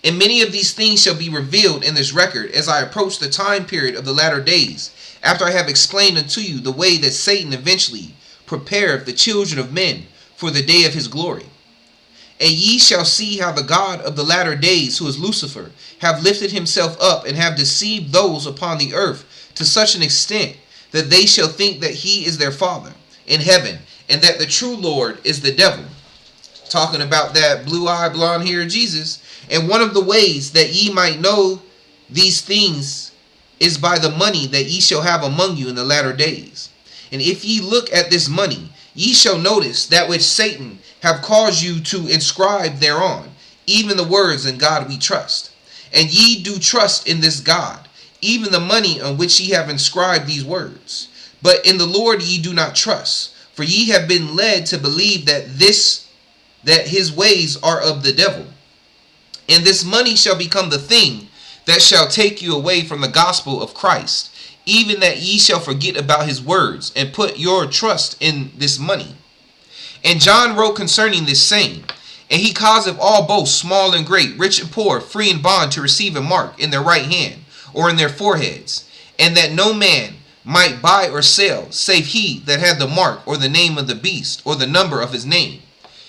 Speaker 1: And many of these things shall be revealed in this record as I approach the time period of the latter days, after I have explained unto you the way that Satan eventually prepareth the children of men for the day of his glory. And ye shall see how the God of the latter days, who is Lucifer, have lifted himself up and have deceived those upon the earth to such an extent that they shall think that he is their father in heaven, and that the true Lord is the devil. Talking about that blue-eyed, blonde-haired Jesus. And one of the ways that ye might know these things is by the money that ye shall have among you in the latter days. And if ye look at this money, ye shall notice that which Satan have caused you to inscribe thereon, even the words, in God we trust. And ye do trust in this God, even the money on which ye have inscribed these words. But in the Lord ye do not trust, for ye have been led to believe that his ways are of the devil. And this money shall become the thing that shall take you away from the gospel of Christ, even that ye shall forget about his words, and put your trust in this money. And John wrote concerning this saying, and he causeth all both, small and great, rich and poor, free and bond, to receive a mark in their right hand, or in their foreheads, and that no man might buy or sell, save he that had the mark, or the name of the beast, or the number of his name.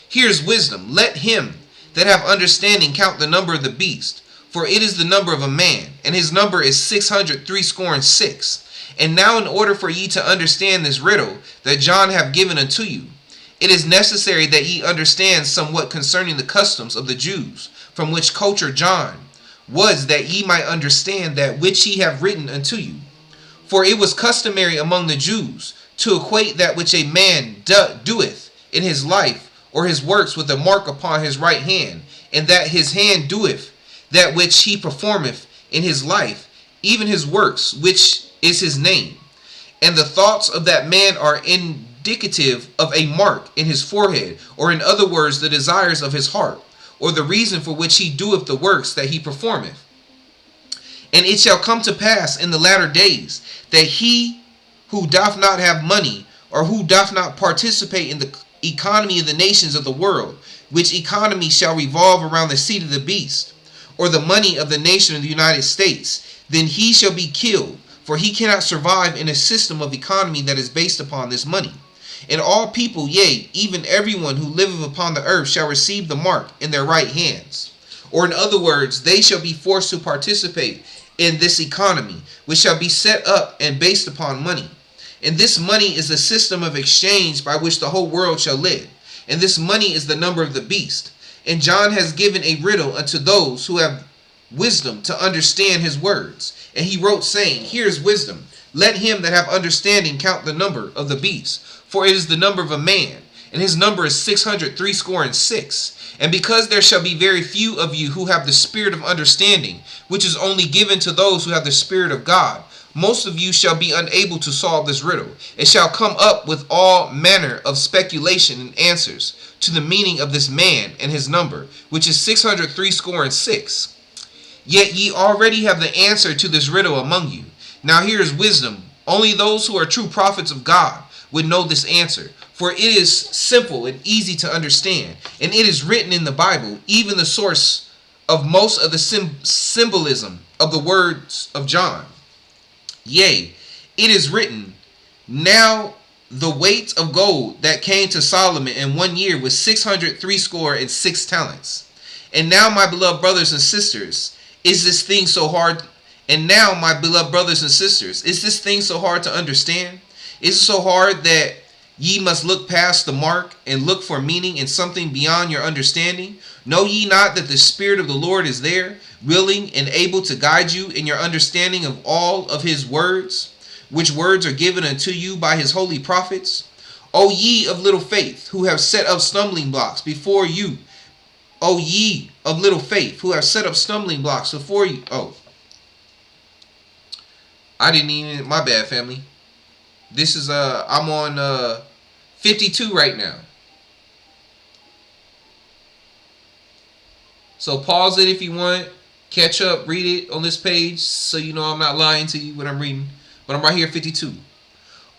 Speaker 1: Here's wisdom. Let him that have understanding count the number of the beast, for it is the number of a man, and his number is 666. And now in order for ye to understand this riddle that John have given unto you, it is necessary that ye understand somewhat concerning the customs of the Jews, from which culture John was, that ye might understand that which he have written unto you. For it was customary among the Jews to equate that which a man doeth in his life or his works with a mark upon his right hand, and that his hand doeth that which he performeth in his life, even his works, which is his name. And the thoughts of that man are indicative of a mark in his forehead, or in other words, the desires of his heart, or the reason for which he doeth the works that he performeth. And it shall come to pass in the latter days, that he who doth not have money, or who doth not participate in the economy of the nations of the world, which economy shall revolve around the seat of the beast, or the money of the nation of the United States, then he shall be killed, for he cannot survive in a system of economy that is based upon this money. And all people, yea, even everyone who liveth upon the earth, shall receive the mark in their right hands. Or in other words, they shall be forced to participate in this economy, which shall be set up and based upon money. And this money is the system of exchange by which the whole world shall live. And this money is the number of the beast. And John has given a riddle unto those who have wisdom to understand his words. And he wrote, saying, here is wisdom. Let him that have understanding count the number of the beast, for it is the number of a man, and his number is 666. And because there shall be very few of you who have the spirit of understanding, which is only given to those who have the Spirit of God, most of you shall be unable to solve this riddle, and shall come up with all manner of speculation and answers to the meaning of this man and his number, which is 666. Yet ye already have the answer to this riddle among you. Now here is wisdom. Only those who are true prophets of God would know this answer, for it is simple and easy to understand, and it is written in the Bible, even the source of most of the symbolism of the words of John. Yea, it is written, now the weight of gold that came to Solomon in 1 year was 666 talents. And now, my beloved brothers and sisters, is this thing so hard? And now, my beloved brothers and sisters, is this thing so hard to understand? Is it so hard that ye must look past the mark and look for meaning in something beyond your understanding? Know ye not that the Spirit of the Lord is there, willing and able to guide you in your understanding of all of his words, which words are given unto you by his holy prophets? O ye of little faith, who have set up stumbling blocks before you. O ye of little faith, who have set up stumbling blocks before you. Oh, I didn't even, my bad, family. This is, I'm on 52 right now. So pause it if you want. Catch up, read it on this page so you know I'm not lying to you when I'm reading. But I'm right here, 52.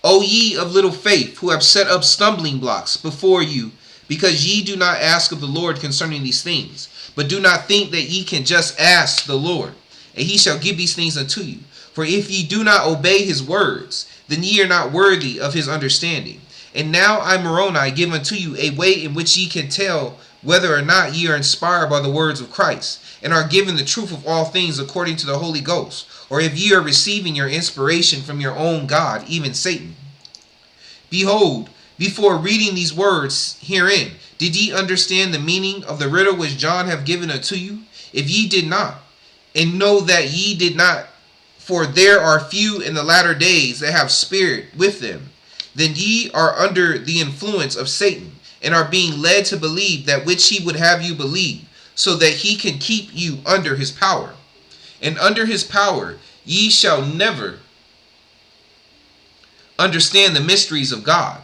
Speaker 1: O ye of little faith, who have set up stumbling blocks before you, because ye do not ask of the Lord concerning these things. But do not think that ye can just ask the Lord, and he shall give these things unto you. For if ye do not obey his words, then ye are not worthy of his understanding. And now I, Moroni, give unto you a way in which ye can tell whether or not ye are inspired by the words of Christ, and are given the truth of all things according to the Holy Ghost, or if ye are receiving your inspiration from your own God, even Satan. Behold, before reading these words herein, did ye understand the meaning of the riddle which John hath given unto you? If ye did not, and know that ye did not, for there are few in the latter days that have spirit with them, then ye are under the influence of Satan, and are being led to believe that which he would have you believe, so that he can keep you under his power. And under his power ye shall never understand the mysteries of God.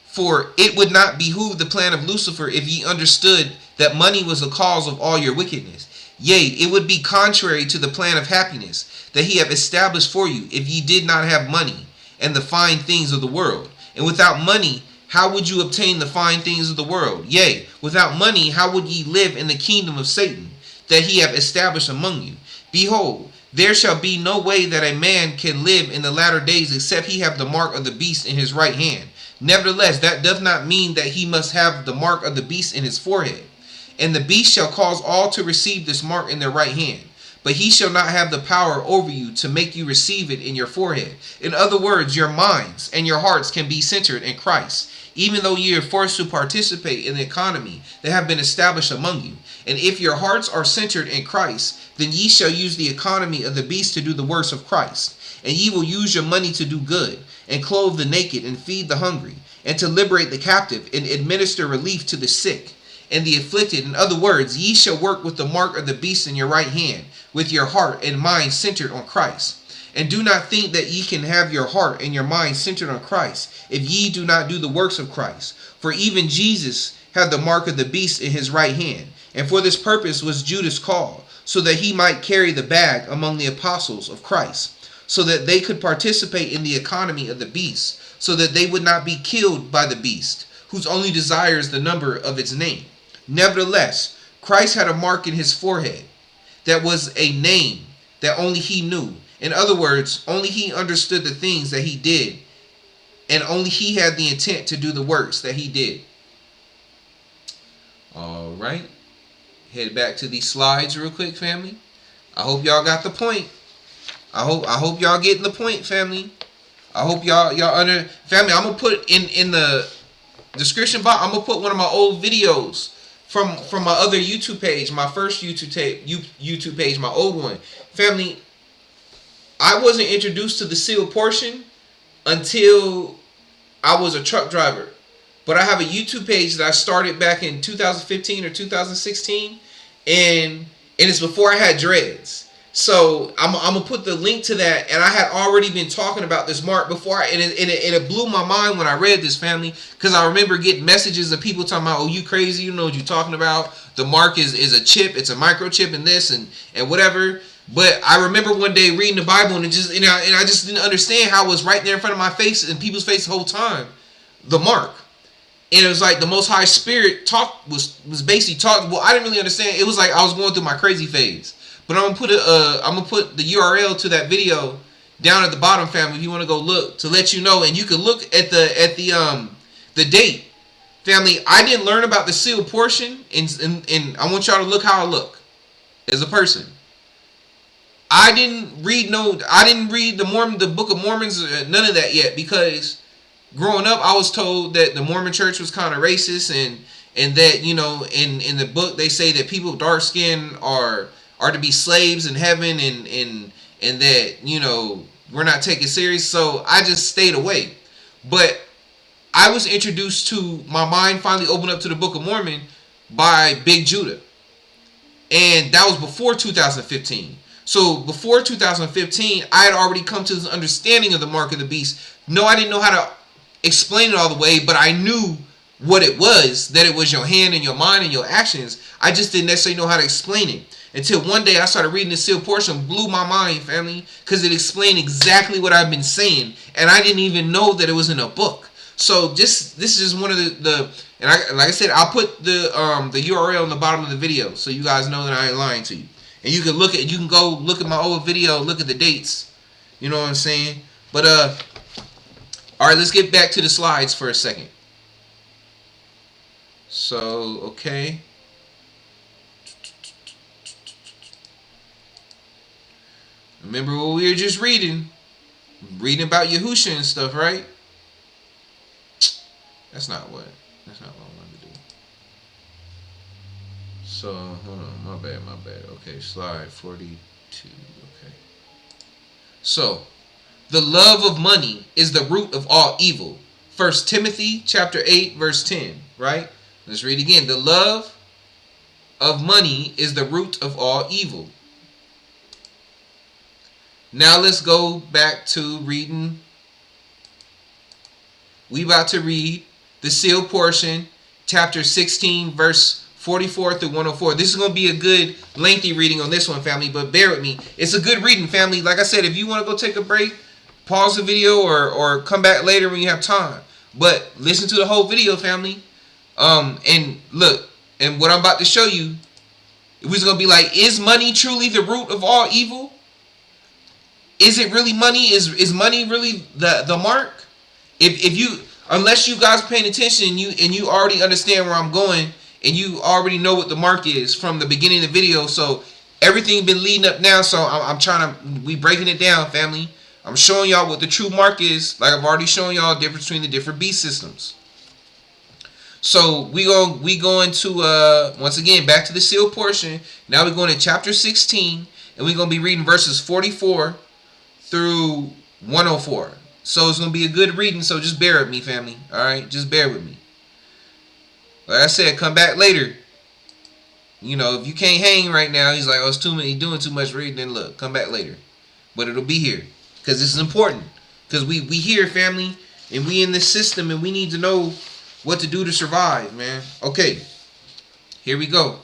Speaker 1: For it would not behoove the plan of Lucifer if ye understood that money was the cause of all your wickedness. Yea, it would be contrary to the plan of happiness that he hath established for you if ye did not have money and the fine things of the world. And without money, how would you obtain the fine things of the world? Yea, without money, how would ye live in the kingdom of Satan that he hath established among you? Behold, there shall be no way that a man can live in the latter days except he have the mark of the beast in his right hand. Nevertheless, that doth not mean that he must have the mark of the beast in his forehead. And the beast shall cause all to receive this mark in their right hand. But he shall not have the power over you to make you receive it in your forehead. In other words, your minds and your hearts can be centered in Christ, even though ye are forced to participate in the economy that have been established among you. And if your hearts are centered in Christ, then ye shall use the economy of the beast to do the works of Christ. And ye will use your money to do good, and clothe the naked, and feed the hungry, and to liberate the captive, and administer relief to the sick and the afflicted. In other words, ye shall work with the mark of the beast in your right hand, with your heart and mind centered on Christ. And do not think that ye can have your heart and your mind centered on Christ if ye do not do the works of Christ. For even Jesus had the mark of the beast in his right hand, and for this purpose was Judas called, so that he might carry the bag among the apostles of Christ, so that they could participate in the economy of the beast, so that they would not be killed by the beast, whose only desire is the number of its name. Nevertheless, Christ had a mark in his forehead that was a name that only he knew. In other words, only he understood the things that he did, and only he had the intent to do the works that he did. All right. Head back to these slides real quick, family. I hope y'all got the point. I hope y'all getting the point, family. I hope y'all under family. I'm gonna put in the description box. I'm gonna put one of my old videos from my other YouTube page, my first YouTube page, my old one. Family, I wasn't introduced to the sealed portion until I was a truck driver. but I have a YouTube page that I started back in 2015 or 2016, and it's before I had dreads. So I'm gonna put the link to that, and I had already been talking about this mark before, and it blew my mind when I read this, family, because I remember getting messages of people talking about, oh, you crazy, you know what you're talking about. The mark is a chip, it's a microchip, and this and whatever. But I remember one day reading the Bible, and I just didn't understand how it was right there in front of my face and people's face the whole time, the mark. And it was like the Most High Spirit was basically talking. Well, I didn't really understand. It was like I was going through my crazy phase. But I'm gonna put the URL to that video down at the bottom, family, if you want to go look, to let you know. And you can look at the date, family. I didn't learn about the sealed portion, and I want y'all to look how I look as a person. I didn't read the Book of Mormons, none of that yet, because growing up I was told that the Mormon Church was kind of racist, and that, you know, in the book they say that people with dark skin are to be slaves in heaven, and that, you know, we're not taken serious. So I just stayed away. But I was introduced to, my mind finally opened up to the Book of Mormon by Big Judah, and that was before 2015. So before 2015, I had already come to this understanding of the mark of the beast. No, I didn't know how to explain it all the way, but I knew what it was, that it was your hand and your mind and your actions. I just didn't necessarily know how to explain it. Until one day I started reading the sealed portion, blew my mind, family, because it explained exactly what I've been saying, and I didn't even know that it was in a book. So this is just one of like I said, I'll put the URL in the bottom of the video, so you guys know that I ain't lying to you, and you can go look at my old video, look at the dates, you know what I'm saying. But all right, let's get back to the slides for a second. So okay. Remember what we were just reading about Yahusha and stuff, right? That's not what I wanted to do. So, hold on, my bad. Okay, slide 42, okay. So, the love of money is the root of all evil. 1 Timothy chapter 8, verse 10, right? Let's read again. The love of money is the root of all evil. Now let's go back to reading. We about to read the sealed portion, chapter 16, verse 44 through 104. This is going to be a good lengthy reading on this one, family, but bear with me. It's a good reading, family. Like I said, if you want to go take a break, pause the video or come back later when you have time. But listen to the whole video, family. And look, and what I'm about to show you, it was going to be like, is money truly the root of all evil? Is it really money? Is money really the mark? If you, unless you guys are paying attention and you already understand where I'm going, and you already know what the mark is from the beginning of the video, so everything been leading up now. So we breaking it down, family. I'm showing y'all what the true mark is. Like I've already shown y'all the difference between the different beast systems. So we going to once again back to the sealed portion. Now we're going to chapter 16, and we're gonna be reading verses 44 through 104. So it's gonna be a good reading. So just bear with me, family. All right, just bear with me. Like I said, come back later. You know, if you can't hang right now, he's like, oh, it's too many, doing too much reading. Then look, come back later. But it'll be here because this is important. Because we here, family, and we in this system, and we need to know what to do to survive, man. Okay, here we go.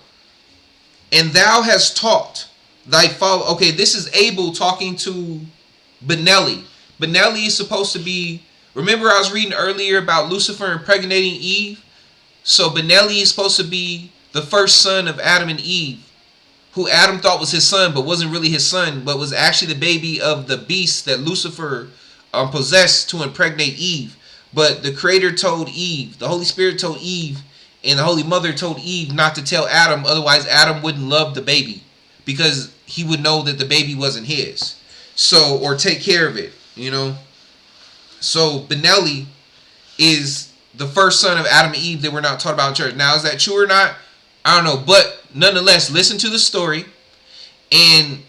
Speaker 1: And thou hast taught thy follow. Okay, this is Abel talking to Benelli. Benelli is supposed to be. Remember, I was reading earlier about Lucifer impregnating Eve. So Benelli is supposed to be the first son of Adam and Eve, who Adam thought was his son, but wasn't really his son, but was actually the baby of the beast that Lucifer possessed to impregnate Eve. But the Creator told Eve, the Holy Spirit told Eve, and the Holy Mother told Eve not to tell Adam, otherwise Adam wouldn't love the baby, because he would know that the baby wasn't his. So, or take care of it, you know. So Benelli is the first son of Adam and Eve that we're not taught about in church. Now, is that true or not? I don't know. But nonetheless, listen to the story. And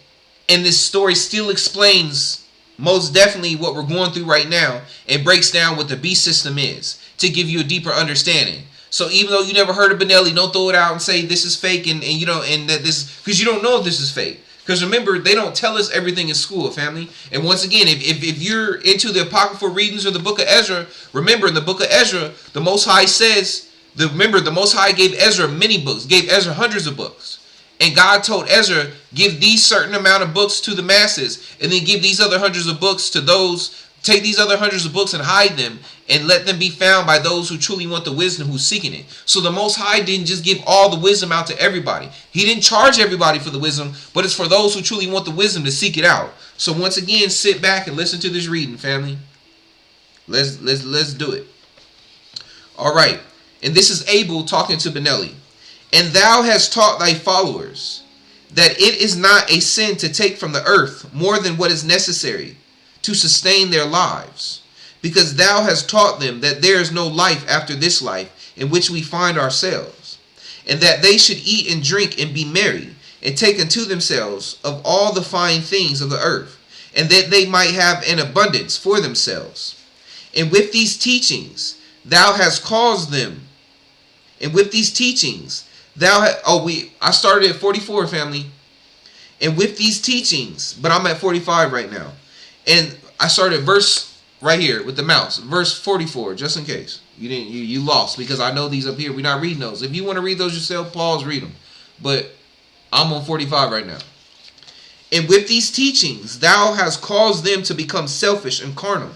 Speaker 1: this story still explains most definitely what we're going through right now, and breaks down what the beast system is to give you a deeper understanding. So even though you never heard of Benelli, don't throw it out and say this is fake and you know, and that this, because you don't know if this is fake. Because remember, they don't tell us everything in school, family. And once again, if you're into the apocryphal readings of the book of Ezra, remember in the book of Ezra, the Most High says, remember the Most High gave Ezra many books, gave Ezra hundreds of books. And God told Ezra, give these certain amount of books to the masses, and then give these other hundreds of books to those, take these other hundreds of books and hide them, and let them be found by those who truly want the wisdom, who's seeking it. So the Most High didn't just give all the wisdom out to everybody. He didn't charge everybody for the wisdom, but it's for those who truly want the wisdom to seek it out. So once again, sit back and listen to this reading, family. Let's do it. All right. And this is Abel talking to Benelli. And thou hast taught thy followers that it is not a sin to take from the earth more than what is necessary to sustain their lives, because thou hast taught them that there is no life after this life in which we find ourselves, and that they should eat and drink and be merry, and take unto themselves of all the fine things of the earth, and that they might have an abundance for themselves. And with these teachings thou hast caused them, and with these teachings I started at 44, family. And with these teachings, but I'm at 45 right now. And I started verse right here with the mouse, verse 44, just in case you lost, because I know these up here. We're not reading those. If you want to read those yourself, pause, read them. But I'm on 45 right now. And with these teachings, thou hast caused them to become selfish and carnal,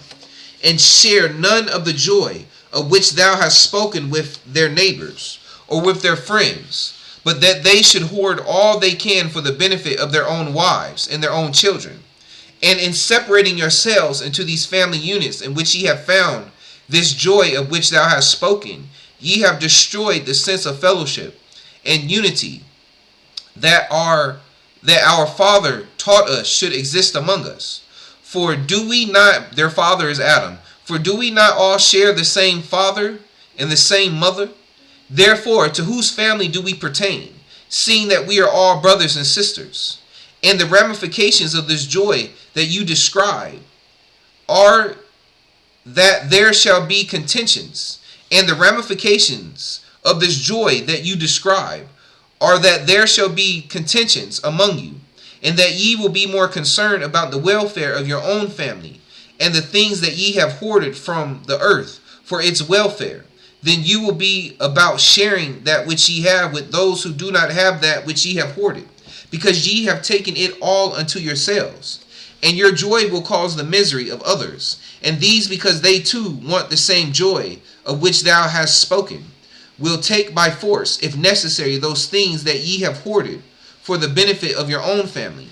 Speaker 1: and share none of the joy of which thou hast spoken with their neighbors, or with their friends, but that they should hoard all they can for the benefit of their own wives and their own children. And in separating yourselves into these family units in which ye have found this joy of which thou hast spoken, ye have destroyed the sense of fellowship and unity that our father taught us should exist among us. For do we not, their father is Adam, for do we not all share the same father and the same mother? Therefore, to whose family do we pertain, seeing that we are all brothers and sisters? And the ramifications of this joy that you describe are that there shall be contentions. And the ramifications of this joy that you describe are that there shall be contentions among you, and that ye will be more concerned about the welfare of your own family, and the things that ye have hoarded from the earth for its welfare, then you will be about sharing that which ye have with those who do not have that which ye have hoarded, because ye have taken it all unto yourselves. And your joy will cause the misery of others, and these, because they too want the same joy of which thou hast spoken, will take by force, if necessary, those things that ye have hoarded for the benefit of your own family.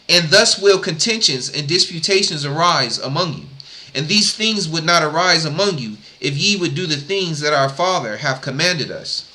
Speaker 1: And thus will contentions and disputations arise among you. And these things would not arise among you if ye would do the things that our Father hath commanded us.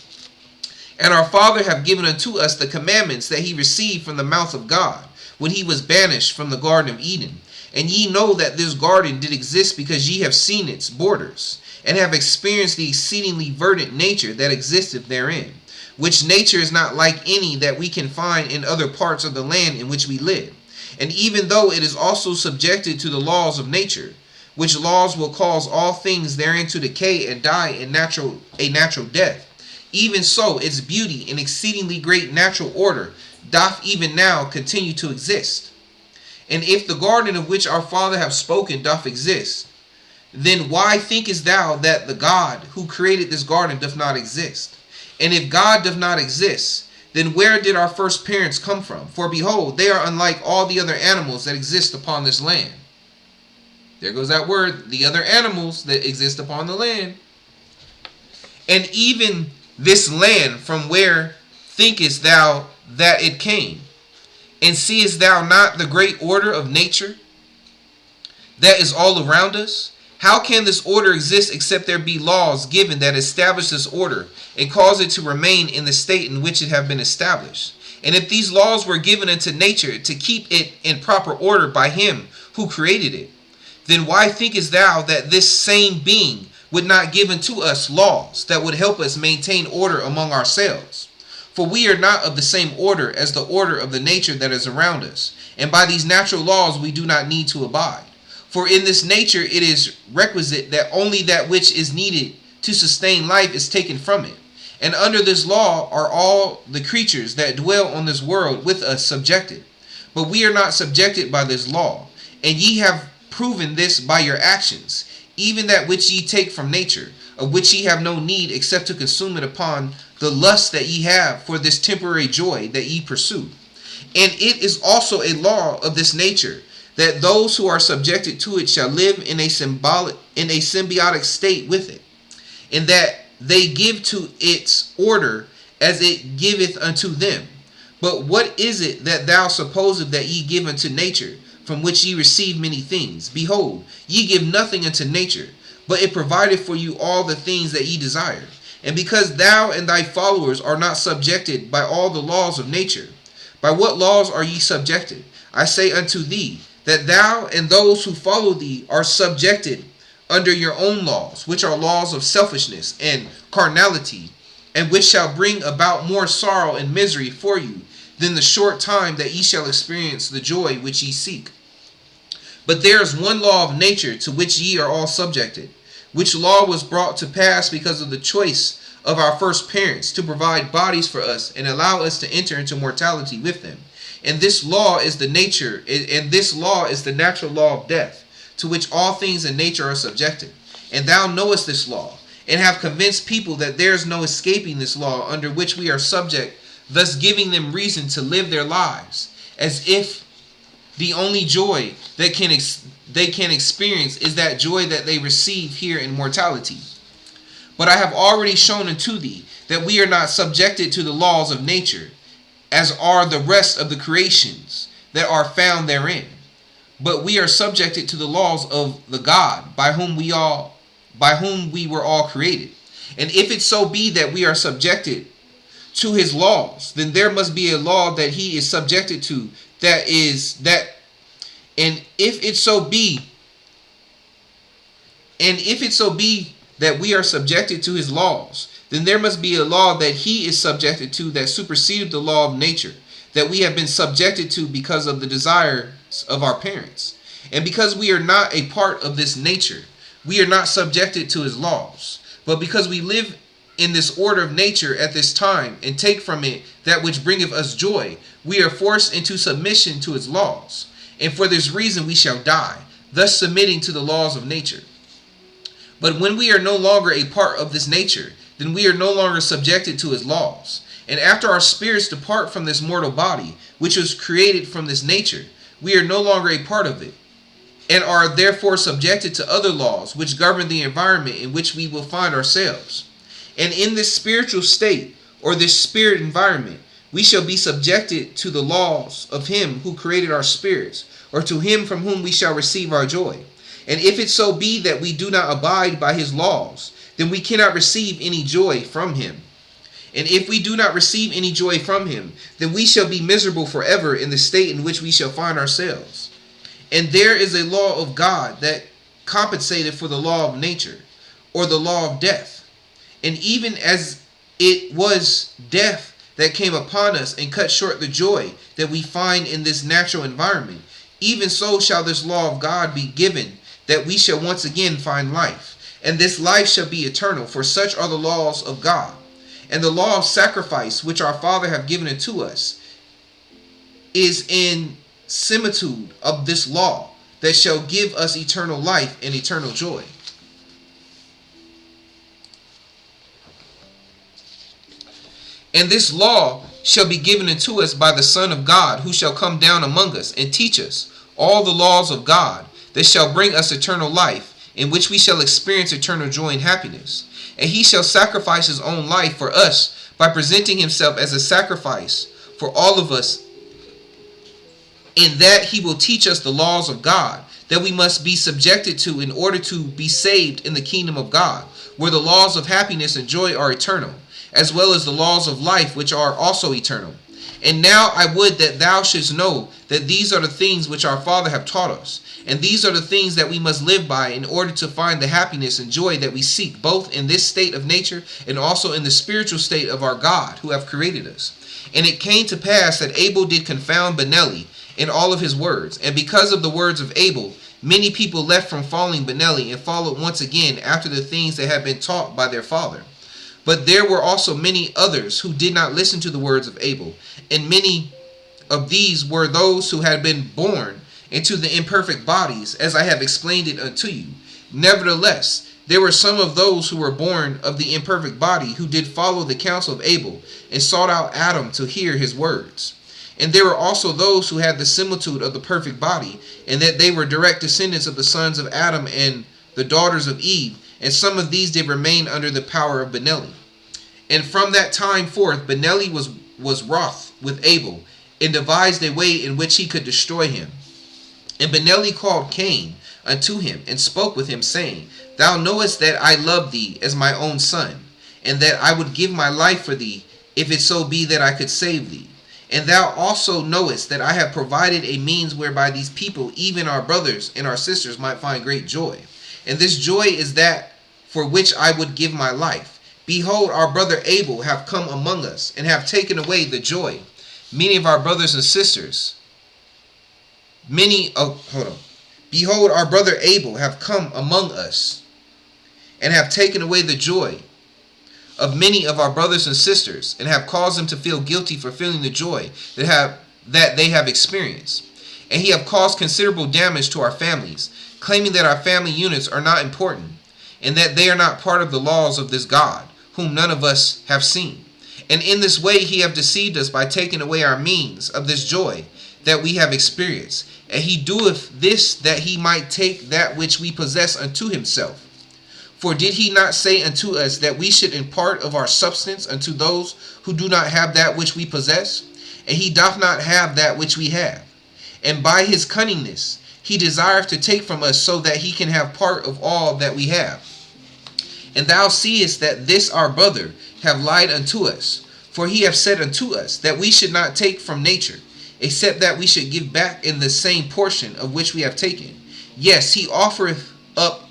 Speaker 1: And our Father hath given unto us the commandments that he received from the mouth of God, when he was banished from the Garden of Eden. And ye know that this garden did exist because ye have seen its borders, and have experienced the exceedingly verdant nature that existeth therein, which nature is not like any that we can find in other parts of the land in which we live. And even though it is also subjected to the laws of nature, which laws will cause all things therein to decay and die a natural death, even so its beauty and exceedingly great natural order doth even now continue to exist. And if the garden of which our Father hath spoken doth exist, then why thinkest thou that the God who created this garden doth not exist? And if God doth not exist, then where did our first parents come from? For behold, they are unlike all the other animals that exist upon this land. There goes that word, the other animals that exist upon the land. And even this land, from where thinkest thou that it came? And seest thou not the great order of nature that is all around us? How can this order exist except there be laws given that establish this order and cause it to remain in the state in which it have been established? And if these laws were given unto nature to keep it in proper order by him who created it, then why thinkest thou that this same being would not give unto us laws that would help us maintain order among ourselves? For we are not of the same order as the order of the nature that is around us, and by these natural laws we do not need to abide. For in this nature it is requisite that only that which is needed to sustain life is taken from it. And under this law are all the creatures that dwell on this world with us subjected. But we are not subjected by this law, and ye have proven this by your actions, even that which ye take from nature, of which ye have no need except to consume it upon the lust that ye have for this temporary joy that ye pursue. And it is also a law of this nature, that those who are subjected to it shall live in a symbiotic state with it, in that they give to its order as it giveth unto them. But what is it that thou supposest that ye give unto nature, from which ye receive many things? Behold, ye give nothing unto nature, but it provideth for you all the things that ye desire. And because thou and thy followers are not subjected by all the laws of nature, by what laws are ye subjected? I say unto thee, that thou and those who follow thee are subjected under your own laws, which are laws of selfishness and carnality, and which shall bring about more sorrow and misery for you than the short time that ye shall experience the joy which ye seek. But there is one law of nature to which ye are all subjected, which law was brought to pass because of the choice of our first parents to provide bodies for us and allow us to enter into mortality with them. And this law is the natural law of death, to which all things in nature are subjected. And thou knowest this law, and have convinced people that there is no escaping this law under which we are subject, thus giving them reason to live their lives as if the only joy that they can experience is that joy that they receive here in mortality. But I have already shown unto thee that we are not subjected to the laws of nature, as are the rest of the creations that are found therein, but we are subjected to the laws of the God by whom we were all created. And if it so be that we are subjected to his laws, then there must be a law that he is subjected to, and if it so be that we are subjected to his laws, then there must be a law that he is subjected to that superseded the law of nature, that we have been subjected to because of the desires of our parents. And because we are not a part of this nature, we are not subjected to his laws. But because we live in this order of nature at this time, and take from it that which bringeth us joy, we are forced into submission to its laws. And for this reason we shall die, thus submitting to the laws of nature. But when we are no longer a part of this nature, then we are no longer subjected to his laws. And after our spirits depart from this mortal body, which was created from this nature, we are no longer a part of it, and are therefore subjected to other laws which govern the environment in which we will find ourselves. And in this spiritual state, or this spirit environment, we shall be subjected to the laws of him who created our spirits, or to him from whom we shall receive our joy. And if it so be that we do not abide by his laws, then we cannot receive any joy from him. And if we do not receive any joy from him, then we shall be miserable forever in the state in which we shall find ourselves. And there is a law of God that compensated for the law of nature, or the law of death. And even as it was death that came upon us and cut short the joy that we find in this natural environment, even so shall this law of God be given, that we shall once again find life. And this life shall be eternal, for such are the laws of God. And the law of sacrifice, which our Father hath given unto us, is in similitude of this law, that shall give us eternal life and eternal joy. And this law shall be given unto us by the Son of God, who shall come down among us and teach us all the laws of God, that shall bring us eternal life, in which we shall experience eternal joy and happiness. And he shall sacrifice his own life for us by presenting himself as a sacrifice for all of us. In that he will teach us the laws of God that we must be subjected to in order to be saved in the kingdom of God, where the laws of happiness and joy are eternal, as well as the laws of life which are also eternal. And now I would that thou shouldst know that these are the things which our Father have taught us, and these are the things that we must live by in order to find the happiness and joy that we seek, both in this state of nature and also in the spiritual state of our God who have created us. And it came to pass that Abel did confound Benelli in all of his words, and because of the words of Abel, many people left from following Benelli and followed once again after the things that had been taught by their father. But there were also many others who did not listen to the words of Abel, and many of these were those who had been born into the imperfect bodies, as I have explained it unto you. Nevertheless, there were some of those who were born of the imperfect body who did follow the counsel of Abel, and sought out Adam to hear his words. And there were also those who had the similitude of the perfect body, and that they were direct descendants of the sons of Adam and the daughters of Eve, and some of these did remain under the power of Benelli. And from that time forth Benelli was wroth with Abel, and devised a way in which he could destroy him. And Benelli called Cain unto him, and spoke with him, saying, Thou knowest that I love thee as my own son, and that I would give my life for thee, if it so be that I could save thee. And thou also knowest that I have provided a means whereby these people, even our brothers and our sisters, might find great joy. And this joy is that for which I would give my life. Behold, our brother Abel have come among us, and have taken away the joy. Many of our brothers and sisters, Behold, our brother Abel have come among us, and have taken away the joy of many of our brothers and sisters, and have caused them to feel guilty for feeling the joy that they have experienced. And he have caused considerable damage to our families, claiming that our family units are not important, and that they are not part of the laws of this God, whom none of us have seen. And in this way he have deceived us by taking away our means of this joy that we have experienced. And he doeth this that he might take that which we possess unto himself. For did he not say unto us that we should impart of our substance unto those who do not have that which we possess? And he doth not have that which we have. And by his cunningness he desireth to take from us, so that he can have part of all that we have. And thou seest that this our brother have lied unto us. For he hath said unto us that we should not take from nature, except that we should give back in the same portion of which we have taken. Yes, he offereth up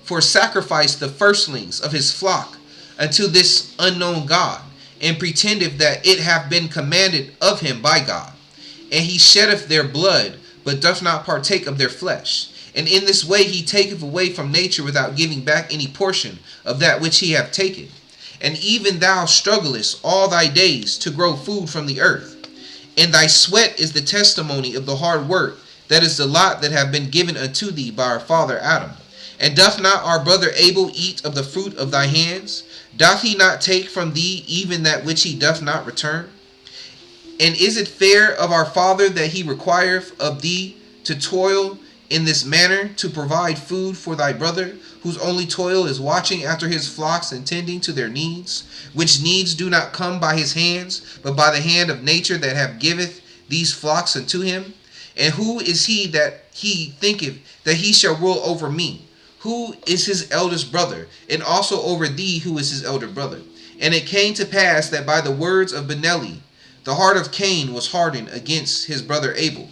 Speaker 1: for sacrifice the firstlings of his flock unto this unknown God, and pretendeth that it hath been commanded of him by God. And he sheddeth their blood, but doth not partake of their flesh. And in this way he taketh away from nature without giving back any portion of that which he hath taken. And even thou strugglest all thy days to grow food from the earth. And thy sweat is the testimony of the hard work, that is the lot that have been given unto thee by our father Adam. And doth not our brother Abel eat of the fruit of thy hands? Doth he not take from thee even that which he doth not return? And is it fair of our Father that he requireth of thee to toil in this manner, to provide food for thy brother, whose only toil is watching after his flocks and tending to their needs, which needs do not come by his hands, but by the hand of nature that have giveth these flocks unto him? And who is he that he thinketh that he shall rule over me? Who is his eldest brother, and also over thee who is his elder brother? And it came to pass that by the words of Benelli, the heart of Cain was hardened against his brother Abel.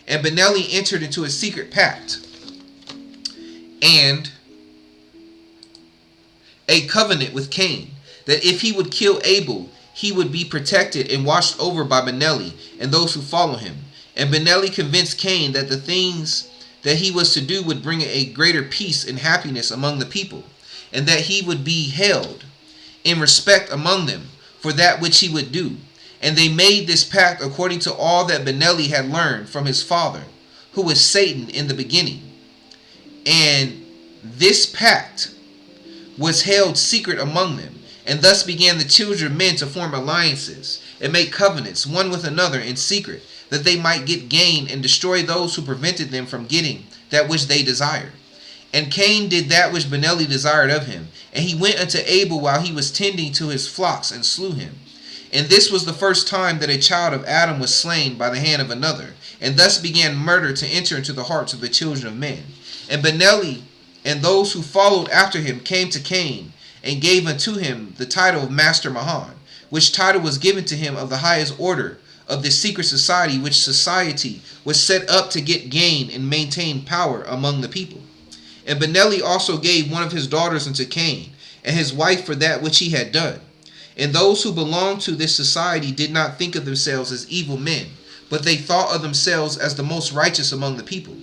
Speaker 1: And Benelli entered into a secret pact and a covenant with Cain, that if he would kill Abel, he would be protected and watched over by Benelli and those who follow him. And Benelli convinced Cain that the things that he was to do would bring a greater peace and happiness among the people, and that he would be held in respect among them for that which he would do. And they made this pact according to all that Benelli had learned from his father, who was Satan in the beginning. And this pact was held secret among them. And thus began the children of men to form alliances and make covenants one with another in secret, that they might get gain and destroy those who prevented them from getting that which they desired. And Cain did that which Benelli desired of him, and he went unto Abel while he was tending to his flocks, and slew him. And this was the first time that a child of Adam was slain by the hand of another, and thus began murder to enter into the hearts of the children of men. And Benelli and those who followed after him came to Cain, and gave unto him the title of Master Mahan, which title was given to him of the highest order of this secret society, which society was set up to get gain and maintain power among the people. And Benelli also gave one of his daughters unto Cain, and his wife for that which he had done. And those who belonged to this society did not think of themselves as evil men, but they thought of themselves as the most righteous among the people.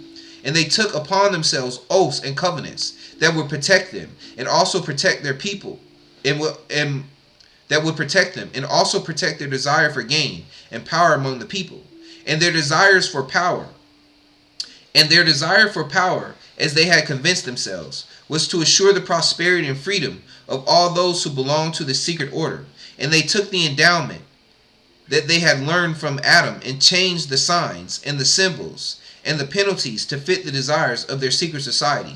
Speaker 1: And they took upon themselves oaths and covenants that would protect them, and also protect their people, and that would protect them, and also protect their desire for gain and power among the people, and their desires for power. And their desire for power, as they had convinced themselves, was to assure the prosperity and freedom of all those who belonged to the secret order. And they took the endowment that they had learned from Adam and changed the signs and the symbols and the penalties to fit the desires of their secret society.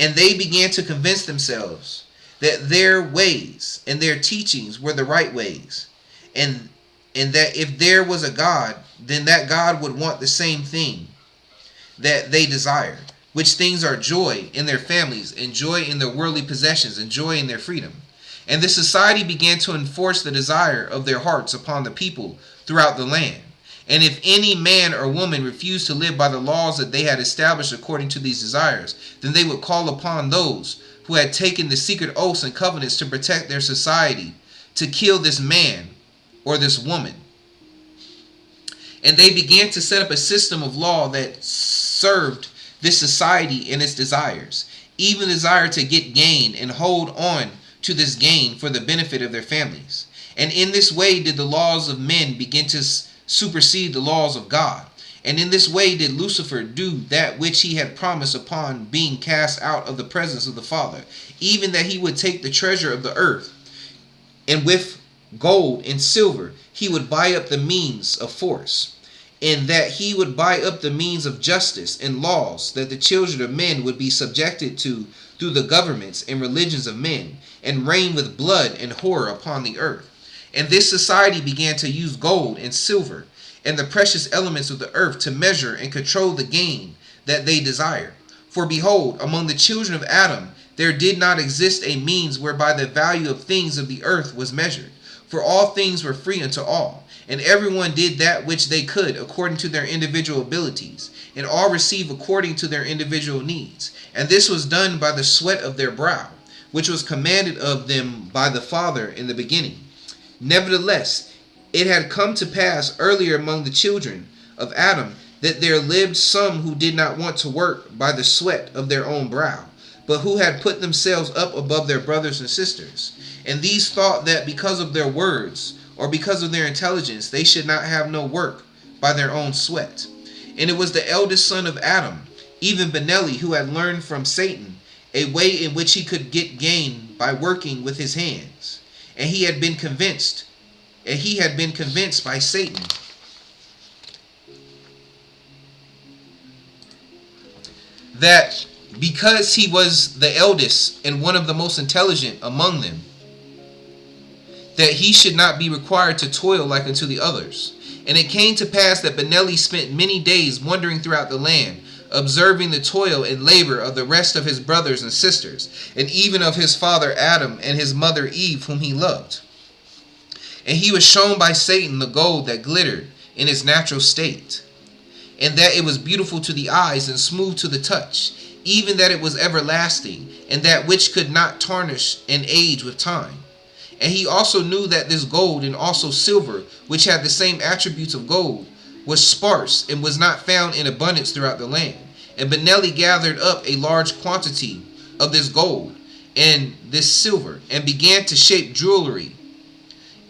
Speaker 1: And they began to convince themselves that their ways and their teachings were the right ways, and that if there was a God, then that God would want the same thing that they desire, which things are joy in their families, and joy in their worldly possessions, and joy in their freedom. And the society began to enforce the desire of their hearts upon the people throughout the land. And if any man or woman refused to live by the laws that they had established according to these desires, then they would call upon those who had taken the secret oaths and covenants to protect their society to kill this man or this woman. And they began to set up a system of law that served this society and its desires, even desire to get gain and hold on to this gain for the benefit of their families. And in this way did the laws of men begin to supersede the laws of God. And in this way did Lucifer do that which he had promised upon being cast out of the presence of the Father, even that he would take the treasure of the earth, and with gold and silver he would buy up the means of force, and that he would buy up the means of justice and laws that the children of men would be subjected to through the governments and religions of men, and reign with blood and horror upon the earth. And this society began to use gold and silver and the precious elements of the earth to measure and control the gain that they desired. For behold, among the children of Adam there did not exist a means whereby the value of things of the earth was measured. For all things were free unto all, and everyone did that which they could according to their individual abilities, and all received according to their individual needs. And this was done by the sweat of their brow, which was commanded of them by the Father in the beginning. Nevertheless, it had come to pass earlier among the children of Adam that there lived some who did not want to work by the sweat of their own brow, but who had put themselves up above their brothers and sisters. And these thought that because of their words, or because of their intelligence, they should not have no work by their own sweat. And it was the eldest son of Adam, even Benelli, who had learned from Satan a way in which he could get gain by working with his hands. And he had been convinced by Satan that because he was the eldest and one of the most intelligent among them, that he should not be required to toil like unto the others. And it came to pass that Benelli spent many days wandering throughout the land, observing the toil and labor of the rest of his brothers and sisters, and even of his father Adam and his mother Eve, whom he loved. And he was shown by Satan the gold that glittered in its natural state, and that it was beautiful to the eyes and smooth to the touch, even that it was everlasting, and that which could not tarnish and age with time. And he also knew that this gold and also silver, which had the same attributes of gold, was sparse and was not found in abundance throughout the land. And Benelli gathered up a large quantity of this gold and this silver, and began to shape jewelry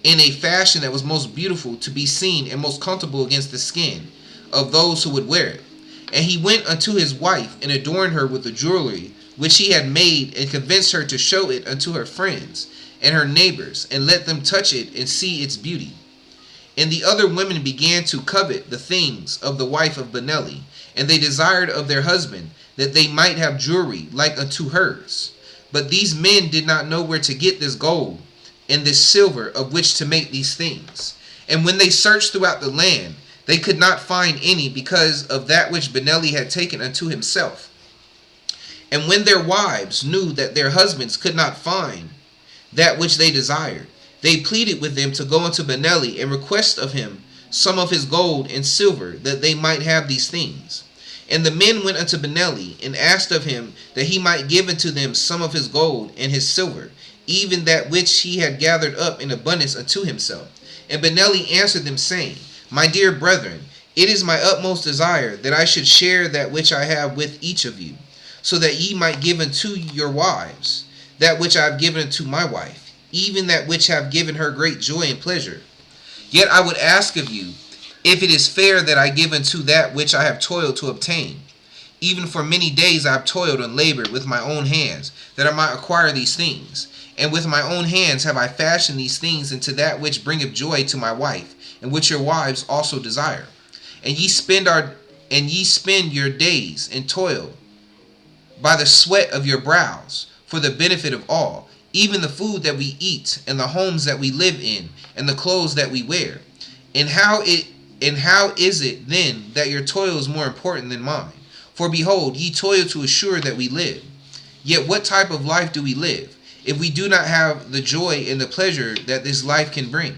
Speaker 1: in a fashion that was most beautiful to be seen and most comfortable against the skin of those who would wear it. And he went unto his wife and adorned her with the jewelry which he had made, and convinced her to show it unto her friends and her neighbors, and let them touch it and see its beauty. And the other women began to covet the things of the wife of Benelli, and they desired of their husband that they might have jewelry like unto hers. But these men did not know where to get this gold and this silver of which to make these things. And when they searched throughout the land, they could not find any, because of that which Benelli had taken unto himself. And when their wives knew that their husbands could not find that which they desired, they pleaded with them to go unto Benelli and request of him some of his gold and silver, that they might have these things. And the men went unto Benelli, and asked of him that he might give unto them some of his gold and his silver, even that which he had gathered up in abundance unto himself. And Benelli answered them, saying, My dear brethren, it is my utmost desire that I should share that which I have with each of you, so that ye might give unto your wives that which I have given unto my wife, even that which have given her great joy and pleasure. Yet I would ask of you, if it is fair that I give unto that which I have toiled to obtain. Even for many days I have toiled and labored with my own hands, that I might acquire these things. And with my own hands have I fashioned these things into that which bringeth joy to my wife, and which your wives also desire. And ye spend your days in toil by the sweat of your brows, for the benefit of all, even the food that we eat, and the homes that we live in, and the clothes that we wear. And how is it then that your toil is more important than mine? For behold, ye toil to assure that we live. Yet what type of life do we live, if we do not have the joy and the pleasure that this life can bring?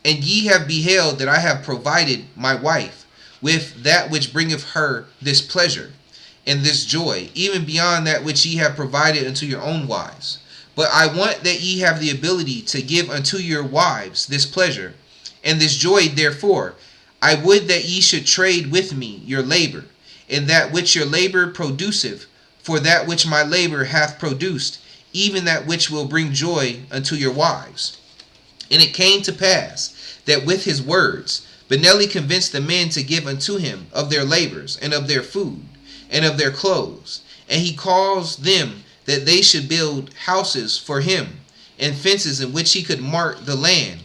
Speaker 1: And ye have beheld that I have provided my wife with that which bringeth her this pleasure and this joy, even beyond that which ye have provided unto your own wives. But I want that ye have the ability to give unto your wives this pleasure and this joy. Therefore, I would that ye should trade with me your labor, and that which your labor produceth, for that which my labor hath produced, even that which will bring joy unto your wives. And it came to pass that with his words Benelli convinced the men to give unto him of their labors, and of their food, and of their clothes. And he caused them that they should build houses for him, and fences in which he could mark the land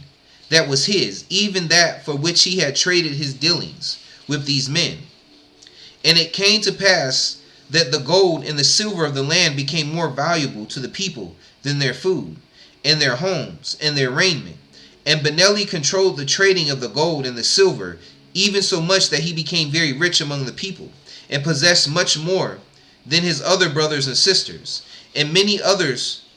Speaker 1: that was his, even that for which he had traded his dealings with these men. And it came to pass that the gold and the silver of the land became more valuable to the people than their food, and their homes, and their raiment. And Benelli controlled the trading of the gold and the silver, even so much that he became very rich among the people, and possessed much more than his other brothers and sisters. And many others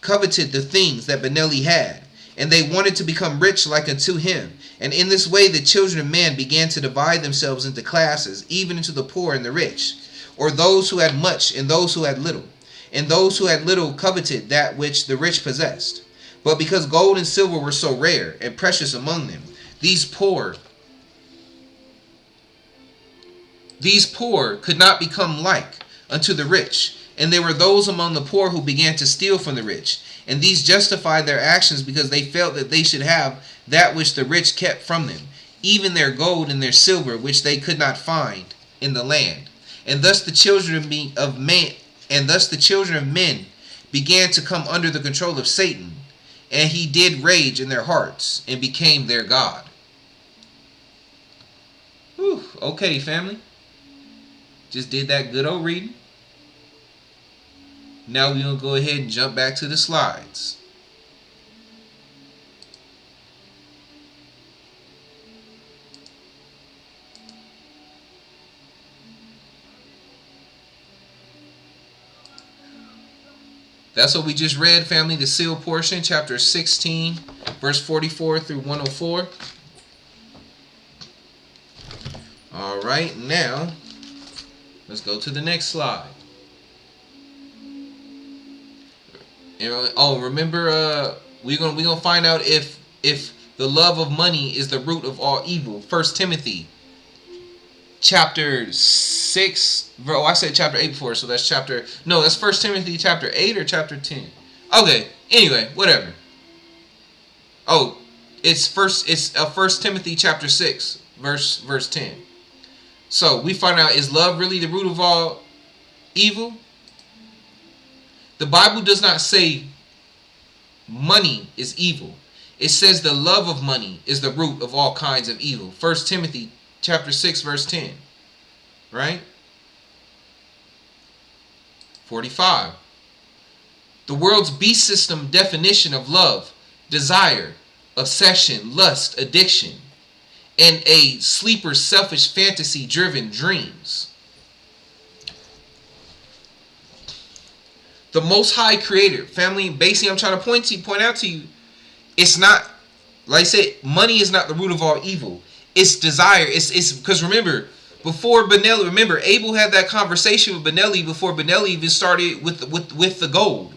Speaker 1: coveted the things that Benelli had, and they wanted to become rich like unto him. And in this way the children of man began to divide themselves into classes, even into the poor and the rich, or those who had much and those who had little. And those who had little coveted that which the rich possessed. But because gold and silver were so rare and precious among them, these poor could not become like unto the rich. And there were those among the poor who began to steal from the rich. And these justified their actions because they felt that they should have that which the rich kept from them, even their gold and their silver, which they could not find in the land. And thus the children of men began to come under the control of Satan, and he did rage in their hearts and became their god. Whew, okay, family. Just did that good old reading. Now we're going to go ahead and jump back to the slides. That's what we just read, family, the sealed portion, chapter 16, verse 44 through 104. All right, now let's go to the next slide. Oh, remember, we're gonna find out if the love of money is the root of all evil. 1 Timothy chapter 6. Oh, I said chapter 8 before, so that's that's 1 Timothy chapter 8 or chapter 10. Okay, anyway, whatever. Oh, it's 1 Timothy chapter 6, verse 10. So we find out, is love really the root of all evil? The Bible does not say money is evil. It says the love of money is the root of all kinds of evil. 1 Timothy chapter 6, verse 10. Right? 45. The world's beast system definition of love, desire, obsession, lust, addiction, and a sleeper's selfish fantasy-driven dreams. The Most High Creator, family, basically I'm trying to point out to you, it's not, like I said, money is not the root of all evil. It's desire. It's because remember, before Benelli, remember Abel had that conversation with Benelli before Benelli even started with the gold.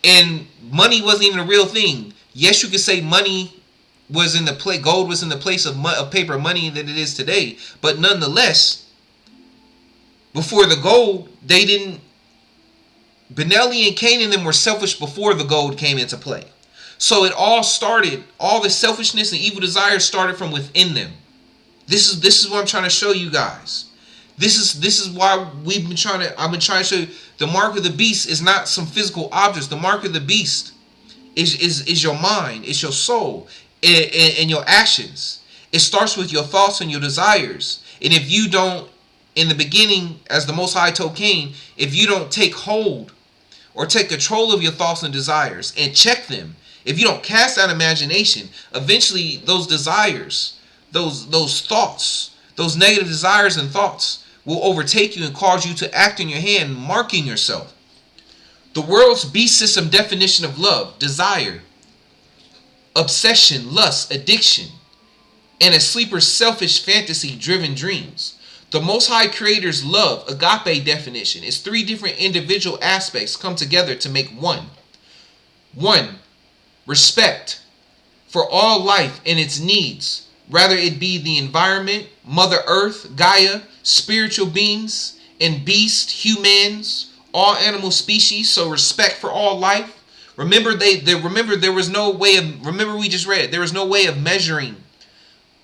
Speaker 1: And money wasn't even a real thing. Yes, you could say money was in the play, gold was in the place of paper money that it is today. But nonetheless, before the gold, they didn't. Benelli and Cain and them were selfish before the gold came into play. So it all started. All the selfishness and evil desires started from within them. This is what I'm trying to show you guys. This is why I've been trying to show you the mark of the beast is not some physical objects. The mark of the beast is your mind, it's your soul, and your actions. It starts with your thoughts and your desires. And if you don't, in the beginning, as the Most High told Cain, if you don't take hold or take control of your thoughts and desires and check them, if you don't cast out imagination, eventually those desires, those thoughts, those negative desires and thoughts will overtake you and cause you to act in your hand, marking yourself. The world's beast system definition of love, desire, obsession, lust, addiction, and a sleeper's selfish fantasy-driven dreams. The Most High Creator's love, agape definition, is 3 different individual aspects come together to make one. 1. Respect for all life and its needs, whether it be the environment, Mother Earth, Gaia, spiritual beings, and beasts, humans, all animal species. So respect for all life. Remember, there was no way of. Remember, we just read there was no way of measuring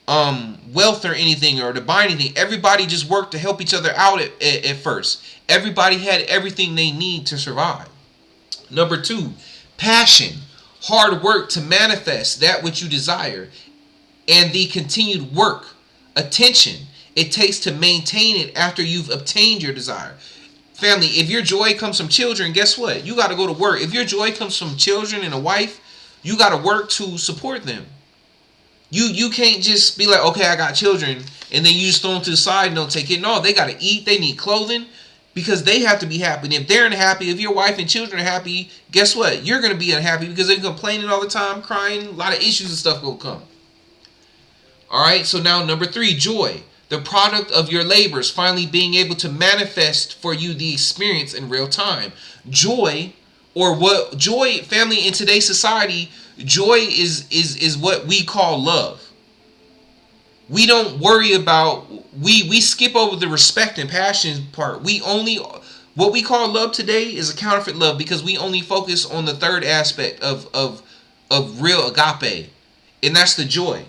Speaker 1: wealth or anything or to buy anything. Everybody just worked to help each other out at first. Everybody had everything they need to survive. Number 2, passion, hard work to manifest that which you desire, and the continued work, attention it takes to maintain it after you've obtained your desire. Family, if your joy comes from children, guess what? You got to go to work. If your joy comes from children and a wife, you got to work to support them. You can't just be like, okay, I got children, and then you just throw them to the side and don't take it. No, they got to eat. They need clothing because they have to be happy. And if they're unhappy, if your wife and children are happy, guess what? You're going to be unhappy because they're complaining all the time, crying. A lot of issues and stuff will come. All right, so now number 3, joy. The product of your labors finally being able to manifest for you the experience in real time. Joy, or what joy, family, in today's society, joy is what we call love. We don't worry about, we skip over the respect and passion part. What we call love today is a counterfeit love because we only focus on the third aspect of real agape, and that's the joy.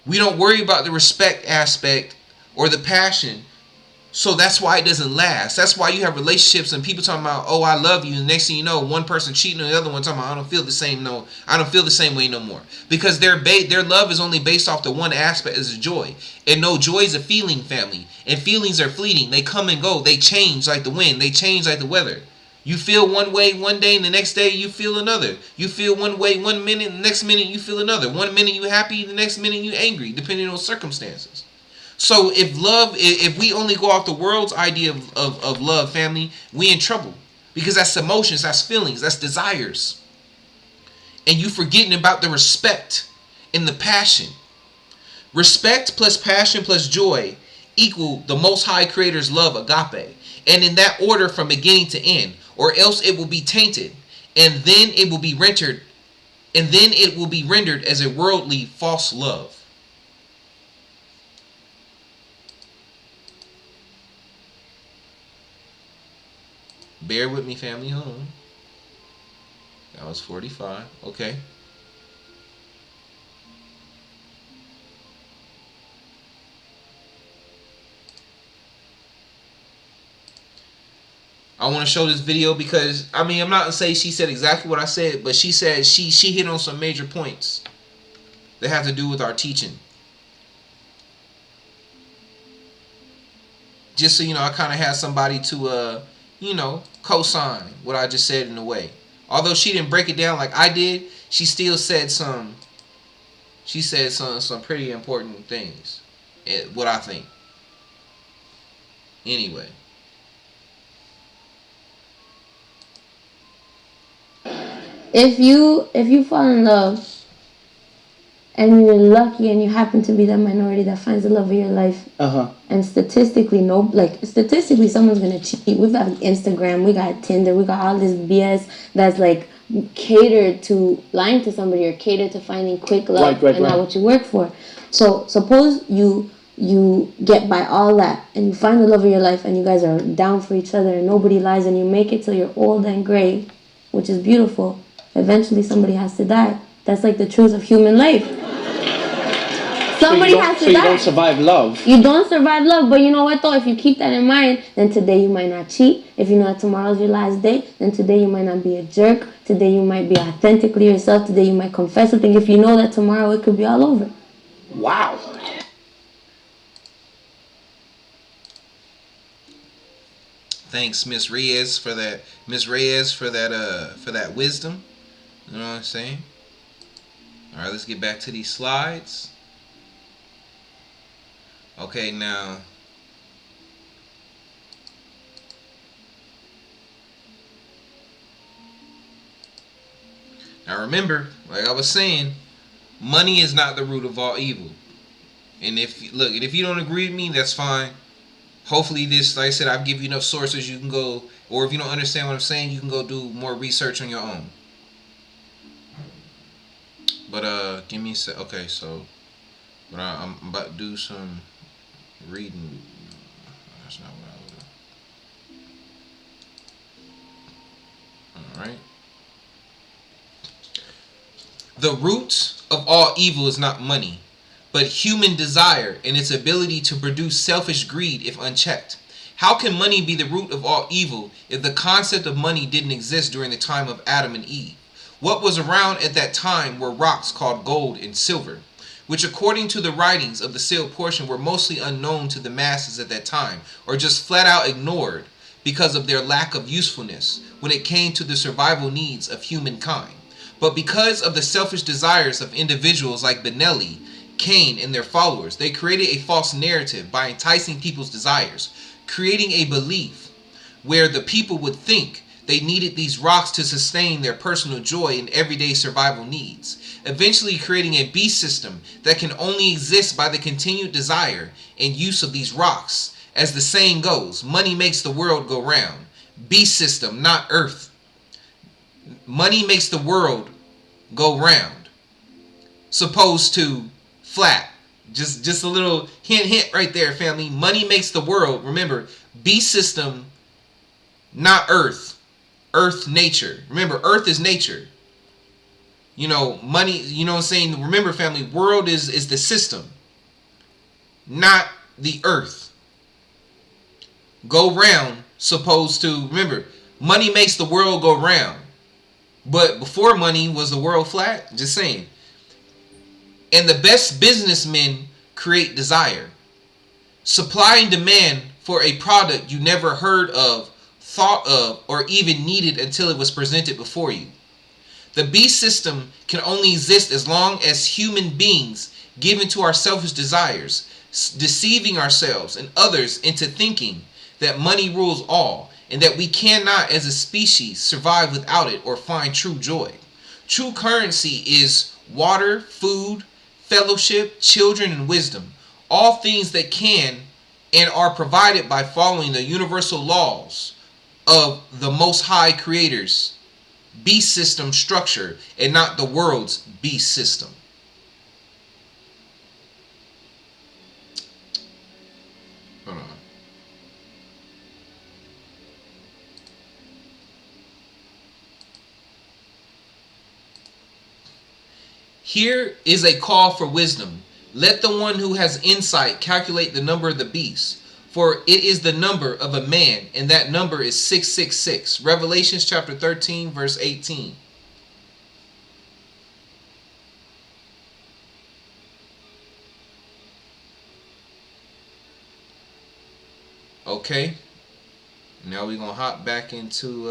Speaker 1: We don't worry about the respect aspect or the passion. So that's why it doesn't last. That's why you have relationships and people talking about, oh, I love you. And the next thing you know, one person cheating on the other one talking about, I don't feel the same way no more. Because their love is only based off the one aspect is joy. And no, joy is a feeling, family. And feelings are fleeting. They come and go. They change like the wind. They change like the weather. You feel one way one day and the next day you feel another. You feel one way 1 minute and the next minute you feel another. 1 minute you happy, the next minute you angry, depending on circumstances. So if we only go off the world's idea of love, family, we in trouble. Because that's emotions, that's feelings, that's desires. And you forgetting about the respect and the passion. Respect plus passion plus joy equal the Most High Creator's love, agape. And in that order from beginning to end. Or else it will be tainted. And then it will be rendered as a worldly false love. Bear with me, family. Hold on. That was 45. Okay. I want to show this video because, I mean, I'm not going to say she said exactly what I said, but she said she hit on some major points that have to do with our teaching. Just so you know, I kind of had somebody to, co-sign what I just said in a way. Although she didn't break it down like I did, she still said some pretty important things, what I think. Anyway.
Speaker 5: If you fall in love
Speaker 11: and you're lucky and you happen to be that minority that finds the love of your life. And statistically, statistically, someone's gonna cheat. We've got Instagram, we got Tinder, we got all this BS that's like catered to lying to somebody or catered to finding quick love and not what you work for. So suppose you get by all that and you find the love of your life and you guys are down for each other and nobody lies and you make it till you're old and gray, which is beautiful. Eventually somebody has to die. That's like the truth of human life. Somebody has to die. So you don't survive love. You don't survive love, but you know what though? If you keep that in mind, then today you might not cheat. If you know that tomorrow's your last day, then today you might not be a jerk. Today you might be authentically yourself. Today you might confess something. If you know that tomorrow it could be all over.
Speaker 1: Wow. Thanks, Miss Reyes, for that. For that wisdom. You know what I'm saying? All right, let's get back to these slides. Okay, now remember, like I was saying, money is not the root of all evil. And if you don't agree with me, that's fine. Hopefully this, like I said, I've given you enough sources you can go, or if you don't understand what I'm saying, you can go do more research on your own. But give me a sec. Okay, so but I'm about to do some reading. That's not what I would do. Alright. The root of all evil is not money, but human desire and its ability to produce selfish greed if unchecked. How can money be the root of all evil if the concept of money didn't exist during the time of Adam and Eve? What was around at that time were rocks called gold and silver, which according to the writings of the sealed portion were mostly unknown to the masses at that time, or just flat out ignored because of their lack of usefulness when it came to the survival needs of humankind. But because of the selfish desires of individuals like Benelli, Cain, and their followers, they created a false narrative by enticing people's desires, creating a belief where the people would think they needed these rocks to sustain their personal joy and everyday survival needs, eventually creating a beast system that can only exist by the continued desire and use of these rocks. As the saying goes, money makes the world go round. Beast system, not earth. Money makes the world go round. Supposed to flat. Just a little hint right there, family. Money makes the world. Remember, beast system, not earth. Earth, nature. Remember, earth is nature. You know, money, you know what I'm saying? Remember, family, world is the system, not the earth. Go round, supposed to, remember, money makes the world go round. But before money, was the world flat? Just saying. And the best businessmen create desire. Supply and demand for a product you never heard of, thought of, or even needed until it was presented before you. The beast system can only exist as long as human beings give into our selfish desires, deceiving ourselves and others into thinking that money rules all and that we cannot as a species survive without it or find true joy. True currency is water, food, fellowship, children, and wisdom, all things that can and are provided by following the universal laws of the Most High Creator's beast system structure and not the world's beast system. Hold on. Here is a call for wisdom. Let the one who has insight calculate the number of the beast, for it is the number of a man, and that number is 666. Revelations chapter 13, verse 18. Okay. Now we're going to hop back into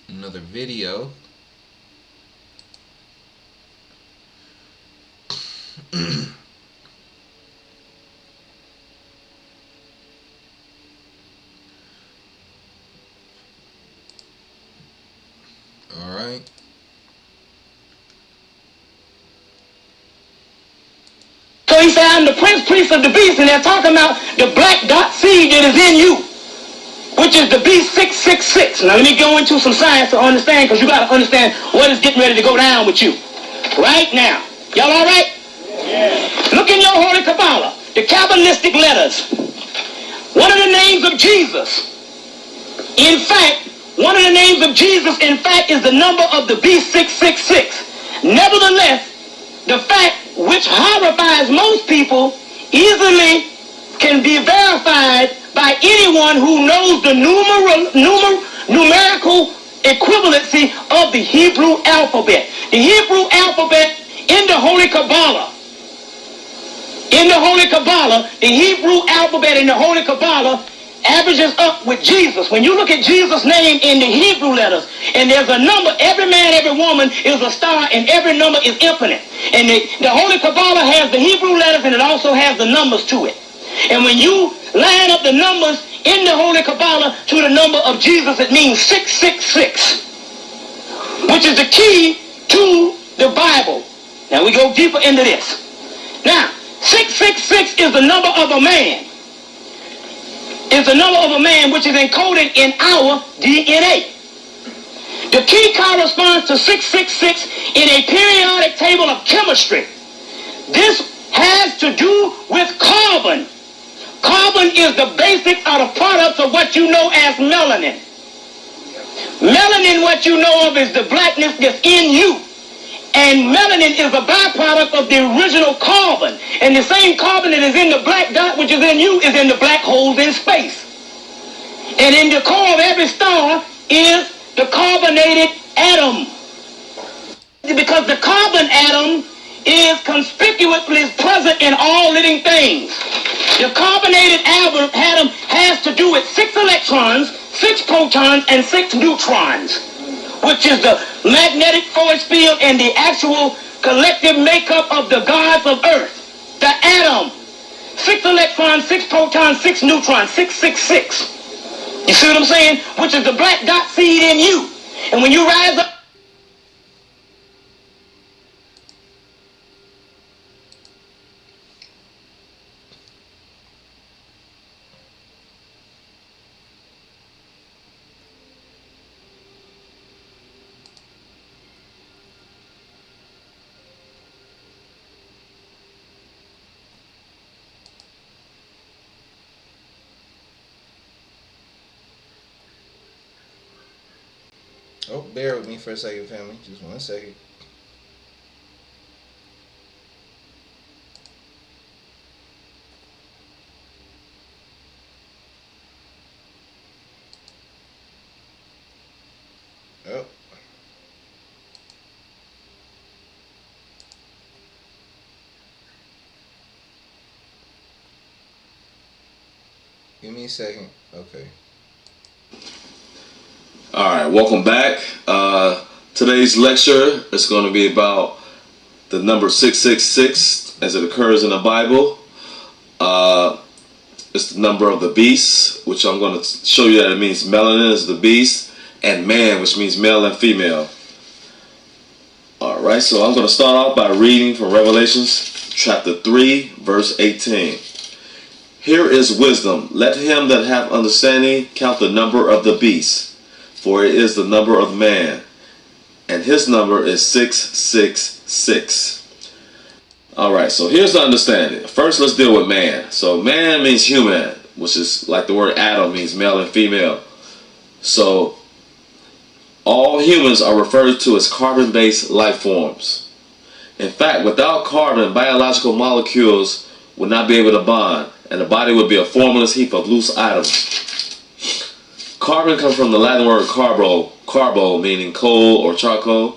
Speaker 1: another video.
Speaker 10: he said, I'm the prince priest of the beast, and they're talking about the black dot seed that is in you, which is the B666. Now let me go into some science to understand, because you got to understand what is getting ready to go down with you right now. Y'all all right? Yeah. Look in your Holy Kabbalah, the Kabbalistic letters. One of the names of Jesus, in fact, one of the names of Jesus, in fact, is the number of the B666. Nevertheless, the fact which horrifies most people easily can be verified by anyone who knows the numerical equivalency of the Hebrew alphabet. The Hebrew alphabet in the Holy Kabbalah. In the Holy Kabbalah, the Hebrew alphabet in the Holy Kabbalah averages up with Jesus. When you look at Jesus' name in the Hebrew letters, and there's a number, every man, every woman is a star, and every number is infinite. And the Holy Kabbalah has the Hebrew letters, and it also has the numbers to it. And when you line up the numbers in the Holy Kabbalah to the number of Jesus, it means 666, which is the key to the Bible. Now we go deeper into this. Now, 666 is the number of a man. It's the number of a man which is encoded in our DNA. The key corresponds to 666 in a periodic table of chemistry. This has to do with carbon. Carbon is the basic or the products of what you know as melanin. Melanin, what you know of, is the blackness that's in you. And melanin is a byproduct of the original carbon. And the same carbon that is in the black dot, which is in you, is in the black holes in space. And in the core of every star is the carbonated atom. Because the carbon atom is conspicuously present in all living things. The carbonated atom has to do with 6 electrons, 6 protons, and 6 neutrons, which is the magnetic force field and the actual collective makeup of the gods of Earth. The atom. 6 electrons, 6 protons, 6 neutrons, 666. You see what I'm saying? Which is the black dot seed in you. And when you rise up,
Speaker 1: oh, bear with me for a second, family. Just 1 second. Oh. Give me a second. Okay.
Speaker 12: All right, welcome back. Today's lecture is going to be about the number 666 as it occurs in the Bible. It's the number of the beast, which I'm going to show you that it means melanin is the beast, and man, which means male and female. All right, so I'm going to start off by reading from Revelations chapter 3, verse 18. Here is wisdom. Let him that have understanding count the number of the beast, for it is the number of man, and his number is 666. Alright, so here's the understanding. First, let's deal with man. So man means human, which is like the word Adam means male and female. So all humans are referred to as carbon-based life forms. In fact, without carbon, biological molecules would not be able to bond, and the body would be a formless heap of loose atoms. Carbon comes from the Latin word carbo, meaning coal or charcoal.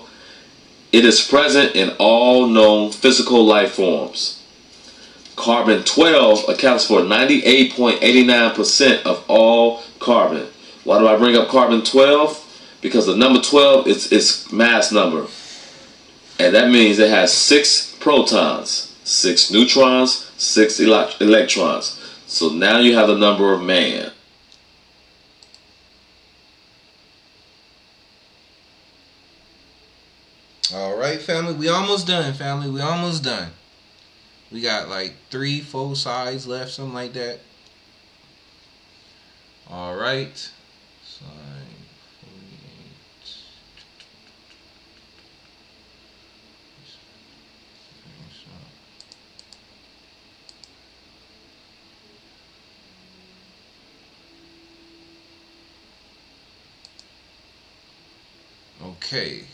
Speaker 12: It is present in all known physical life forms. Carbon-12 accounts for 98.89% of all carbon. Why do I bring up carbon-12? Because the number 12 is its mass number. And that means it has 6 protons, 6 neutrons, 6 electrons. So now you have the number of man.
Speaker 1: All right, family, we almost done, family. We almost done. We got like 3-4 sides left, something like that. All right. Side 48. Okay.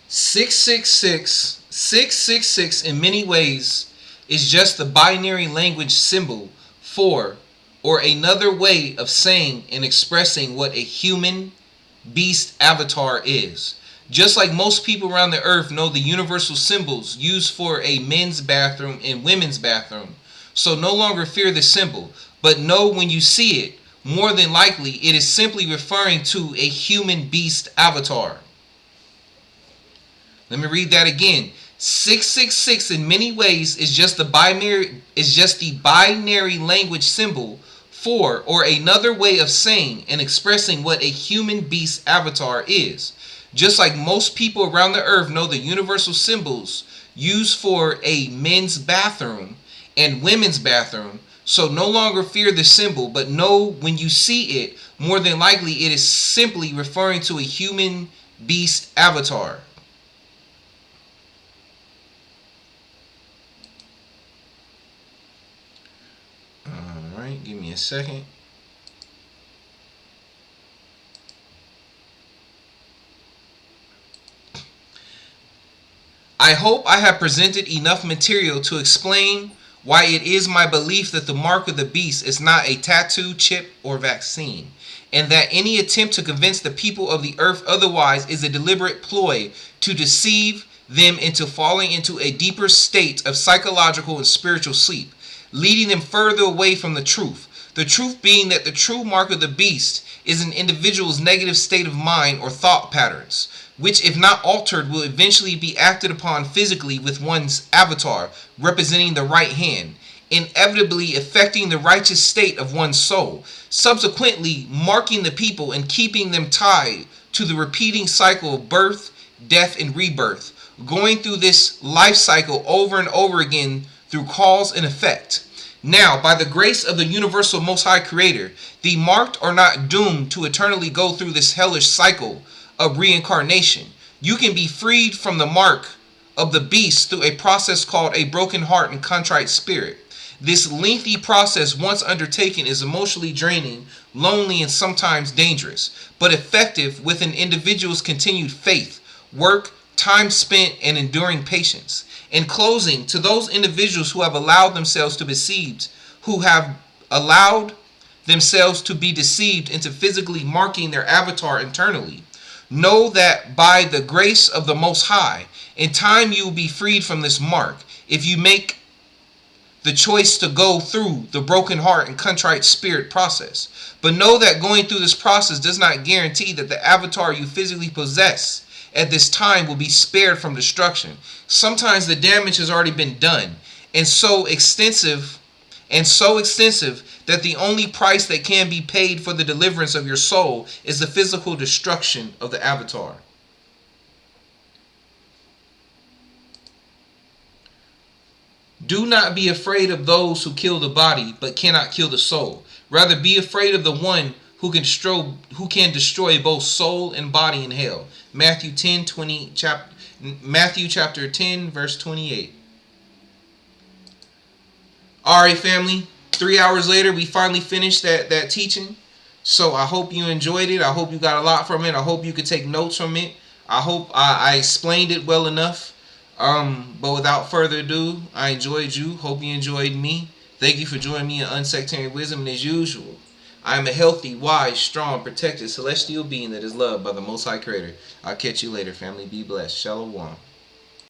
Speaker 1: "666 in many ways is just the binary language symbol for or another way of saying and expressing what a human beast avatar is. Just like most people around the earth know the universal symbols used for a men's bathroom and women's bathroom, so no longer fear the symbol, but know when you see it, more than likely it is simply referring to a human beast avatar." Let me read that again. 666 in many ways is just the binary language symbol for or another way of saying and expressing what a human beast avatar is. Just like most people around the earth know the universal symbols used for a men's bathroom and women's bathroom, so no longer fear the symbol, but know when you see it, more than likely it is simply referring to a human beast avatar. Alright, give me a second. I hope I have presented enough material to explain why it is my belief that the mark of the beast is not a tattoo, chip, or vaccine, and that any attempt to convince the people of the earth otherwise is a deliberate ploy to deceive them into falling into a deeper state of psychological and spiritual sleep, leading them further away from the truth. The truth being that the true mark of the beast is an individual's negative state of mind or thought patterns, which if not altered will eventually be acted upon physically with one's avatar representing the right hand, inevitably affecting the righteous state of one's soul, subsequently marking the people and keeping them tied to the repeating cycle of birth, death, and rebirth, going through this life cycle over and over again through cause and effect. Now, by the grace of the universal Most High Creator, the marked are not doomed to eternally go through this hellish cycle of reincarnation. You can be freed from the mark of the beast through a process called a broken heart and contrite spirit. This lengthy process, once undertaken, is emotionally draining, lonely, and sometimes dangerous, but effective with an individual's continued faith, work, time spent, and enduring patience. In closing, to those individuals who have allowed themselves to be deceived, into physically marking their avatar internally, know that by the grace of the Most High, in time you will be freed from this mark if you make the choice to go through the broken heart and contrite spirit process. But know that going through this process does not guarantee that the avatar you physically possess at this time will be spared from destruction. Sometimes the damage has already been done, and so extensive that the only price that can be paid for the deliverance of your soul is the physical destruction of the avatar. Do not be afraid of those who kill the body but cannot kill the soul. Rather, be afraid of the one who can destroy both soul and body in hell. Matthew chapter 10, verse 28. Alright, family. 3 hours later, we finally finished that teaching. So I hope you enjoyed it. I hope you got a lot from it. I hope you could take notes from it. I hope I explained it well enough. But without further ado, I enjoyed you. Hope you enjoyed me. Thank you for joining me in Unsectarian Wisdom. And as usual, I am a healthy, wise, strong, protected, celestial being that is loved by the Most High Creator. I'll catch you later, family. Be blessed. Shalom.